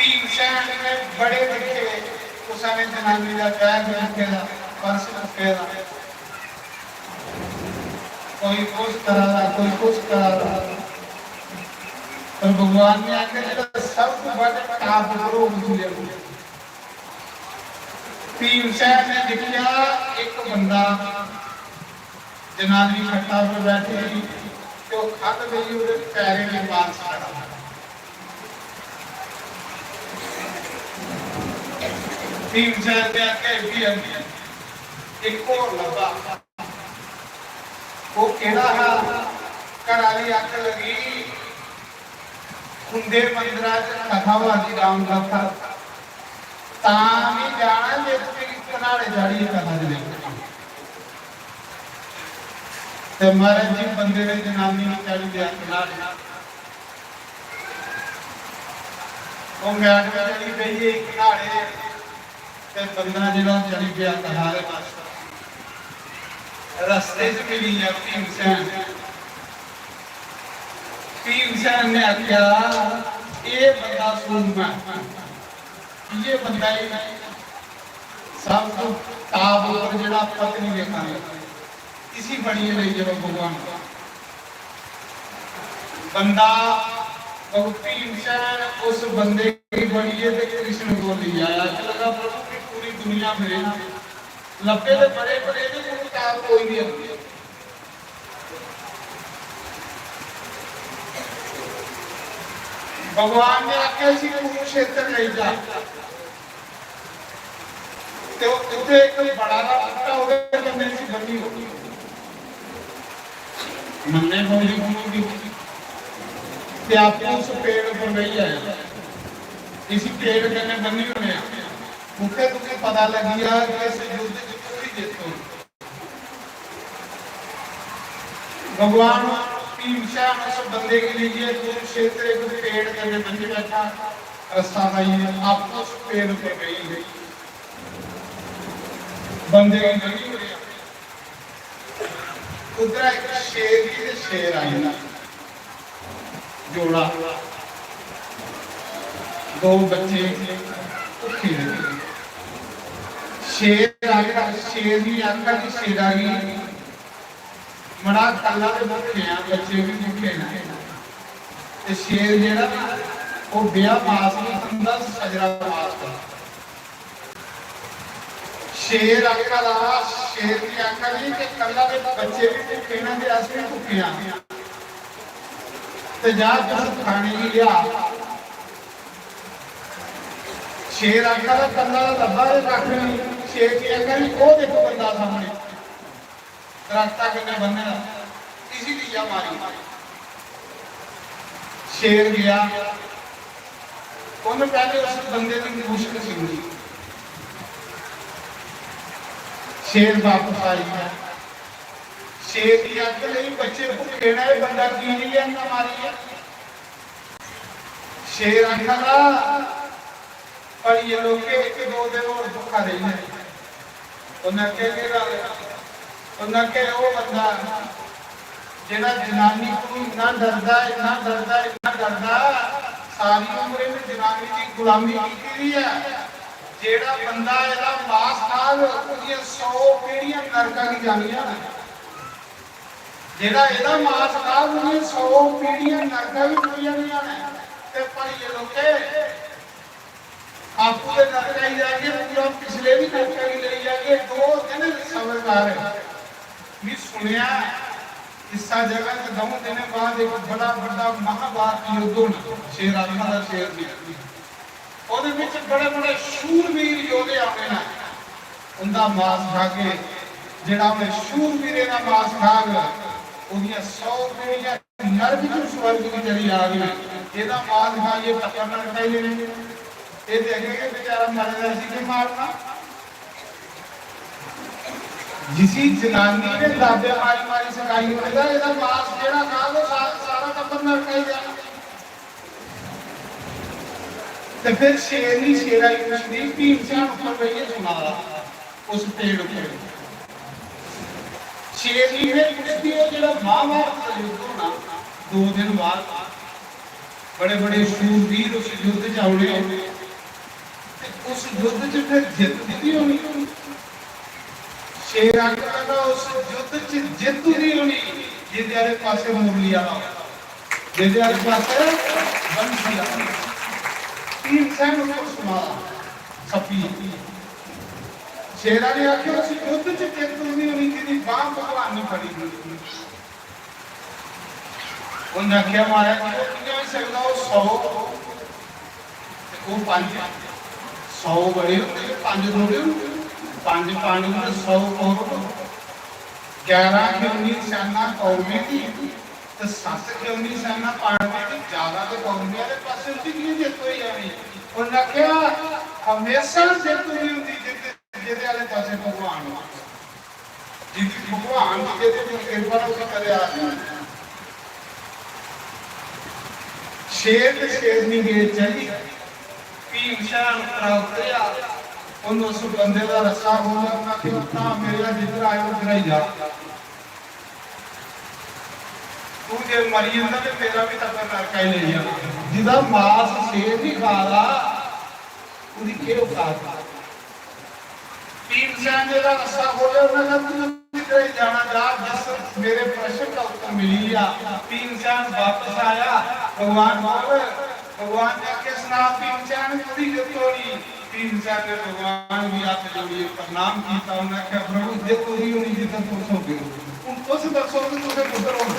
भीमसेन ने बड़े देखे उसने जनानी का बैग रखे दा पर्स रखे दा कोई कुछ करा दा कोई कुछ करा दा पर भगवान ने आके जो सब बड़े काब करो मुझे भीमसेन ने देखा एक बंदा जनानी खट्टा पर बैठी तो खत गई उधर पैरे के पास खड़ा भीमसेन ने आके भी एक और लगा वो केड़ा है कराली आके लगी कुंदे मंदिरा च कथा वाली राम कथा तामी जाना जे तेरी कनाड़े जाड़ी कथा दे ते महाराज जी बंदे ने जनानी ने चढ़ गया कनाड़े वो मैट में चली गई है कनाड़े ते बंदा जिहड़ा चली गया कहारे पास रास्ते च मिली है भीमसेन ने आख्या ये बंदा सूरमा ये बंदा ही सब तो ताब ऊपर जिहड़ा पत्नी देखा इसी बड़ी है जब भगवान बंदा भीमसेन उस बंदे की बड़ी है तो कृष्ण को ले आया लगा प्रभु की पूरी दुनिया में लपे तो बड़े बड़े कोई नहीं भगवान ने आख्या सी कुरुक्षेत्र ले जा तो उसे एक बड़ा ना पत्ता हो गया करने से बनी होगी मन्ने बोली होगी ते आपको उस पेड़ पर नहीं आया इसी पेड़ करने बनी होने उसे तुम्हें पता लग गया कि इस युद्ध में कोई जीतो भगवान भीमसेन उस बंदे के लिए कुरुक्षेत्र एक पेड़ करने बन बैठा रास्ता भाई आप उस पेड़ पर गई बंदे की गली हो रही उधर एक शेर की शेर आई ना जोड़ा दो बच्चे भुखे रहे शेर आ गया शेर की आंखा की शेर आ गई मड़ा कल्ला ते भुखे हैं बच्चे भी भुखे हैं ते शेर जेड़ा वो बिया मास नहीं खंदा सजरा मास का शेर आखा दा शेर की आंखा नहीं कि कल्ला ते बच्चे भी भुखे हैं ते अस भी भुखे हैं ते जा कुछ खाने की लिया शेर आखा दा कल्ला लब्बा रख नहीं शेर की आंखा नहीं वो देखो बंदा सामने रास्ता करने बनने इसी की मारी शेर गया उन्हें पहले उस बंदे की मुश्किल सुनी शेर वापस आई है शेर की अकल नहीं बच्चे भुखे ना बंदा की नहीं लिया मारी है शेर आखा पर ये लोग के 2 दिन और भुखा रही है उन्हें के वो बंदा जेड़ा जनानी को इतना डरदा सारी उम्र में जनानी की गुलामी की है जेड़ा बंदा एदा मास खाल उसकी 100 पीढ़ियां नरका की जानियां जेड़ा एदा मास खाल उसकी 100 पीढ़ियां नरका की जानियां ने ते पर ये लोग आपको के नरका ही जाएंगे पूरा पिछले भी नरका ही ले जाएंगे 2 दिन समझदार है भी सुनिया इस जगह से 2 दिन बाद एक बड़ा बड़ा महाभारत युद्ध होना शेर आत्मा का शेर भी ਉਹਦੇ ਵਿੱਚ बड़े बड़े शूरवीर योद्धे आने ना उनका मांस खा के ਜਿਹੜਾ ਉਹ शूरवीर ਦਾ मांस खाग ਉਹਦੀਆਂ 100 ਪੀੜ੍ਹੀਆਂ ਨਰਕ ਤੋਂ ਸਵਰਗ ਵਿੱਚ ਚਲੀ ਆ ਗਈ ਇਹਦਾ ਮਾंस ਖਾ ਕੇ ਪਕੜਨਾ ਚਾਹੀਦੇ ਨੇ ਇਹ ਦੇਖੇ ਕਿ ਵਿਚਾਰਾ ਮਰਦਾ ਸੀ ਕਿ ਮਾਰਨਾ जिसी जनानी ने दादे मारी मारी सिखाई होगा ਇਹਦਾ मांस ਜਿਹੜਾ ਖਾ ਲੋ ਸਾਰਾ ਟੱਬਰ ਨਰਕ ਹੀ ਜਾਣਾ ਤੇ ਫਿਰ शेर नहीं शेरा ही पूछती भीमसेन ऊपर बैठे सुना रहा उस पेड़ ऊपर शेर नहीं है पूछती है ਜਿਹੜਾ महाभारत का युद्ध होना 2 दिन बाद बड़े बड़े शूरवीर उस युद्ध च आउणे उस युद्ध च फिर जित दी होनी। शेर आखदा उस युद्ध च जित दी होनी जिहदे आले पासे मुरली वाला, जिहदे आले पासे बंसी वाला। तीन सैन को सुनाया सपी शेरा ने आखिया उस युद्ध च जित दी होनी जिहदी बांह भगवान ने फड़ी हुई। उन्हें आखिया महाराज जी कियां हो सकदा वो 100 वो 5 100 बड़े होंगे 5 थोड़े होंगे 5 पानी में 100 कौरव 11 क्यों सेना कौरवी की तो 7 क्यों सेना पांडवे की ज्यादा तो कौरवी वाले पास होती क्यों जित हुई जानी। उन्हें आखिया हमेशा जित हुई होंगी जिहदे वाले पासे भगवान जिहदी भगवान की जिहदे कृपा उसे करे आ शेर ते शेरनी गए चली भीमसेन उतरिया उन्होंने उस बंदे का रस्सा खोला उन्हें आखिया मेरा जिधर आए उधर ही जा तू जे मरी जाता तो तेरा भी तक नरका ही ले जा जिदा मांस शेर नहीं खा रहा उसकी क्या औकात भीमसेन ने रस्सा खोला उन्हें कहा तू ही जाना जा जिस मेरे प्रश्न का उत्तर मिली आ। भीमसेन वापस आया भगवान भगवान ने आके सुना भीमसेन पूरी जित होनी। भीमसेन ने भगवान भी हाथ जोड़िए प्रणाम किया उन्हें कहा प्रभु जित होनी होनी जितना तुम सोगे उन उस दसो कि तुझे पुत्र होना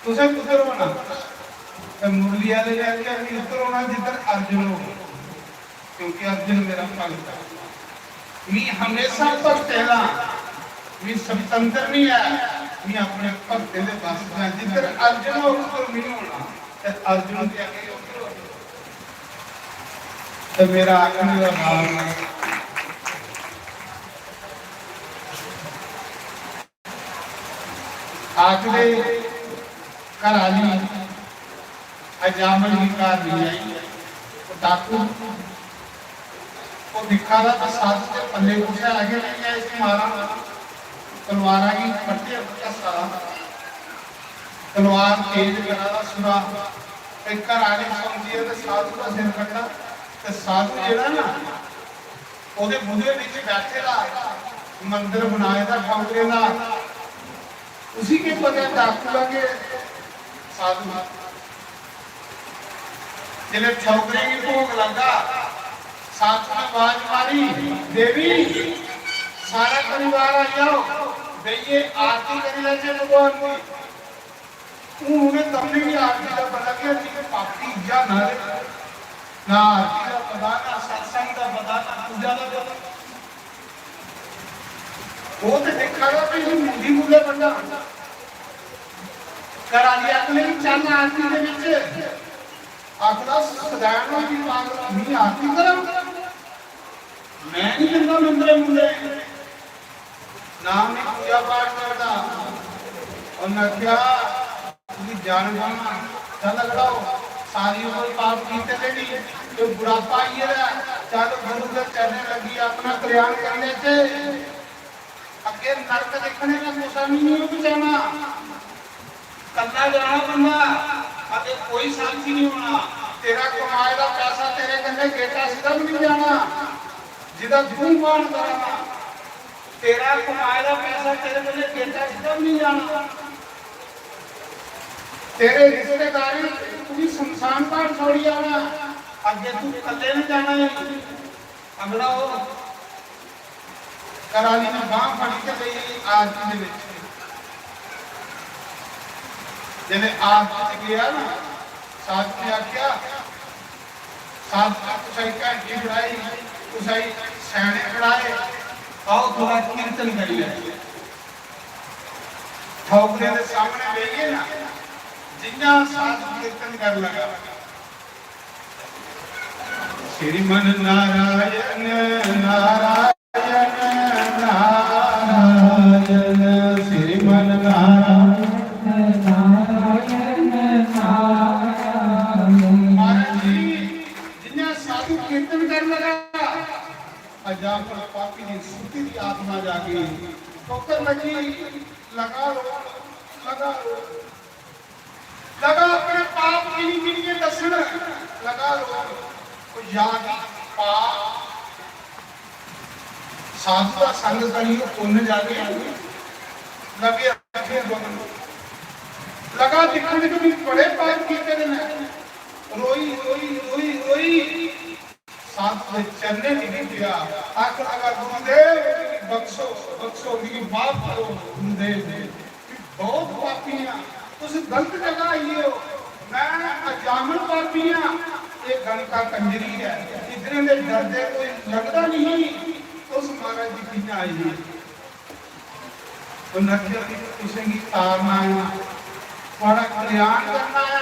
तुझे पुत्र होना मुरली वाले ने आख्या पुत्र होना जिधर अर्जुन हो क्योंकि अर्जुन मेरा भक्त है मैं हमेशा भक्त है मैं स्वतंत्र नहीं है मैं अपने भक्त के बस में जिधर अर्जुन हो उधर नहीं होना ते अर्जुन के आगे तो मेरा आखिरी का नाम आखिरी कराली अजामल की कार नहीं आई डाकू वो दिखा रहा था साथ के पल्ले पूछे आगे नहीं आया इसमें मारा तलवार की फटे का सारा तलवार तेज करा था सुरा एक कर आने समझिए तो साधु का सिर कटा तो साधु जेड़ा ना ओदे बुधे नीचे बैठे रहा मंदिर बनाया था ठाकुरे ना उसी के पता डाकू लगे साधु जिले ठाकुरे की भोग लगा साथ में आवाज मारी देवी सारा परिवार आ जाओ भैया आरती करी ले भगवान की उन्हें तमने की आरती का पता किया कि पापी जा ना आरती का पता ना सत्संग का पता ना पूजा का पता वो तो देखा था कि मुंडी मुंडे बंदा करा लिया तो नहीं चलना आरती के नीचे आखिर सदाना की बात नहीं आरती करा मैं नहीं करना मंदिर मुंडे नाम नहीं पूजा पाठ करता और न क्या जान जाना चल लगाओ सारी उम्र पाप कीते नहीं तो बुढ़ापा ये चल गुरु के चलने लगी अपना कल्याण करने से अगे नरक देखने का मुसानी नहीं हो जाना कल्ला जाना बंदा अगे कोई साथी नहीं होना तेरा कमाएगा पैसा तेरे कन्ने बेटा सीधा भी नहीं जाना जिदा तू मान कराना तेरा कमाएगा पैसा तेरे कन्ने बेटा सीधा भी नहीं जाना तेरे रिश्तेदारी पूरी शमशान घाट छोड़ी आना अगे तू कल्ले नहीं जाना है अगला हो कराली ने बांह फड़ी के गई आरती दे विच जिन्हें आरती च गया ना साथ ने आख्या साथ का तुसाई घंटी खड़ाई तुसाई सैने खड़ाए आओ थोड़ा कीर्तन करिए ठोकरे के सामने बैठिए ना जिन्ना साथ कीर्तन कर लगा श्रीमन नारायण नारायण नारायण श्रीमन नारायण नारायण महाराज जी जिन्ना साधु कीर्तन कर लगा अजाम पर पापी की सुती की आत्मा जागी ठोकर लगी लगा लो लगा अपने पाप किनी किनी दसन लगा रोग को यागी पाप साधु का संग करियो पुण्य जागे लगे रखे लगा दिखने को भी बड़े पाप किए ने रोई रोई रोई रोई साथ में चलने नहीं दिया आकर लगा गुरुदेव बख्शो बख्शो मेरी माफ करो गुरुदेव बहुत पापियां उस गलत जगह आई हो मैं अजामन पापियां ये गण का कंजरी है इतने में डरते कोई लगता नहीं उस महाराज जी की आई है तो नक्या की किसी की तारना है बड़ा कल्याण करना है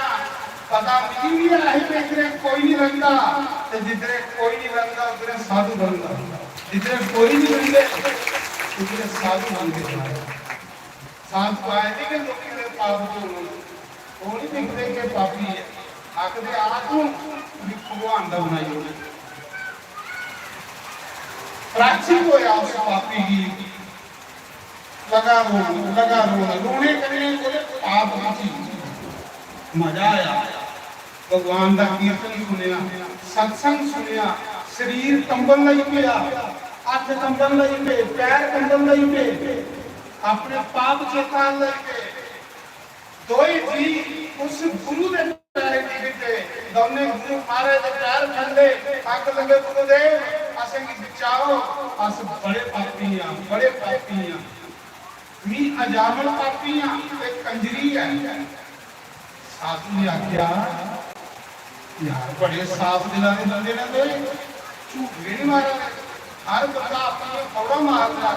पता नहीं भी है जिधरे कोई नहीं रंगा तो जिधरे कोई नहीं रंगा उधरे साधु बनता जिधरे कोई नहीं रंगे उधरे साधु बनते साधु आए नहीं कि लोग के पाप को कोई दिखते के पापी है आखिर आत्म भी भगवान दा बनाई हो प्राचीन को या उस पापी की लगा रोने करने बोले पाप की मजा आया भगवान का कीर्तन सुनिया सत्संग सुनिया शरीर कंबन लई पिया हथ कंबन लई पे पैर कंबन लई पे अपने पाप चेतान लई पे दोई जी उस गुरु दे पैर गिरते दोने गुरु महाराज दे पैर ठंडे आग लगे गुरुदेव असें की बचाओ अस बड़े पापी हैं मी अजामल पापी हैं एक कंजरी है साधु ने आख्या यार बड़े साफ दिला दे बंदे ने तो झूठ नहीं मारा हर बंदा अपना फौड़ा मारदा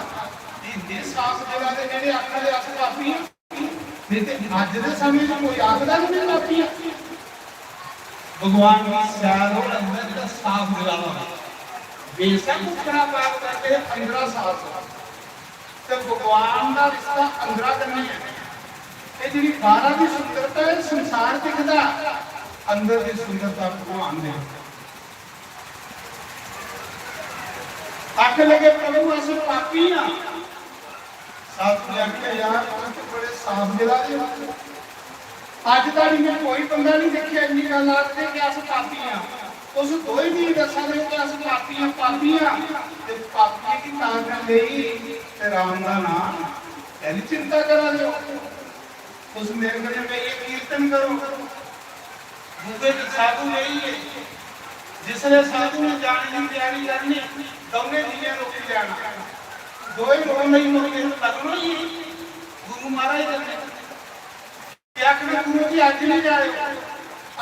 इन्ने साफ दिला दे जेडे आखदे अस पापी नहीं ते अज दे समय च कोई आखदा नहीं पापी भगवान की सैर और अंदर का साफ दिला बेशक उपरा पाप करके अंदर साफ तो भगवान का रिश्ता अंदर करना है ये जी बाहर की सुंदरता है संसार दिखता अंदर की सुंदरता भगवान ने आख लगे प्रभु असि पापी हां साधु ने आख्या यार तुम बड़े साफ दिला दे आज तक मैं कोई बंदा नहीं देखिया इन्नी गल आखदे कि अस पापी हां उस दो ही नहीं दसा दे कि अस पापी हां ते पापी की ताकत देई ते राम दा नाम पहली चिंता करा दे उस मेरे घर में ये कीर्तन करो मुझे साधु नहीं है जिसने साधु ने जाने की तैयारी करनी दोने दिए रोकी जाना दो ही रो नहीं रोके लगना ही गुरु महाराज ने क्या कि गुरु जी आज नहीं जाए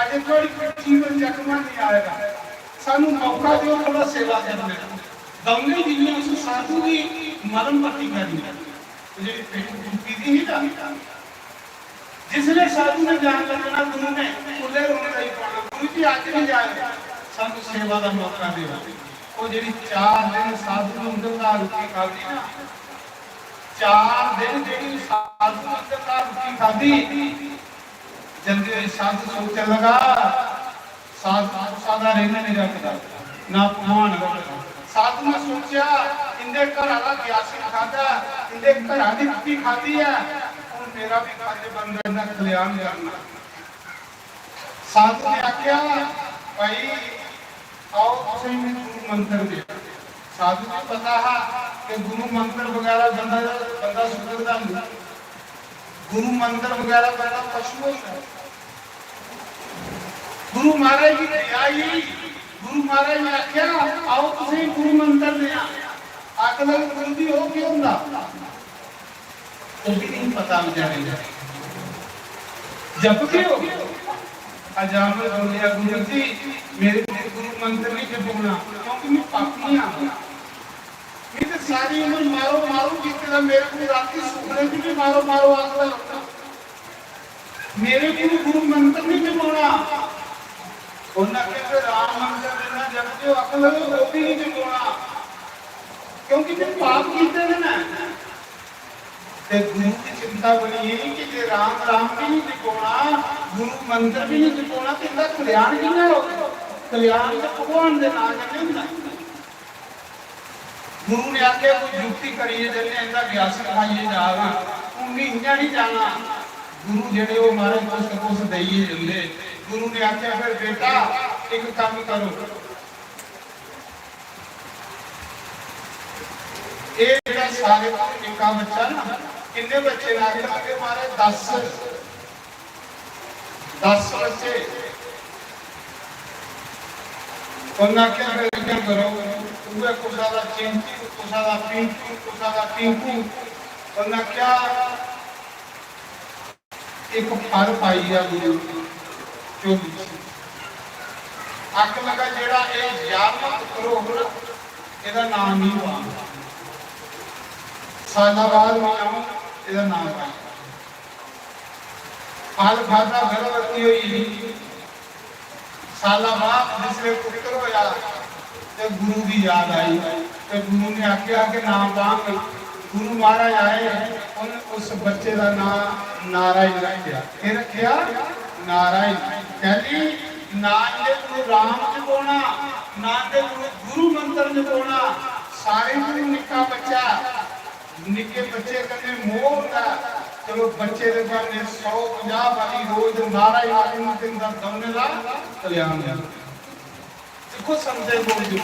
आज थोड़ी जीवन जख्मा नहीं आएगा सानू मौका दो थोड़ा सेवा करने दोने दिए उस साधु की मरण पट्टी करनी मुझे पीती ही था जिसने साधु ने जान लगना गुरु ने उले रोने नहीं पाना गुरु जी आज नहीं जाए सानू सेवा का मौका देवा वो जेडी 4 दिन साधु अंदर का रोटी खादी ना 4 दिन जेडी साधु अंदर का रोटी खादी जल्दी साधु सोचने लगा साधु सादा रहने नहीं रखता ना भगवान रखता साधु ने सोचा इंदे घर वाला ग्यासी खादा इंदे घर आधी रोटी खादी है मेरा भी फर्ज बंदा ना कल्याण करना साधु ने आख्या भाई आओ तुम गुरु मंत्र दे साधु को पता है कि गुरु मंत्र वगैरह बंदा सुधरता नहीं गुरु मंत्र वगैरह बंदा पशु होता है गुरु महाराज की आई गुरु महाराज ने आख्या आओ तुम गुरु मंत्र दे अकल गुरु दी हो क्यों ना तो भी नहीं पता बेचारे जब के हो अजामल बोलिया गुरु जी मेरे गुरु मंत्र नहीं जपना क्योंकि मैं पापी हां मैं तो सारी उम्र मारो मारो कितना मेरे को राती सुपने में भी मारो मारो आता मेरे गुरु मंत्र नहीं जपना उन्हें कहते राम मंत्र देना जब जो अकल वो भी नहीं जपना क्योंकि मैं पाप कीते ना ते गुरु की चिंता बनी है कि जे राम राम भी नहीं जपना गुरु मंत्र भी नहीं जपना तो इनका कल्याण कितना होगा कल्याण तो भगवान दे नाम नहीं होता गुरु ने आके कोई युक्ति करिए जल्दी इनका ग्यास खाइए जागा उन्हें इंजा नहीं जाना गुरु जेडे वो मारे कुछ देइए जल्दी गुरु ने आख्या फिर बेटा एक काम करो, एक सारे इक्का बच्चा ना किन्ने बच्चे लागे लागे मारे 10 बच्चे। उन्हें क्या करो, उन्हें कुसा दा चिंटी, कुसा दा पिंकू, कुसा दा टिंकू, उन्हें क्या एक फल पाई है गुरु चोली। अख लगा जेड़ा ये यादव करो ਇਹਦਾ नाम नहीं हुआ, साला बाद में आऊं ਇਹਦਾ नाम पाई। फल खाता गर्भवती हुई, साला बाद जिसने पुत्र होया तो गुरु की याद आई, तो गुरु ने आख्या कि नाम पांग। गुरु महाराज आए, उस बच्चे का नाम नारायण रखा। क्या रखा? नारायण। कहली नाम दे गुरु राम जपाना, नाम दे गुरु मंत्र जपाना। सारे गुरु निक्का बच्चा, निक्के बच्चे कने मोह होता, चलो बच्चे दे सामने 150 वाली रोज नारायण वाली दिन दा दमने दा कल्याण है। देखो समझे बोल दो,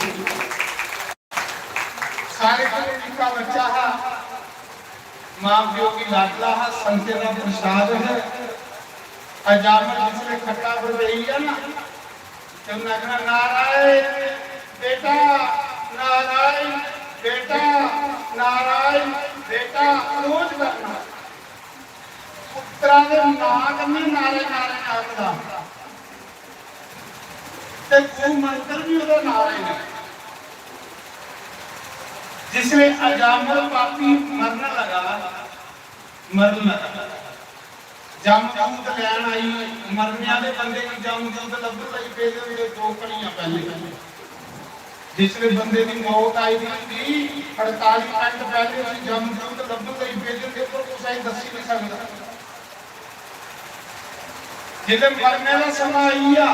सारे गुरु निक्का बच्चा है, मां प्यो की लाडला है, संते का प्रसाद है। अजामल जिसने खट्टा पर रही है ना, तो नगरा नारायण बेटा, नारायण बेटा, नारायण बेटा रोज करना। पुत्रा दे नाग में नारायण नारायण आखदा, ते गुरु मंत्र भी उहदा नारायण है। जिसने अजामल पापी मरने लगा, जमदूत लैन आई, मरने वाले बंदे की जमदूत लभ लई पेदे दो कड़ियां पहले। जिसने बंदे की मौत आई थी 48 मिनट पहले उस जमदूत लभ लई पेदे दे पर कुछ ही दसी नहीं सकता। जिले मरने का समय आई आ,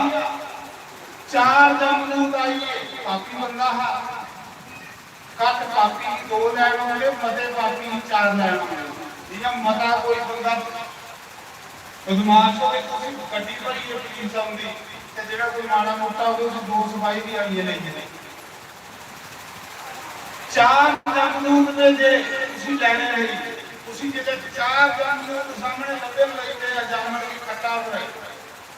4 जमदूत आई, पापी बंदा है, कट पापी 2 लैन होंगे, मते पापी 4 लैन होंगे। जियां मता कोई बंदा बदमाश हो गड्डी भरी है पुलिस आउंदी, ते जेड़ा कोई माड़ा मोटा हो उस 2 सफाई भी आई है लेके 4 जमदूत ने जे उसी लैने रही, उसी जिले 4 जमदूत सामने लगे लई गए जामन की खट्टा पर,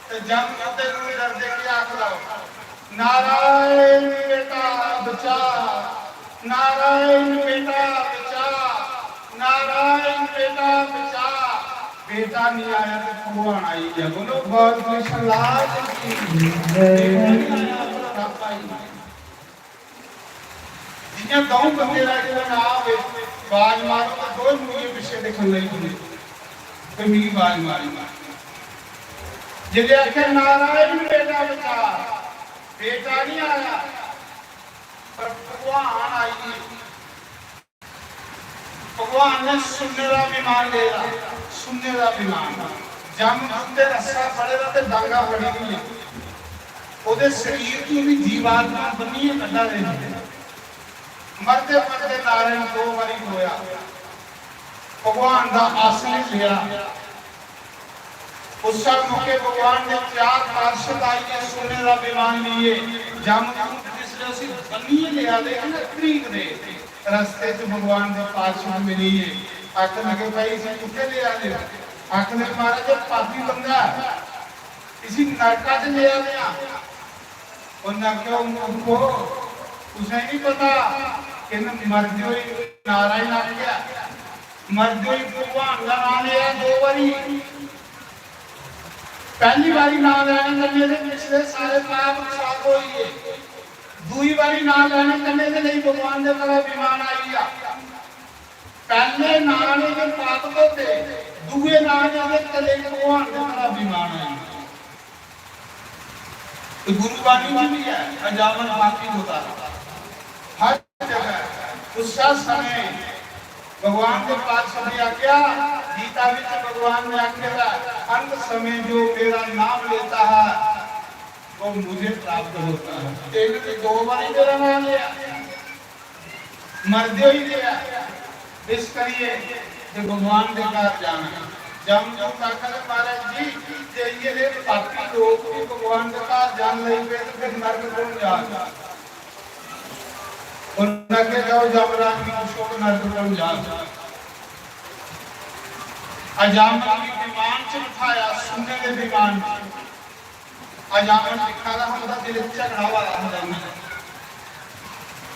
ते जमदूत ने डर दे के आख लाओ नारायण बेटा बचा, नारायण बेटा बचा, नारायण बेटा बचा। बेटा नहीं आया तो भगवान आई है। बोलो बहुत कृष्ण लाल की जिन्हें गांव बंदे राजे का नाम है, बाज मारो तो 2 मुझे पीछे देखने लगी बोले तो मेरी बाज मारी जिले आखिर नारायण बेटा बचा, बेटा नहीं आया पर भगवान आई। भगवान ने सुनने का विमान लिया, सुनने का विमान जम बंदे रस्सा फड़ेगा तो डांगा फड़ी हुई है, ओदे शरीर की भी जीवात्मा बनी है कटा रही है। मरते मरते नारायण 2 बारी होया, भगवान का आसन लिया। उस मौके भगवान ने 4 पार्षद आइए सुनने का विमान लिए, जम जिसने उसी बनी लिया देखना तरीक दे रास्ते च भगवान के पार्षद मिली है। आख लगे भाई इसे कितने ले आए, आख लगे महाराज पापी बंदा इसी नरका च ले आए। उन्हें क्यों उनको उसे नहीं पता कि मरते हुए नारायण आ गया, मरते हुए भगवान का नाम लिया 2 बारी। पहली बारी नाम लेने करने से पिछले सारे पाप साफ हो गए, दूसरी बारी नाम लेने करने से नहीं भगवान ने बड़ा विमान आई आ। पहले नाम के पाप को थे, दूसरे नाम के कले भगवान ने बड़ा विमान आई। तो गुरुवाणी जी भी है, अजामन बाकी होता हर जगह उस समय भगवान के पास समय आज्ञा गीता में भगवान ने आज्ञा अंत समय जो मेरा नाम लेता है वो मुझे प्राप्त होता है। एक 2 बार मेरा नाम लिया, मरते ही लिया। इस करिए कि भगवान के घर जाना जब जो महाराज जी ये पापी लोग भगवान के पास जान लगी पे तो फिर नरक कौन जाएगा? और नरक जाओ जमराज की खुशियों को नरक कौन जाएगा? अजामन की विमान से उठाया सुनने के विमान अजामन दिखा रहा हमारा दिल झगड़ावा रहा जाने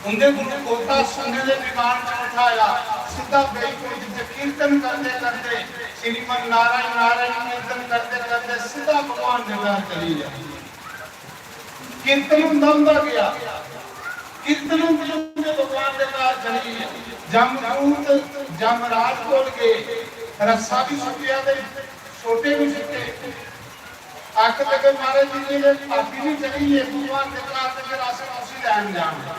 उनके गुरु गोता सुनने के विमान से उठाया सीधा बैकुंठ से कीर्तन करते करते श्रीमन नारायण नारायण कीर्तन करते करते सीधा भगवान के घर चली जाए कीर्तन दमदा गया कीर्तन में भगवान के घर चली जमदूत जमराज बोल के रस्सा भी सुटिया दे छोटे भी सुटे आके लगे महाराज जी ने अभी भी चली है भगवान के घर से फिर आसे उसी लाइन जाना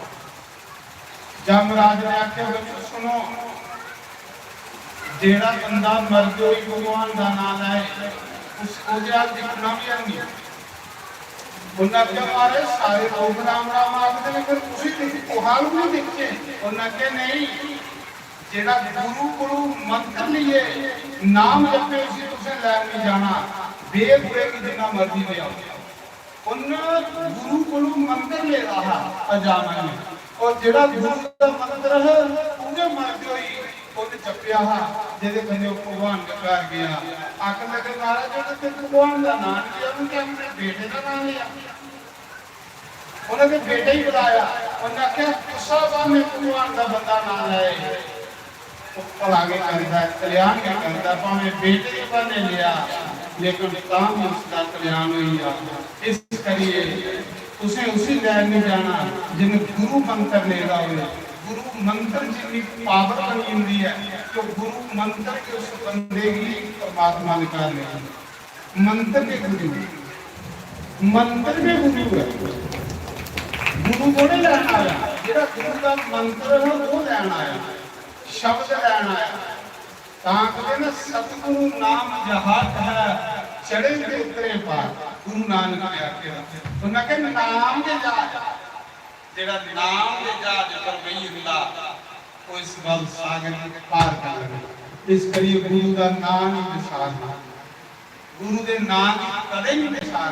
जमराज ने आके बच्चों सुनो जेड़ा बंदा मर गयो भगवान का नाम है उसको जाल दिखना भी नहीं उन्हें क्या मारे सारे लोग राम राम आखते हैं फिर उसी दिख हाल भी दिखे उन्हें क्या नहीं जेड़ा गुरु गुरु मंत्र लिए नाम जपे उसी उसे लैन नहीं जाना बेग हुए कि जितना मर्जी ले आओ उन्हें गुरु गुरु मंत्र ले रहा अजामन में और जेड़ा गुरु का मंत्र है उन्हें मर गई ਉਹਨੇ ਜਪਿਆ ਜਿਹਦੇ ਕੰਨੇ ਭਗਵਾਨ ਦੇ ਘਰ ਗਿਆ ਆਖਣ ਲੱਗੇ ਮਹਾਰਾਜ ਜਿਹੜਾ ਤੇ ਭਗਵਾਨ ਦਾ ਨਾਮ ਲਿਆ ਉਹਨੇ ਕਿ ਆਪਣੇ ਬੇਟੇ ਦਾ ਨਾਮ ਲਿਆ ਉਹਨੇ ਤੇ ਬੇਟਾ ਹੀ ਬੁਲਾਇਆ ਉਹਨੇ ਆਖਿਆ ਕੁਸਾਵਾ ਨੇ ਭਗਵਾਨ ਦਾ ਬੰਦਾ ਨਾਮ ਲਾਏ ਉਹ ਆਗੇ ਕਰਦਾ ਕਲਿਆਣ ਵੀ ਕਰਦਾ ਭਾਵੇਂ ਬੇਟੇ ਦੇ ਬੰਨੇ ਲਿਆ ਲੇਕਿਨ ਤਾਂ ਵੀ ਉਸ ਦਾ ਕਲਿਆਣ ਹੋਈ ਆ ਇਸ ਕਰੀਏ ਤੁਸੀਂ ਉਸੇ ਲੈਣ ਨਹੀਂ ਜਾਣਾ ਜਿਹਨੂੰ ਗੁਰੂ ਮੰਤਰ ਲੈਦਾ ਹੋਵੇ गुरु मंत्र जितनी पावर बनी हुई है तो गुरु मंत्र के उस बंदे की परमात्मा निकाल ले मंत्र के गुरु है गुरु को नहीं लेना आया जेड़ा गुरु का मंत्र है वो लेना आया शब्द लेना आया कहते ना सतगुरु नाम जहाज है चढ़े के उतरे पार गुरु नानक ने आके उन्हें के नाम के जहाज जेड़ा नाम के जहाज पर गई हुंदा वो इस गल सागर पार कर इस करिए गुरु का नाम ही विसार गुरु के नाम की कदे नहीं विसार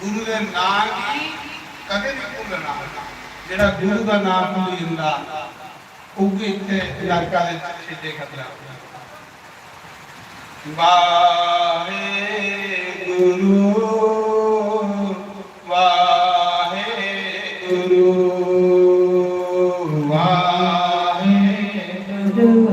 गुरु के नाम की कदे नहीं भूलना जेड़ा गुरु का नाम भूल हुंदा वो भी इत्थे नरका दे छेड़े खतरा वाहे गुरु वाहे गुरु वाहे गुरु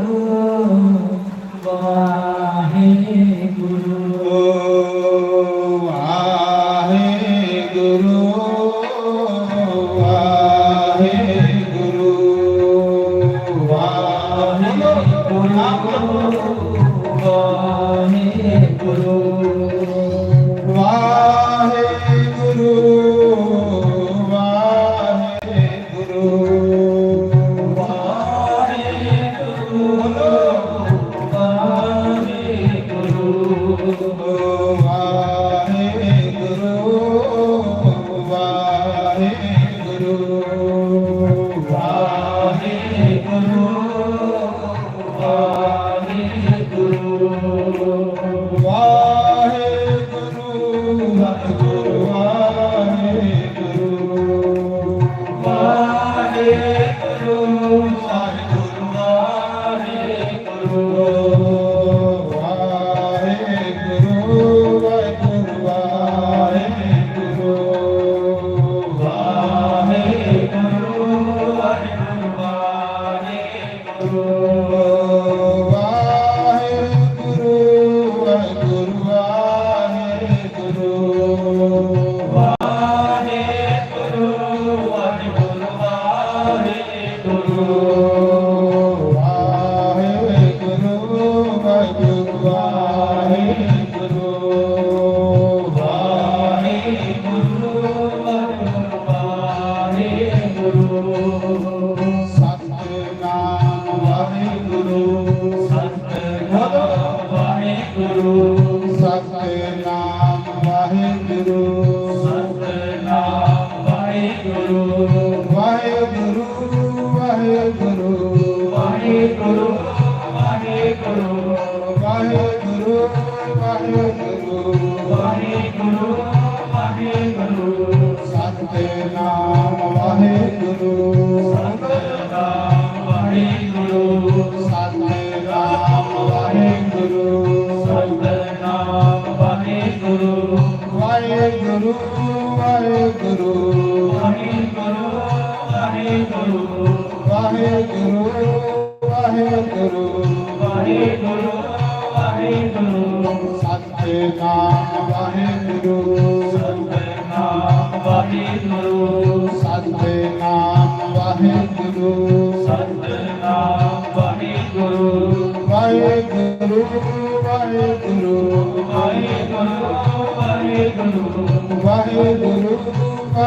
ਵਾਹਿਗੁਰੂ ਵਾਹਿਗੁਰੂ ਸਤਿਨਾਮ ਵਾਹਿਗੁਰੂ ਸਤਿਨਾਮ ਵਾਹਿਗੁਰੂ ਸਤਿਨਾਮ ਵਾਹਿਗੁਰੂ ਸਤਿਨਾਮ ਵਾਹਿਗੁਰੂ ਵਾਹਿਗੁਰੂ ਵਾਹਿਗੁਰੂ ਵਾਹਿਗੁਰੂ ਵਾਹਿਗੁਰੂ ਵਾਹਿਗੁਰੂ ਵਾਹਿਗੁਰੂ ਵਾਹਿਗੁਰੂ ਵਾਹਿਗੁਰੂ ਸਤਿਨਾਮ ਵਾਹਿਗੁਰੂ ਸਤਿਨਾਮ ਵਾਹਿਗੁਰੂ ਸਤਿਨਾਮ ਵਾਹਿਗੁਰੂ ਸਤਿਨਾਮ ਵਾਹਿਗੁਰੂ ਵਾਹਿਗੁਰੂ ਵਾਹਿਗੁਰੂ ਵਾਹਿਗੁਰੂ ਵਾਹਿਗੁਰੂ ਵਾਹਿਗੁਰੂ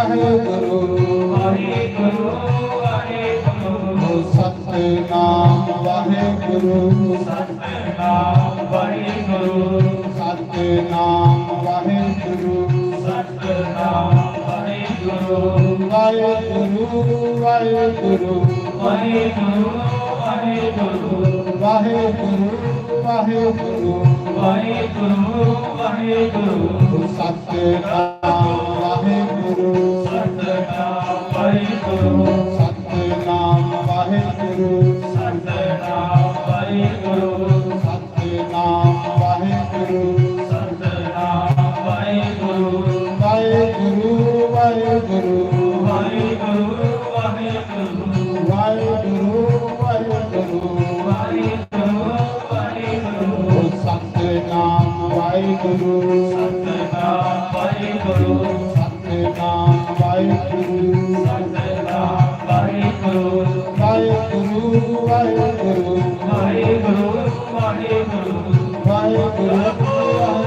ਵਾਹਿਗੁਰੂ ਵਾਹਿਗੁਰੂ ਵਾਹਿਗੁਰੂ ਸਤਿਨਾਮ ਵਾਹਿਗੁਰੂ ਸਤਿਨਾਮ ਵਾਹਿਗੁਰੂ ਸਤਿਨਾਮ ਵਾਹਿਗੁਰੂ ਸਤਿਨਾਮ ਵਾਹਿਗੁਰੂ ਵਾਹਿਗੁਰੂ ਵਾਹਿਗੁਰੂ ਵਾਹਿਗੁਰੂ ਵਾਹਿਗੁਰੂ ਵਾਹਿਗੁਰੂ ਵਾਹਿਗੁਰੂ ਵਾਹਿਗੁਰੂ ਵਾਹਿਗੁਰੂ ਸਤਿਨਾਮ ਵਾਹਿਗੁਰੂ ਸਤਿਨਾਮ ਵਾਹਿਗੁਰੂ ਸਤਿਨਾਮ ਵਾਹਿਗੁਰੂ ਸਤਿਨਾਮ ਵਾਹਿਗੁਰੂ ਸਤਿਨਾਮ ਵਾਹਿਗੁਰੂ ਸਤਿਨਾਮ ਵਾਹਿਗੁਰੂ ਵਾਹਿਗੁਰੂ ਵਾਹਿਗੁਰੂ ਵਾਹਿਗੁਰੂ ਵਾਹਿਗੁਰੂ ਵਾਹਿਗੁਰੂ ਵਾਹਿਗੁਰੂ ਵਾਹਿਗੁਰੂ ਵਾਹਿਗੁਰੂ ਸਤਿਨਾਮ ਵਾਹਿਗੁਰੂ ਸਤਿਨਾਮ ਵਾਹਿਗੁਰੂ ਸਤਿਨਾਮ ਵਾਹਿਗੁਰੂ ਸਤਿਨਾਮ ਵਾਹਿਗੁਰੂ ਵਾਹਿਗੁਰੂ ਵਾਹਿਗੁਰੂ ਵਾਹਿਗੁਰੂ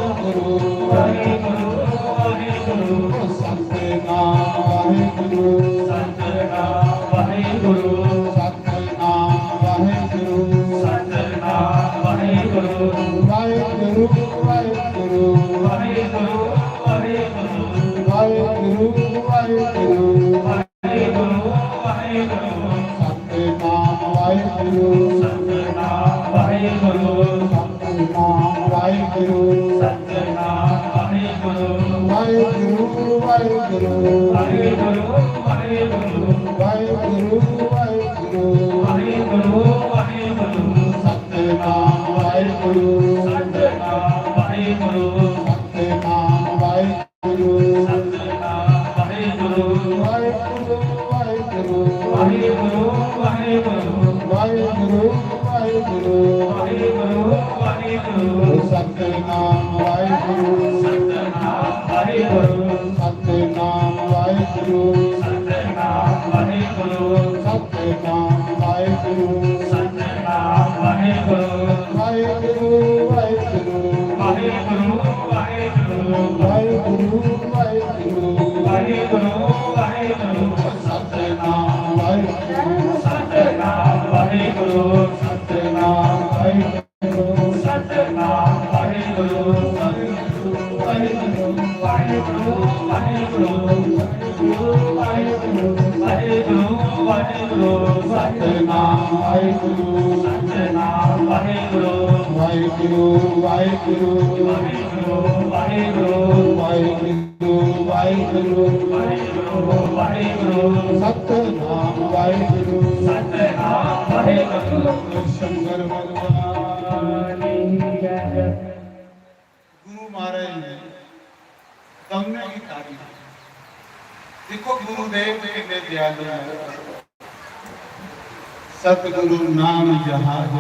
ਵਾਹਿਗੁਰੂ ਵਾਹਿਗੁਰੂ ਵਾਹਿਗੁਰੂ ਵਾਹਿਗੁਰੂ ਵਾਹਿਗੁਰੂ ਸਤਿਨਾਮ ਵਾਹਿਗੁਰੂ ਸਤਿਨਾਮ ਵਾਹਿਗੁਰੂ ਸਤਿਨਾਮ ਵਾਹਿਗੁਰੂ ਸਤਿਨਾਮ ਵਾਹਿਗੁਰੂ ਵਾਹਿਗੁਰੂ ਵਾਹਿਗੁਰੂ ਵਾਹਿਗੁਰੂ ਵਾਹਿਗੁਰੂ ਵਾਹਿਗੁਰੂ ਵਾਹਿਗੁਰੂ ਵਾਹਿਗੁਰੂ ਵਾਹਿਗੁਰੂ ਸਤਿਨਾਮ ਵਾਹਿਗੁਰੂ ਸਤਿਨਾਮ ਵਾਹਿਗੁਰੂ ਸਤਿਨਾਮ ਵਾਹਿਗੁਰੂ ਸਤਿਨਾਮ ਵਾਹਿਗੁਰੂ ਵਾਹਿਗੁਰੂ ਵਾਹਿਗੁਰੂ ਵਾਹਿਗੁਰੂ ਵਾਹਿਗੁਰੂ ਵਾਹਿਗੁਰੂ ਵਾਹਿਗੁਰੂ ਵਾਹਿਗੁਰੂ ਵਾਹਿਗੁਰੂ ਸਤਿਨਾਮ ਵਾਹਿਗੁਰੂ ਸਤਿਨਾਮ ਵਾਹਿਗੁਰੂ ਸਤਿਨਾਮ ਵਾਹਿਗੁਰੂ ਸਤਿਨਾਮ ਵਾਹਿਗੁਰੂ ਵਾਹਿਗੁਰੂ ਵਾਹਿਗੁਰੂ ਵਾਹਿਗੁਰੂ ਵਾਹਿਗੁਰੂ ਵਾਹਿਗੁਰੂ ਵਾਹਿਗੁਰੂ ਵਾਹਿਗੁਰੂ ਵਾਹਿਗੁਰੂ ਸਤਿਨਾਮ ਵਾਹਿਗੁਰੂ ਸਤਿਨਾਮ ਵਾਹਿਗੁਰੂ ਸਤਿਨਾਮ ਵਾਹਿਗੁਰੂ ਸਤਿਨਾਮ ਵਾਹਿਗੁਰੂ ਸਤਿਨਾਮ ਵਾਹਿਗੁਰੂ ਸਤਿਨਾਮ ਵਾਹਿਗੁਰੂ ਵਾਹਿਗੁਰੂ ਵਾਹਿਗੁਰੂ ਵਾਹਿਗੁਰੂ ਵਾਹਿਗੁਰੂ ਵਾਹਿਗੁਰੂ ਵਾਹਿਗੁਰੂ ਵਾਹਿਗੁਰੂ ਵਾਹਿਗੁਰੂ ਸਤਿਨਾਮ ਵਾਹਿਗੁਰੂ ਸਤਿਨਾਮ ਵਾਹਿਗੁਰੂ ਸਤਿਨਾਮ ਵਾਹਿਗੁਰੂ ਸਤਿਨਾਮ ਵਾਹਿਗੁਰੂ ਵਾਹਿਗੁਰੂ ਵਾਹਿਗੁਰੂ ਵਾਹਿਗੁਰੂ ਵਾਹਿਗੁਰੂ ਵਾਹਿਗੁਰੂ ਸਤਿਨਾਮ ਵਾਹਿਗੁਰੂ ਸਤਿਨਾਮ ਵਾਹਿਗੁਰੂ ਵਾਹਿਗੁਰੂ ਵਾਹਿਗੁਰੂ ਵਾਹਿਗੁਰੂ ਵਾਹਿਗੁਰੂ ਵਾਹਿਗੁਰੂ ਵਾਹਿਗੁਰੂ ਵਾਹਿਗੁਰੂ ਵਾਹਿਗੁਰੂ ਸਤਿਨਾਮ ਵਾਹਿਗੁਰੂ ਸਤਿਨਾਮ ਵਾਹਿਗੁਰੂ ਸ਼ੰਕਰ ਭਗਵਾਨ ਗੁਰੂ ਮਹਾਰਾਜ ਨੇ ਤੁਮਨੇ ਕੀ ਤਾਰੀਫ ਦੇਖੋ ਗੁरुदेव कितने दयालु हैं सतगुरु नाम जहाज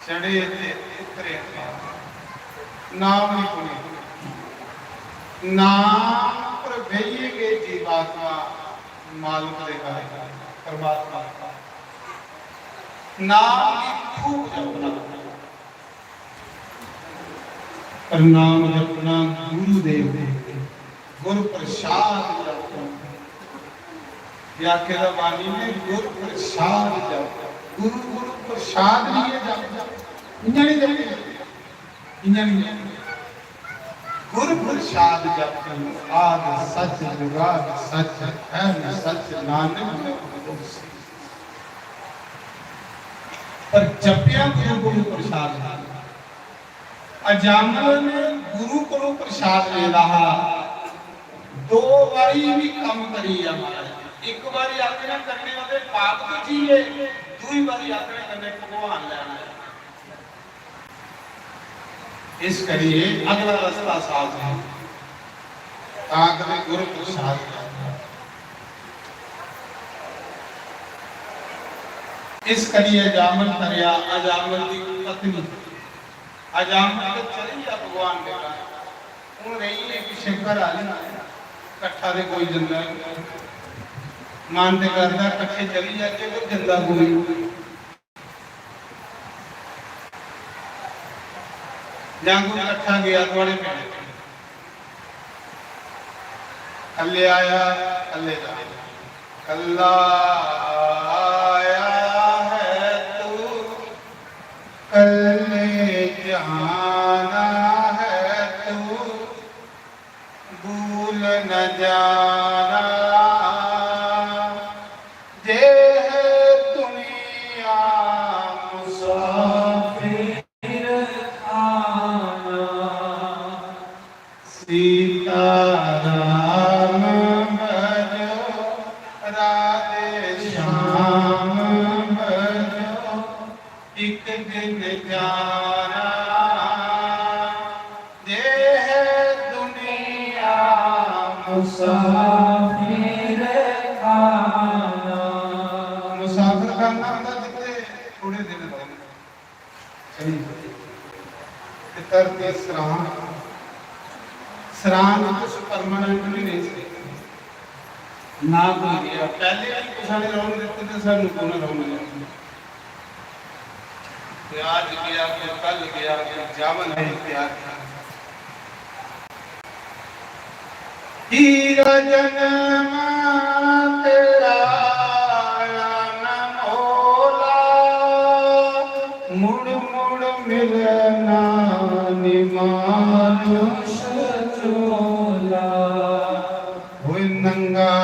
चढ़े ते उतरे नाम नहीं पुने नाम पर भैये के जीवात्मा मालूम देगा परमात्मा नाम की खूब जपना पर नाम जपना गुरुदेव गुरु प्रसाद जपना व्याख्या वाणी में गुरु प्रसाद जप गुरु गुरु प्रसाद लिए जप इंजनी जप इंजनी गुरु प्रसाद जप आद सच जुगाद सच है सच नानक पर जपिया गुरु गुरु प्रसाद अजामिल ने गुरु को प्रसाद ले रहा 2 बारी भी काम करी है महाराज। एक बारी आज्ञा करने वाले पाप तो जीए, दूसरी बारी आज्ञा करने भगवान लेना है। इस करिए अगला रास्ता साफ है, आखिरी गुरु प्रसाद। इस करिए अजामिल तरया, अजामिल की पत्नी अजामिल तो चली जा भगवान ने कहा हूं रही है कि शिवकर आ जाना कट्ठा दे कोई जंदा मानते करता कट्ठे चली जाके कोई जंदा कोई जां कोई कट्ठा गया थोड़े पिंड कल्ले आया कल्ले जा कल्ला आया है तू कल्ले जाना है तू भूल न जाना जे है दुनिया मुसाफिर आना सीता राम भजो राधे श्याम भजो एक दिन जाना जे है दुनिया मुसाफिर खाना। मुसाफिर खाना होता जितने थोड़े दिन चली तरते सराहन सराहन कुछ परमानेंट नहीं सी ना कोई गया पहले भी कुछ सारे राउंड देते थे सर कोने राउंड दिया आज गया फिर कल गया फिर जावन है तैयार हीरा जन्म तेरा न मोला मुड़ मुड़ मिलना निमानुष चोला हुई नंगा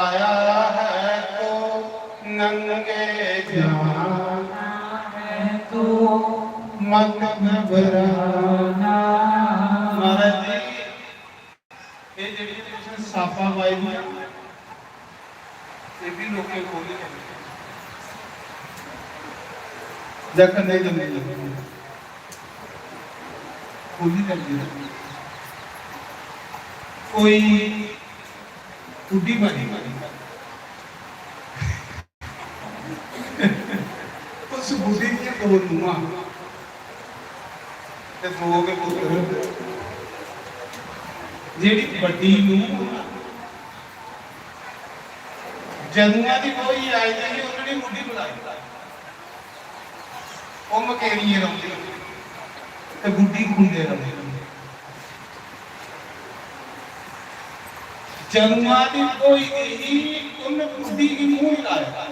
आया है तो नंगे जाना है तो मत घबराना। महाराज जी ये ਜਿਹੜੀ ਸਾਪਾ ਵਾਈ ਦੀ ਇਹ ਵੀ ਲੋਕੇ ਖੋਲੀ ਜਖਨ ਨਹੀਂ ਜੰਮੀ ਖੋਲੀ ਜਾਂਦੀ कोई बुढ़ी मारी उस बुढ़ी के 2 नुआ ते 2 के पुत्र जेडी बड़ी नूं जनुआ दी कोई आई नहीं उन्होंने बुढ़ी बुलाई वो मकेरी रौंदी ते बुढ़ी खुंदे रौंदी जनुआ दी कोई ही उन बुढ़ी की मुंह लाया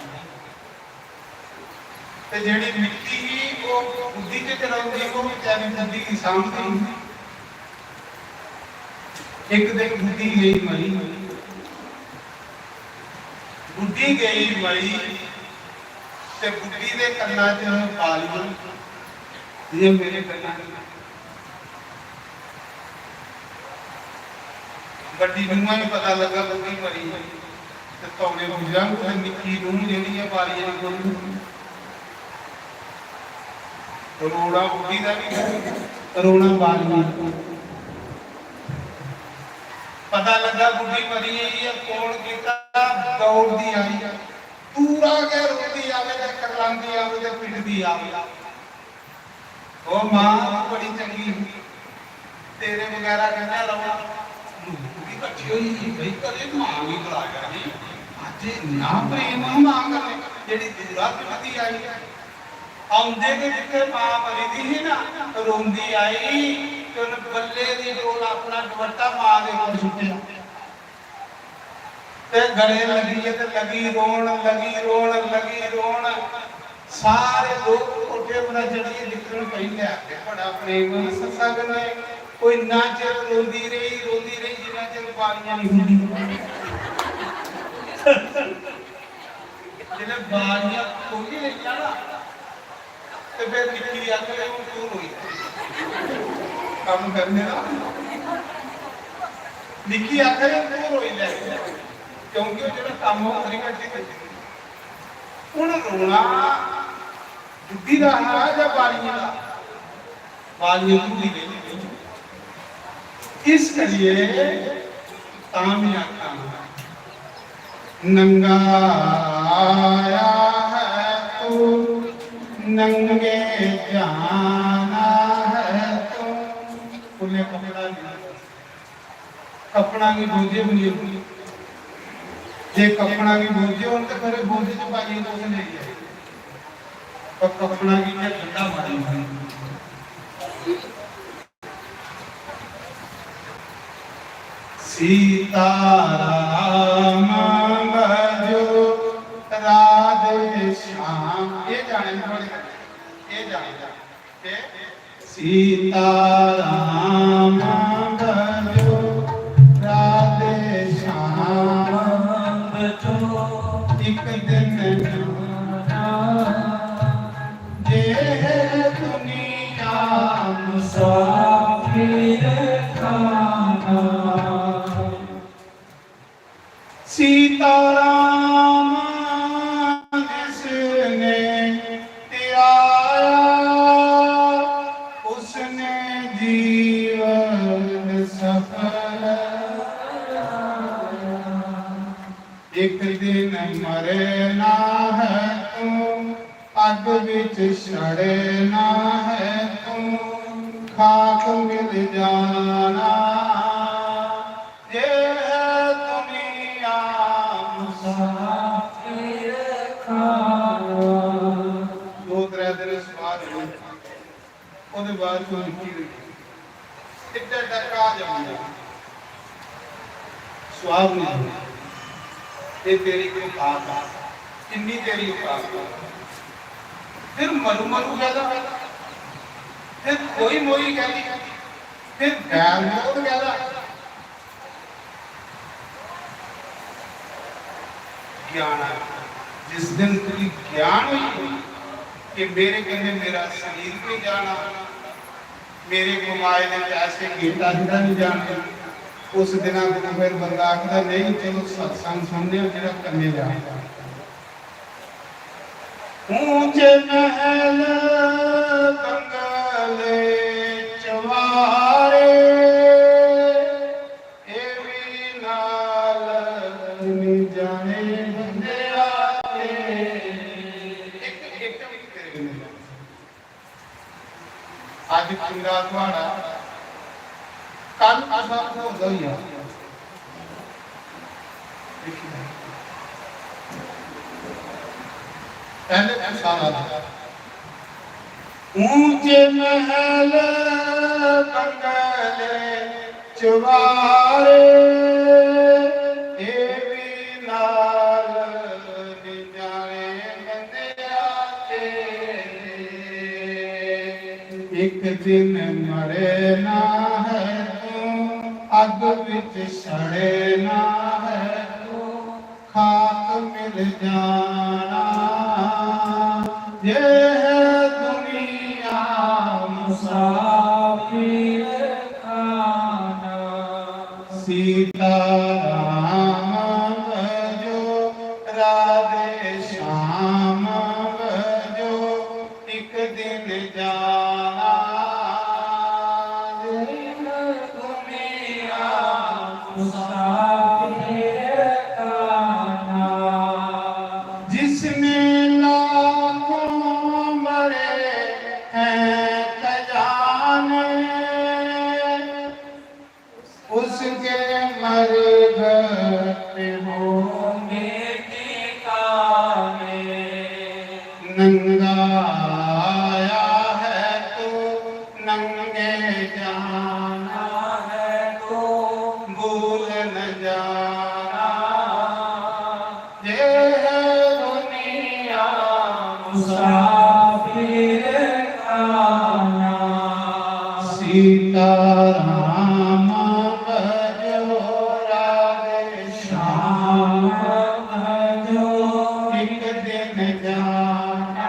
ते जेडी मिट्टी ही वो बुद्धि के चलाउंदी वो बेचारी बुद्धि की सामने एक दिन बुद्धि गई मरी बुद्धि गई मरी ते बुद्धि दे कन्ना च पाली ये मेरे कन्ना बड़ी नूंह ही पता लगा बुढ़ी मरी ते तौले बुझा उस निक्की नूंह जेहड़ी है पाली वाली कोई रोड़ा बुढ़ी का भी रोना बाली पता लगा बुढ़ी मरी है कौन कीता दौड़दी आई पूरा के रोती आवे ते करलांदी आवे ते पिटदी आवे ओ मां बड़ी चंगी तेरे वगैरह कहना रवा इकट्ठी हुई भाई करे मां भी बुलाया नहीं आज ना प्रेम मांग जेडी दूरा पिटदी आई आउंदे के जिथे मां मरी दी ही ना रोंदी आई ते उन बल्ले दी डोल अपना दुपट्टा मां दे ऊपर सुट्टिया ते गले लगी है ते लगी रोण सारे लोग कोठे पर चढ़िए निकल पई ले आके बड़ा प्रेम सत्संग ने कोई ना चल रोंदी रही जिना चल पालियां नहीं हुंदी जिने बालियां खोली ले जाना ਤੇ ਫਿਰ ਨਿੱਕੀ ਦੀ ਅੱਖ ਲੈ ਤੂੰ ਹੋਈ ਕੰਮ ਕਰਨੇ ਦਾ ਨਿੱਕੀ ਅੱਖ ਲੈ ਤੂੰ ਹੋਈ ਲੈ ਕਿਉਂਕਿ ਉਹ ਜਿਹੜਾ ਕੰਮ ਉਹ ਕਰੀ ਘੱਟੇ ਹੁਣ ਰੋਣਾ ਬੁੱਢੀ ਦਾ ਹੈ ਜਾਂ ਬਾਲੀਆਂ ਦਾ ਬਾਲੀਆਂ ਬੁੱਢੀ ਗਈ ਇਸ ਕਰੀਏ ਤਾਂ ਵੀ ਆਖਾਂ नंगा आया है तू नंगे जाना है तू खुले कपड़ा की बोझे बनी जे कपड़ा की बोझे हो तो फिर बोझे च पाइए तो उसे नहीं है पर कपड़ा की क्या ठंडा मारी सीताराम भजो राधे श्याम ये जाने सीताराम भजो राधे श्याम भजो एक दिन जे दुनिया मुसाफिर खाना सीताराम जिसने त्याया उसने जीवन सफल एक दिन मरना है तू अग विच सड़ना है तू खाक मिल जाना बाद को निकली इतना डका जाऊंगा स्वाब नहीं ये तेरी को बात किन्नी तेरी औकात फिर मरु मरु कहता फिर कोई मोई कहती फिर गैर मोद कहता ज्ञान जिस दिन तेरी ज्ञान हुई कि मेरे कहने मेरा शरीर भी जाना मेरे कमाए ने पैसे गेटा जिदा नहीं जाने उस दिन को फिर बंदा आखदा नहीं चलो सत्संग सुनने जरा करने जा ऊंचे महल बंगले चवारे ए भी नाल नहीं जाने बंदे आते एक आज पूरा थोड़ा कल आसा हो गई पहले सारा ऊंचे महल बंगले चवारे ए भी नाल निजाने बंदे आते एक दिन मरना है तू अग विच सड़ना है तू खाक मिल जाना ये है दुनिया मुसाफिर खाना सीताराम भजो राधे श्याम भजो एक दिन जाना दुनिया मुसाफिर खाना जिसने उसके मर गए होंगे ठिकाने नंगा आया है तो नंगे जाना है तो भूल न जाना ये है दुनिया मुसाफिर खाना सीताराम भजो राधे श्याम भजो एक दिन जाना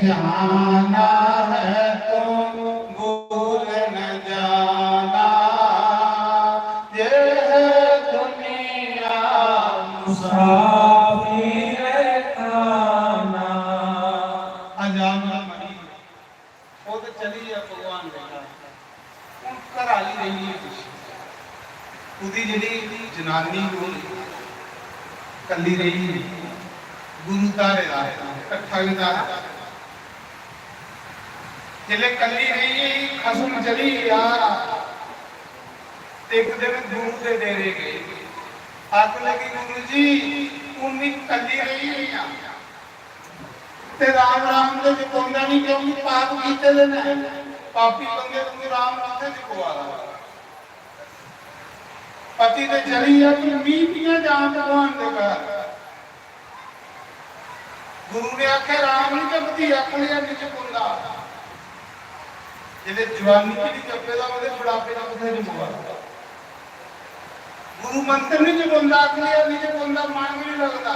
जाना है तो भूल न जाना, ये है दुनिया मुसाफिर खाना। अजाना मरी वो तो चली है भगवान बेटा ਹੁਣ ਘਰ ਵਾਲੀ ਰਹੀ ਹੈ ਉਹਦੀ ਜਿਹੜੀ ਜਨਾਨੀ ਨੂੰ ਕੱਲੀ ਰਹੀ ਗੁਰੂ ਧਾਰੇ ਦਾ ਇਕੱਠਾ ਦਾ ਜਿਹੜੇ ਕੱਲੀ ਰਹੀ ਖਸਮ ਚਲੀ ਯਾਰ ਤੇ ਇੱਕ ਦਿਨ ਗੁਰੂ ਦੇ ਡੇਰੇ ਗਏ ਆਖ ਲਗੀ ਗੁਰੂ ਜੀ ਉਨੀ ਕੱਲੀ ਰਹੀ ਨਹੀਂ ਆ ਤੇ ਰਾਮ ਰਾਮ ਦੇ ਜਪਉਂਦਾ ਨਹੀਂ ਕਿਉਂਕਿ ਪਾਪ ਕੀਤੇ ਦੇ ਨੇ ਪਾਪੀ ਬੰਦੇ ਨੂੰ ਰਾਮ ਕਿੱਥੇ ਜਪਵਾਲਾ ਪਤੀ ਤੇ ਚਲੀ ਆ ਕਿ ਮੀਟੀਆਂ ਜਾਣ ਭਗਵਾਨ ਦੇ ਘਰ ਗੁਰੂ ਨੇ ਆਖਿਆ ਰਾਮ ਨਹੀਂ ਜਪਦੀ ਆਖਲੀ ਨਹੀਂ ਜਪਉਂਦਾ ਜਿਹਦੇ ਜਵਾਨੀ ਦੀ ਜਪੇ ਦਾ ਉਹਦੇ ਬੁਢਾਪੇ ਦਾ ਕਿੱਥੇ ਜਪਵਾਲਾ ਗੁਰੂ ਮੰਤਰ ਨਹੀਂ ਜਪਉਂਦਾ ਆਖਲੀ ਨਹੀਂ ਜਪਉਂਦਾ ਮਨ ਵੀ ਨਹੀਂ ਲੱਗਦਾ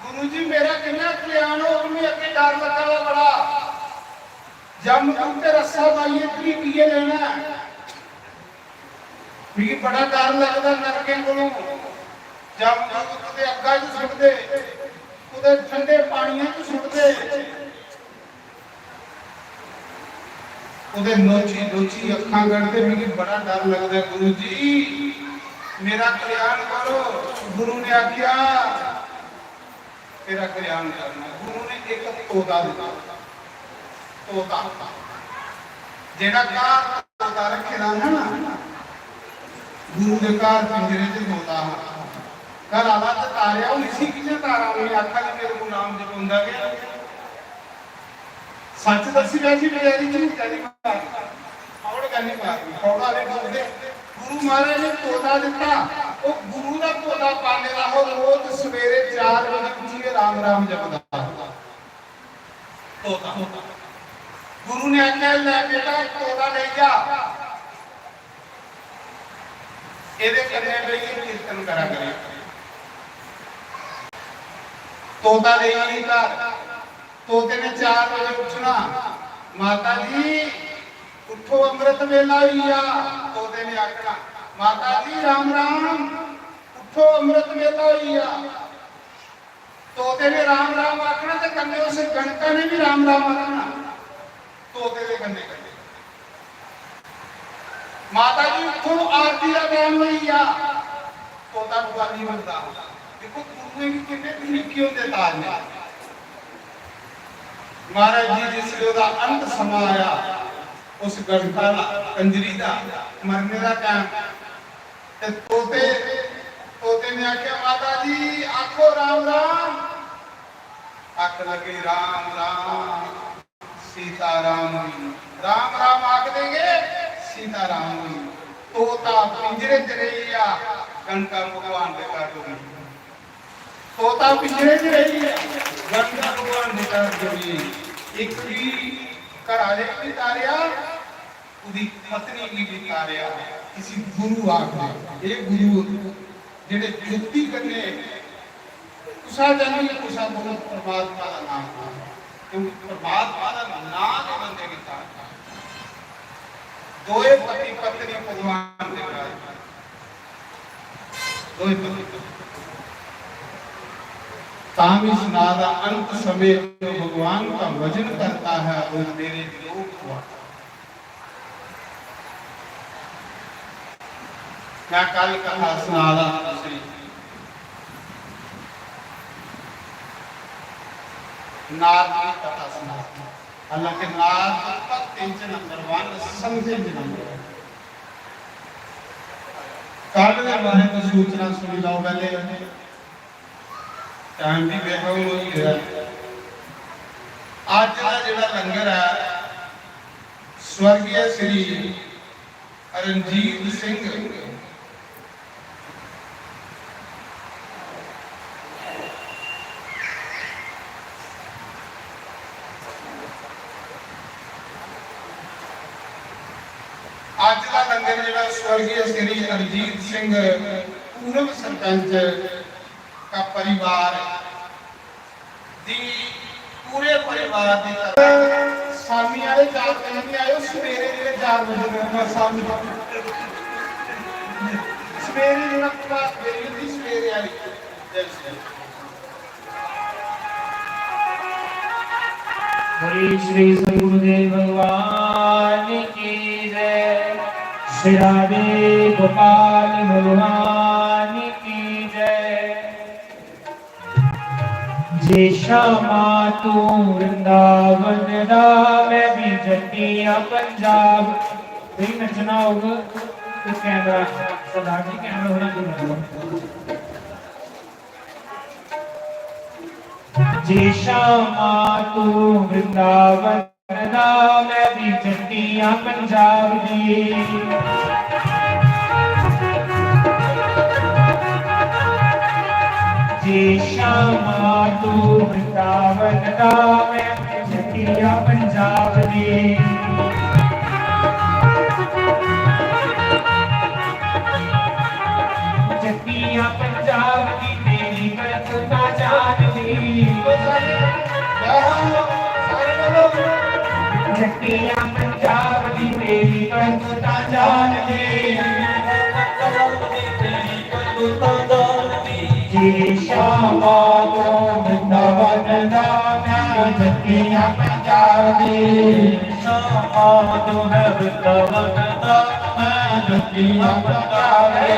गुरु जी मेरा कितना कल्याण हो उनमें अगे डर लगा हुआ बड़ा जब मुझे रस्सा पाइए तो पिए लेना क्योंकि बड़ा डर लगता नरके को जब मुझे अग्गा च सुट दे उधर ठंडे पानियों च सुट दे उधर नोची नोची अखां करते मुझे बड़ा डर लगता है गुरु जी मेरा कल्याण करो गुरु ने आख्या तेरा कल्याण करना गुरु ने एक तोता दिता तोता जेड़ा कार तोता रखे ना ना गुरु के कार पिंजरे च तोता घर आला ते तारिया हूं इसी किने तारा मैं आखा जी मेरे को नाम जपौंदा गया सच दसी वैसी बेरी जी जानी बात और करनी बात थोड़ा ले बोलदे गुरु महाराज ने तोता दिता वो गुरु का तोता पाने दा हो रोज सवेरे 4 बजे उठिए राम राम जपदा तोता गुरु ने आख्या ले बेटा तोता ले जा एदे कन्ने बेई कीर्तन करा करे तोता ले आई घर तोते ने 4 बजे उठना माता जी उठो अमृत वेला हुई तोते ने आखना माता जी राम राम उठो अमृत वेला हुई तोते ने राम राम आखना तो कन्ने उस गणका ने भी राम राम आखना तोते के कन्ने कन्ने माता जी उठो आरती का टाइम हुई तोता दुआली बनता देखो गुरु ने भी कितने तरीके होते ताज ने महाराज जी जिस अंत समा आया उस गणका कंजरी का मरने का टाइम ते तोते ने आख्या माता जी आखो राम राम आख लगे राम राम सीता राम राम राम आख देंगे सीता राम तोता पिंजरे च रही गणका भगवान के घर होगी तोता पिंजरे च रही गणका भगवान के घर होगी एक भी घराले भी तारिया उदी पत्नी भी तारिया किसी गुरु आखदे ये गुरु जेडे जुक्ति करने उसा जानी उसा बोलो परमात्मा का नाम क्योंकि परमात्मा का नाम है बंदे के साथ दोए पति पत्नी भगवान के घर दोए पति तामी सुनादा अंत समय जो भगवान का वजन करता है वो मेरे लोग हुआ क्या कल कथा सुनादा श्री नाद की कथा सुना हालांकि नाद का 3 नंबर 1 समझे नंबर कल के बारे में सूचना सुनी लो पहले टाइम भी बेहो होई है आज का जेड़ा लंगर है स्वर्गीय श्री रणजीत सिंह आज का लंगर जेड़ा स्वर्गीय श्री रणजीत सिंह पूर्व सरपंच का परिवार दी पूरे परिवार की तरफ शामी वाले 4 बजे नहीं आयो सवेरे जेडे 4 बजे शामी सवेरे जेड़ा पूरा बेली सवेरे आई बोली श्री सद्गुरुदेव भगवान की जय, श्री राधे गोपाल भगवान की जय। जे श्यामा तू वृंदावन दा मैं भी जटिया पंजाब। नहीं नचना होगा तो कैमरा सरदार जी कैमरा होना दूर। जे श्यामा तू वृंदावन दा मैं भी जटिया पंजाब दी। जे श्यामा तू वृंदावन दा मैं भी जटिया पंजाब दी। जटिया पंजाब की तेरी करतुता जान दी। जटिया पंजाब की तेरी करतुता जान दी। जे श्यामा तू वृंदावन दा मैं जटिया पंजाब दी। श्यामा तू है वृंदावन दा मैं जटिया पंजाब दी।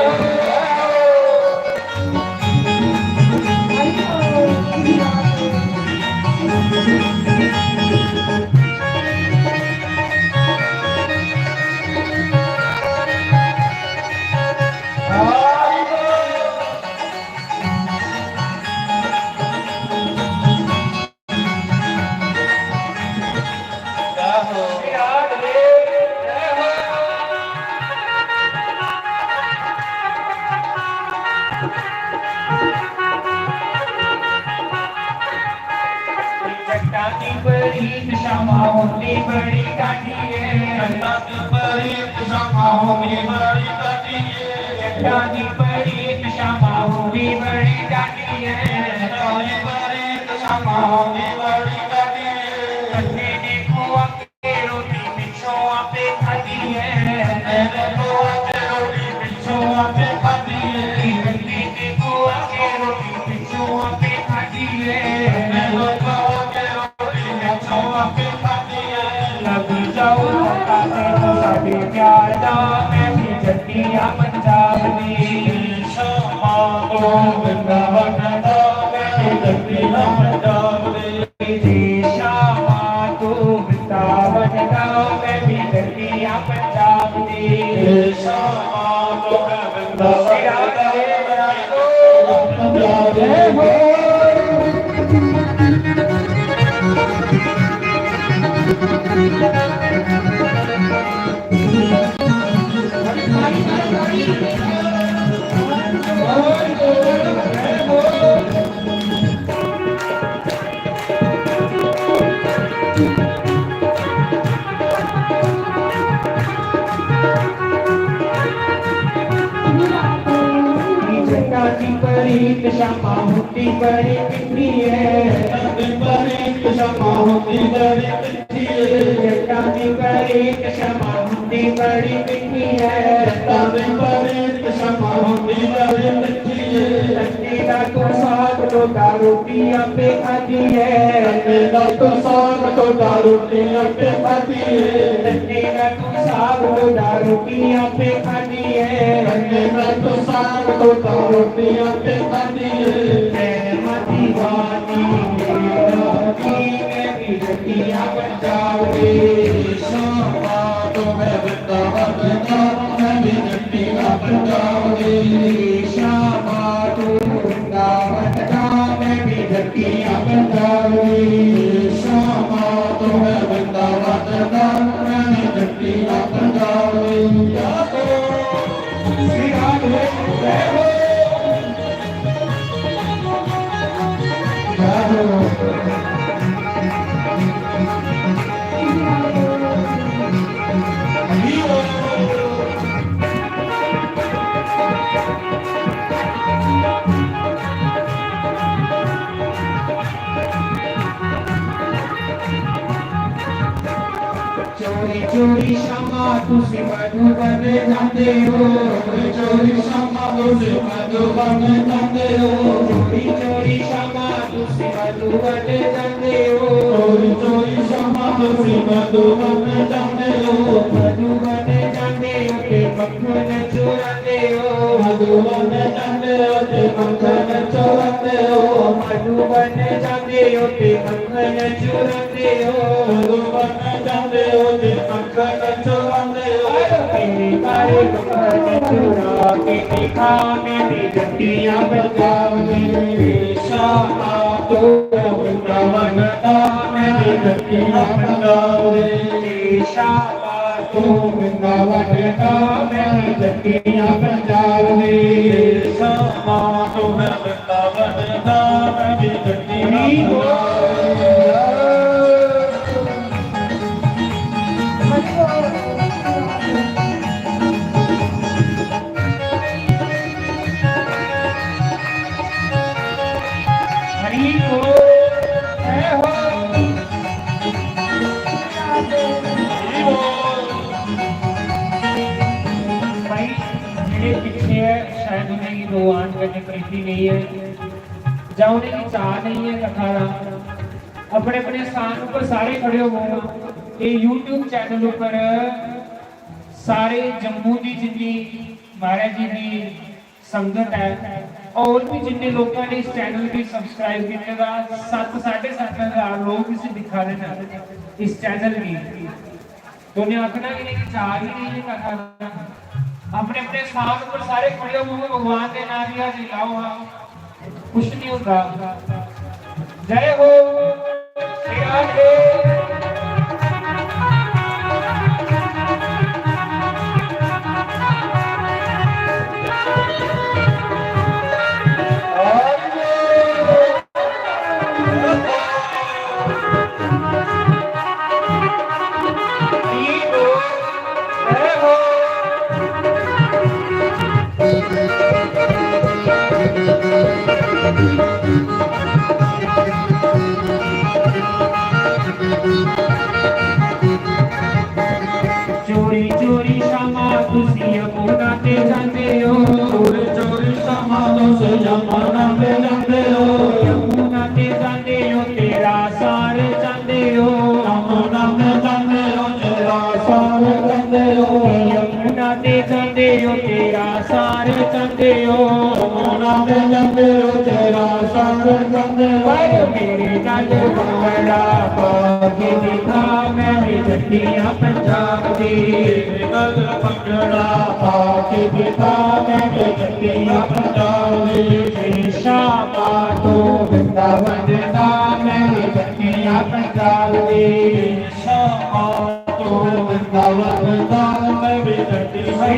श्यामा होती बड़ी काटी है। बड़ी श्यामा होती बड़ी काटी है। बड़ी श्यामा होती बड़ी काटी है। बड़ी श्यामा होती बड़ी काटी है। कन्ने ने कुआ के रोटी पिछों आपे खाती है। कुआ के रोटी पिछों आपे खाती है। कन्ने ने कुआ के रोटी पिछों आपे खाती है। लग जाओ तो साडे प्यार दा मैं भी जटिया पंजाब दी। श्यामा तू वृंदावन दा मैं भी जटिया पंजाब दी। श्यामा तू वृंदावन दा मैं भी जटिया पंजाब दी। श्यामा तू वृंदावन दा पंजाब दी। श्यामा होती बड़ी मिठी है। श्यामा होती बड़ी मिठी है। श्यामा होती बड़ी मिठी है। श्यामा होती बड़ी मिठी है। तेरा तो साग तो रोटी आपे खाती है। तेरा तो साग तो रोटी आपे खाती है। तेरा तो साग तो रोटी आपे खाती है। तेरा तो साग तो रोटी आपे खाती है। मती वानी मैं भी जटिया पंजाब दी। श्यामा तू वृंदावन दा मैं भी जटिया पंजाब दी। श्यामा तू वृंदावन दा मैं भी जटिया पंजाब दी। श्यामा तू वृंदावन दा मैं भी जटिया पंजाब दी। श्री राधे जय हो। ਚੋਰੀ ਸ਼ਾਮਾਂ ਤੁਸੀਂ ਮਧੂਬਨ ਜਾਂਦੇ ਹੋ ਚੋਰੀ ਸ਼ਾਮਾਂ ਤੁਸੀਂ ਮਧੂਬਨ ਜਾਂਦੇ ਹੋ ਚੋਰੀ ਸ਼ਾਮਾਂ ਤੁਸੀਂ ਮਧੂਬਨ ਜਾਂਦੇ ਹੋ ਚੋਰੀ ਸ਼ਾਮਾਂ ਤੁਸੀਂ ਮਧੂਬਨ ਜਾਂਦੇ ਹੋ ਮਧੂਬਨ ਜਾਂਦੇ ਹੋ ਤੇ ਮੱਖਣ ਚੁਰਾਉਂਦੇ ਹੋ ਮਧੂਬਨ ਜਾਂਦੇ ਹੋ ਤੇ ਮੱਖਣ ਚੁਰਾਉਂਦੇ ਹੋ ਮਧੂਬਨ ਜਾਂਦੇ ਹੋ ਤੇ ਮੱਖਣ ਚੁਰਾਉਂਦੇ ਹੋ ਮਧੂਬਨ ਜਾਂਦੇ ਹੋ ਤੇ ਮੱਖਣ ਚੁਰਾਉਂਦੇ ਹੋ ਮੇਰੇ ਕਾਲੇ ਮੱਖਣ ਚੁਰਾ ਕੇ ਦਿਖਾਵੇਂ ਦੀ ਜੱਟੀਆਂ ਬਜਾਵਨੇ ਸ਼ਾਮਾਂ ਤੋਂ ਵਰਿੰਦਾਵਨ ਦਾ ਮੈਂ ਜੱਟੀਆਂ ਬਜਾਵੇ ਸ਼ਾਮਾਂ ਤੋਂ ਵਰਿੰਦਾਵਨ ਦਾ ਮੈਂ ਜੱਟੀਆਂ ਬਜਾਵੇ ਸ਼ਾਮਾਂ ਤੋਂ ਵਰਿੰਦਾਵਨ ਦਾ ਮੈਂ ਜੱਟੀਆਂ ਬਜਾਵੇ भगवान करने प्रीति नहीं है जाने की चाह नहीं है कथा अपने अपने स्थान पर सारे खड़े हो ये YouTube चैनल पर सारे जम्मू की जिन्नी महाराज जी की संगत है और भी जिन्ने लोगों ने इस चैनल की सब्सक्राइब किए 7-7.5 लोग इसे दिखा रहे हैं इस चैनल की तो उन्हें आखना कि नहीं चाह ही नहीं है कथा अपने अपने स्थान पर सारे खड़े हो भगवान के नाम लिया लाओ कुछ नहीं होता जय हो श्री राधे चोरी चोरी शामा तुसी यमुना ते जाते हो चोरी चोरी शामा तुसी यमुना ते जाते हो यमुना ते जाते हो तेरा सार जाते हो यमुना ते जाते हो तेरा सार जाते हो यमुना ते जाते हो तेरा सार जाते हो यमुना ते जाते हो तेरा सार जाते हो मेरे नाल बड़ा भाग्य दिखा मैं जट्टियां पंजाब दी नल पकड़ा पाके दिखा मैं जट्टियां पंजाब दी शामा तो वृंदावन दा मैं जट्टियां पंजाब दी शामा तो वृंदावन दा मैं जट्टियां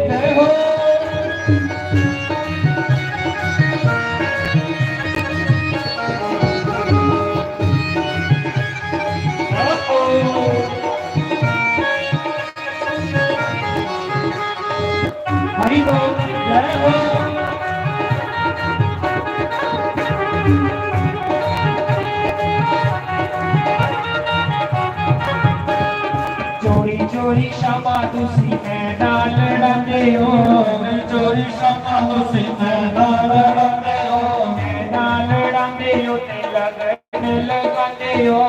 जय हो हरि बोल जय हो चोरी चोरी शामा तुसी मैदान लड़ाते हो चोरी शामा तुसी मैदान लड़ाते हो मैदान लड़ाते हो ते लगन लगाते हो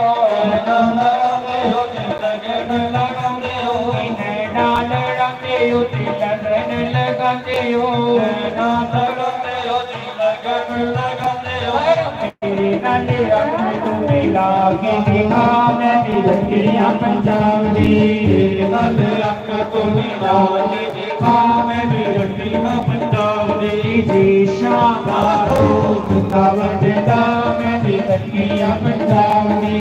मैदान लड़ाते हो ते लगन लगाते हो मैदान लड़ाते हो ते लगन लगाते हो मैदान लड़ाते हो ते लगन लगाते हो मेरे नाले रंग तुम्हें लागे दिखा मैं जट्टियां पंजाब दी नाले रंग तुम्हें लागे दिखा मैं जट्टियां पंजाब दी जी शामा तो वृंदावन दा मैं जट्टियां पंजाब दी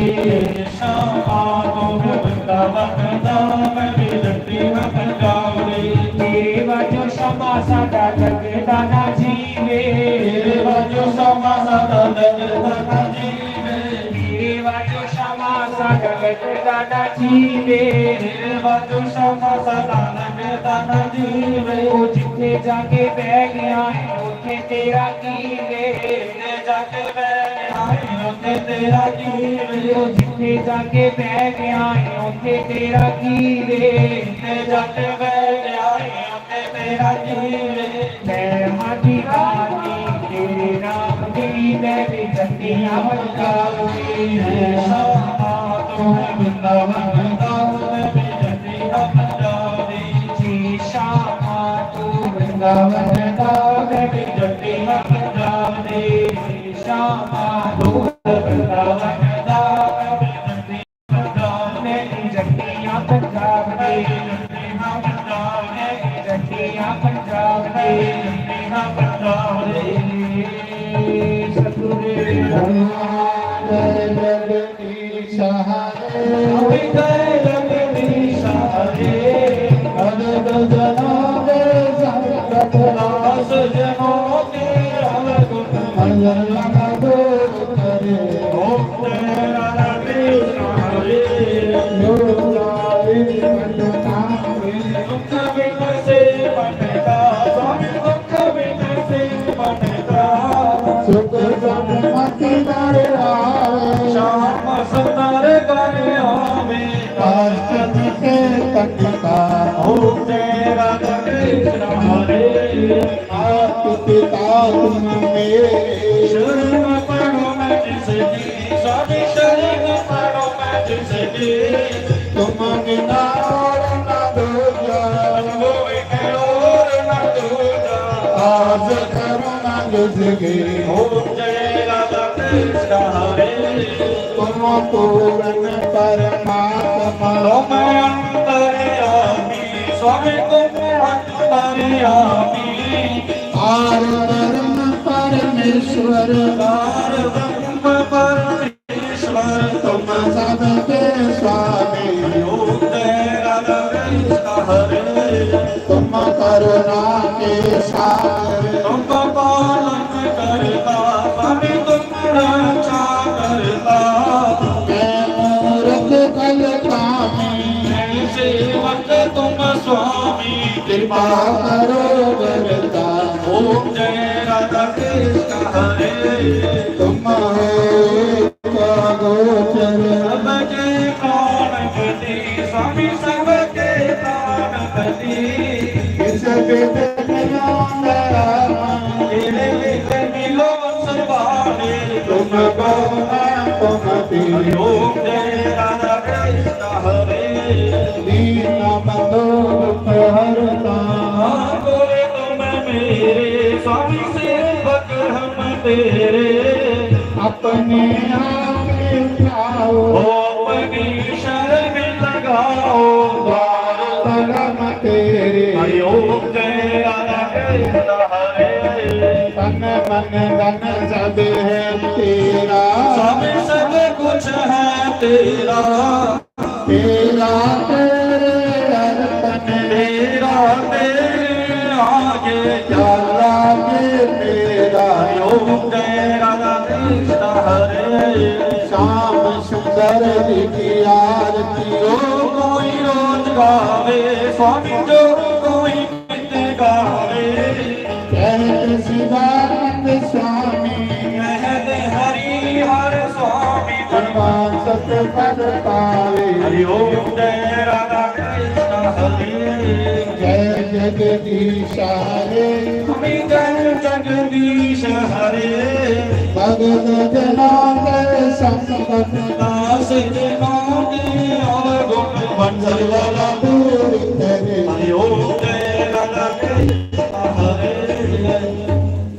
शामा तो वृंदावन दा मैं जट्टियां पंजाब दी तेरे वजो शामा साडा लगदा ना जीवे तेरे वजो शामा साडा लगदा ना जीवे तेरे वजो शामा साडा लगदा ना जीवे तेरे वजो शामा साडा लगदा ना जीवे ओ जिथे जाके बैठ गया है उथे तेरा की वे जिथे जाके बैठ गया है ਉੱਥੇ ਤੇਰਾ ਕੀ ਵੇ ਉਹ ਜਿੱਥੇ ਜਾ ਕੇ ਬਹਿ ਗਿਆ ਏ ਉੱਥੇ ਤੇਰਾ ਕੀ ਵੇ ਜਿੱਥੇ ਜਾ ਕੇ ਬਹਿ ਗਿਆ ਏ ਉੱਥੇ ਤੇਰਾ ਕੀ ਵੇ ਮੈਂ ਮਾਟੀ ਕਾਲੀ ਤੇਰੇ ਨਾਮ ਦੀ ਮੈਂ ਵੀ ਜੱਟੀਆਂ ਵਰਤਾਉਂਦੀ ਹੈ ਸ਼ਾਮਾ ਤੂੰ ਬਿੰਦਾਵਨ ਦਾ ਮੈਂ ਵੀ ਜੱਟੀਆਂ ਵਰਤਾਉਂਦੀ ਜੀ ਸ਼ਾਮਾ ਤੂੰ ਬਿੰਦਾਵਨ ਦਾ ਮੈਂ ਵੀ ਜੱਟੀਆਂ ਵਰਤਾਉਂਦੀ ਸ਼ਾਮਾ ਤੂੰ ਬਿੰਦਾਵਨ ਦਾ ਮੈਂ ਵੀ ਜੱਟੀਆਂ ਵਰਤਾਉਂਦੀ ਜੱਟੀਆਂ ਪੰਜਾਬ ਦੇ ਜੱਟੀਆਂ ਪੰਜਾਬ ਦੇ ਜੱਟੀਆਂ ਪੰਜਾਬ ਦੇ ਜੱਟੀਆਂ ਪੰਜਾਬ ਦੇ ਸਤਿਗੁਰੂ ਜਗਦੀਸ਼ ਹਰੇ ਹੋਈ ਗਏ ਜਗਦੀ ਸਾਰੇ ਅਨੰਦ ਜਨਾਂ ਦੇ ਸੰਗਤ ਦਾਸ ਜਨੋ ਤੇਰਾ ਗੁਣ ਮੰਜ਼ਰ ਲਗਾ ਦੋ ਕਰੇ ਓਮ ਤੇਰਾ ਨਬੀ ਸਾਰੇ ਜੋ ਜਾਏ ਮੰਨਤਾ ਦੁੱਖ ਬਿਨ ਸੇ ਬਣਦਾ ਸੋਹਣੇ ਦੁੱਖ ਬਿਨ ਸੇ ਬਣਦਾ ਸੁਖ ਸੰਮਤੀ ਦਰ ਆਵੇ ਸ਼ਾਮ ਸੰਦਰ ਕਰ ਆਵੇ ਕਾਸ਼ਤ ਕੇ ਤਕਤਾ ਓਮ ਤੇਰਾ ਕ੍ਰਿਸ਼ਨ ਹਰੇ ਆਪ ਪਿਤਾ ਤੁਮ ਮੇਰੇ ਸ਼ਰਨ ਪੜੋ ਮੈਂ ਜਿਸ ਦੀ ਸਾਡੀ ਸ਼ਰਨ ਪੜੋ ਮੈਂ ਜਿਸ ਦੀ ਤੁਮ ਬਿਨਾ ਔਰ ਨਾ ਦੂਜਾ ਕੋਈ ਹੋਰ ਨਾ ਦੂਜਾ ਆਜ ਕਰੁਣਾ ਜੁਜਗੇ ਓਮ ਤੇਰਾ ਕ੍ਰਿਸ਼ਨ ਹਰੇ ਤੁਮ ਪੂਰਨ ਪਰਮਾਤਮਾ ਤੁਮ ਅੰਤਰਯਾਮੀ ਸਵਾਮੀ ਤੁਮ ਅੰਤਰਯਾਮੀ ਆਰ ਧਰਮ ਪਰਮੇਸ਼ਵਰ ਕਾਰ ਬ੍ਰਹਮ ਪਰਮੇਸ਼ਵਰ ਤੁਮ ਸਭ ਕੇ ਸੁਆਮੀ ਓਮ ਤੇਰਾ ਕ੍ਰਿਸ਼ਨ ਹਰੇ ਤੁਮ ਕਰੁਣਾ ਕੇ ਸਾਗਰ ਤੁਮ ਪਾਲਨ ਕਰਤਾ ਸਵਾਮੀ ਤੁਮ ਰक्षा ਕਰਤਾ ਮੈਂ ਮੂਰਖ ਕਲ ਕਾਮੀ ਮੈਂ ਸੇਵਕ ਤੁਮ ਸੁਆਮੀ ਕਿਰਪਾ ਕਰੋ ਵਰਤਾ ਓਮ ਜੈ ਰਾਧਾ ਕ੍ਰਿਸ਼ਨ ਹਰੇ ਤੁਮ ਹੋ ਗੋਚਰ ਸਭ ਕੇ ਪ੍ਰਾਣ ਪਤੀ ਸਵਾਮੀ ਸਭ ਕੇ ਪ੍ਰਾਣ ਪਤੀ ਇਸ ਬਿਦ ਨਿਰੰਦਰ ਤੇਰੇ ਲਿਖ ਮਿਲੋ ਸਰਵਾਣੇ ਤੁਮ ਕੋ ਤੁਮ ਪੀ ਓਮ ਜੈ ਰਾਧਾ ਕ੍ਰਿਸ਼ਨ ਹਰੇ ਦੀਨ ਬੰਦੋ ਦੁਖ ਹਰਤਾ बोले तुम मेरे स्वामी सेवक हम तेरे अपने आप उठाओ अपनी शरण लगाओ द्वार तलम तेरे हरि ओम जय राधा कृष्ण हरे तन मन धन सब है तेरा स्वामी सब कुछ है तेरा तेरा तेरे अर्पण तेरा तेरे आगे जाला के मेरा हरि ओम जय राधा कृष्ण हरे श्याम सुंदर जी की आरती जो कोई रोज गावे स्वामी जो कोई नित्य गावे कहत शिवानंद स्वामी कहते हरि हर स्वामी भगवान सत्य पद पावे हरि ओम जय राधा कृष्ण हरे जय जगदीश हरे हरि जय जगदीश हरे भगत जना के संकट दास जनों के अवगुण मंजर वंदन वाला दूर करे हरि ओम जय राधा कृष्ण हरे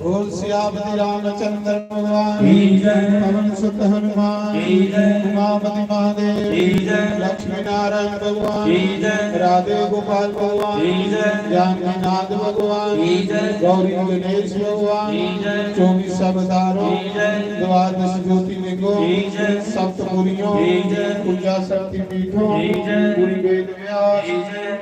बोल सियापति रामचंद्र भगवान की जय। पवन सुत हनुमान की जय। उमापति महादेव की जय। लक्ष्मी नारायण भगवान की जय। राधे गोपाल भगवान की जय। जानकीनाथ भगवान की जय। गौरी गणेश भगवान की जय। 24 अवतारों की जय। द्वादश ज्योतिर्लिंगों की जय। सप्तपुरियों की जय। पूजा शक्ति पीठों की जय। पूरी वेद व्यास की जय।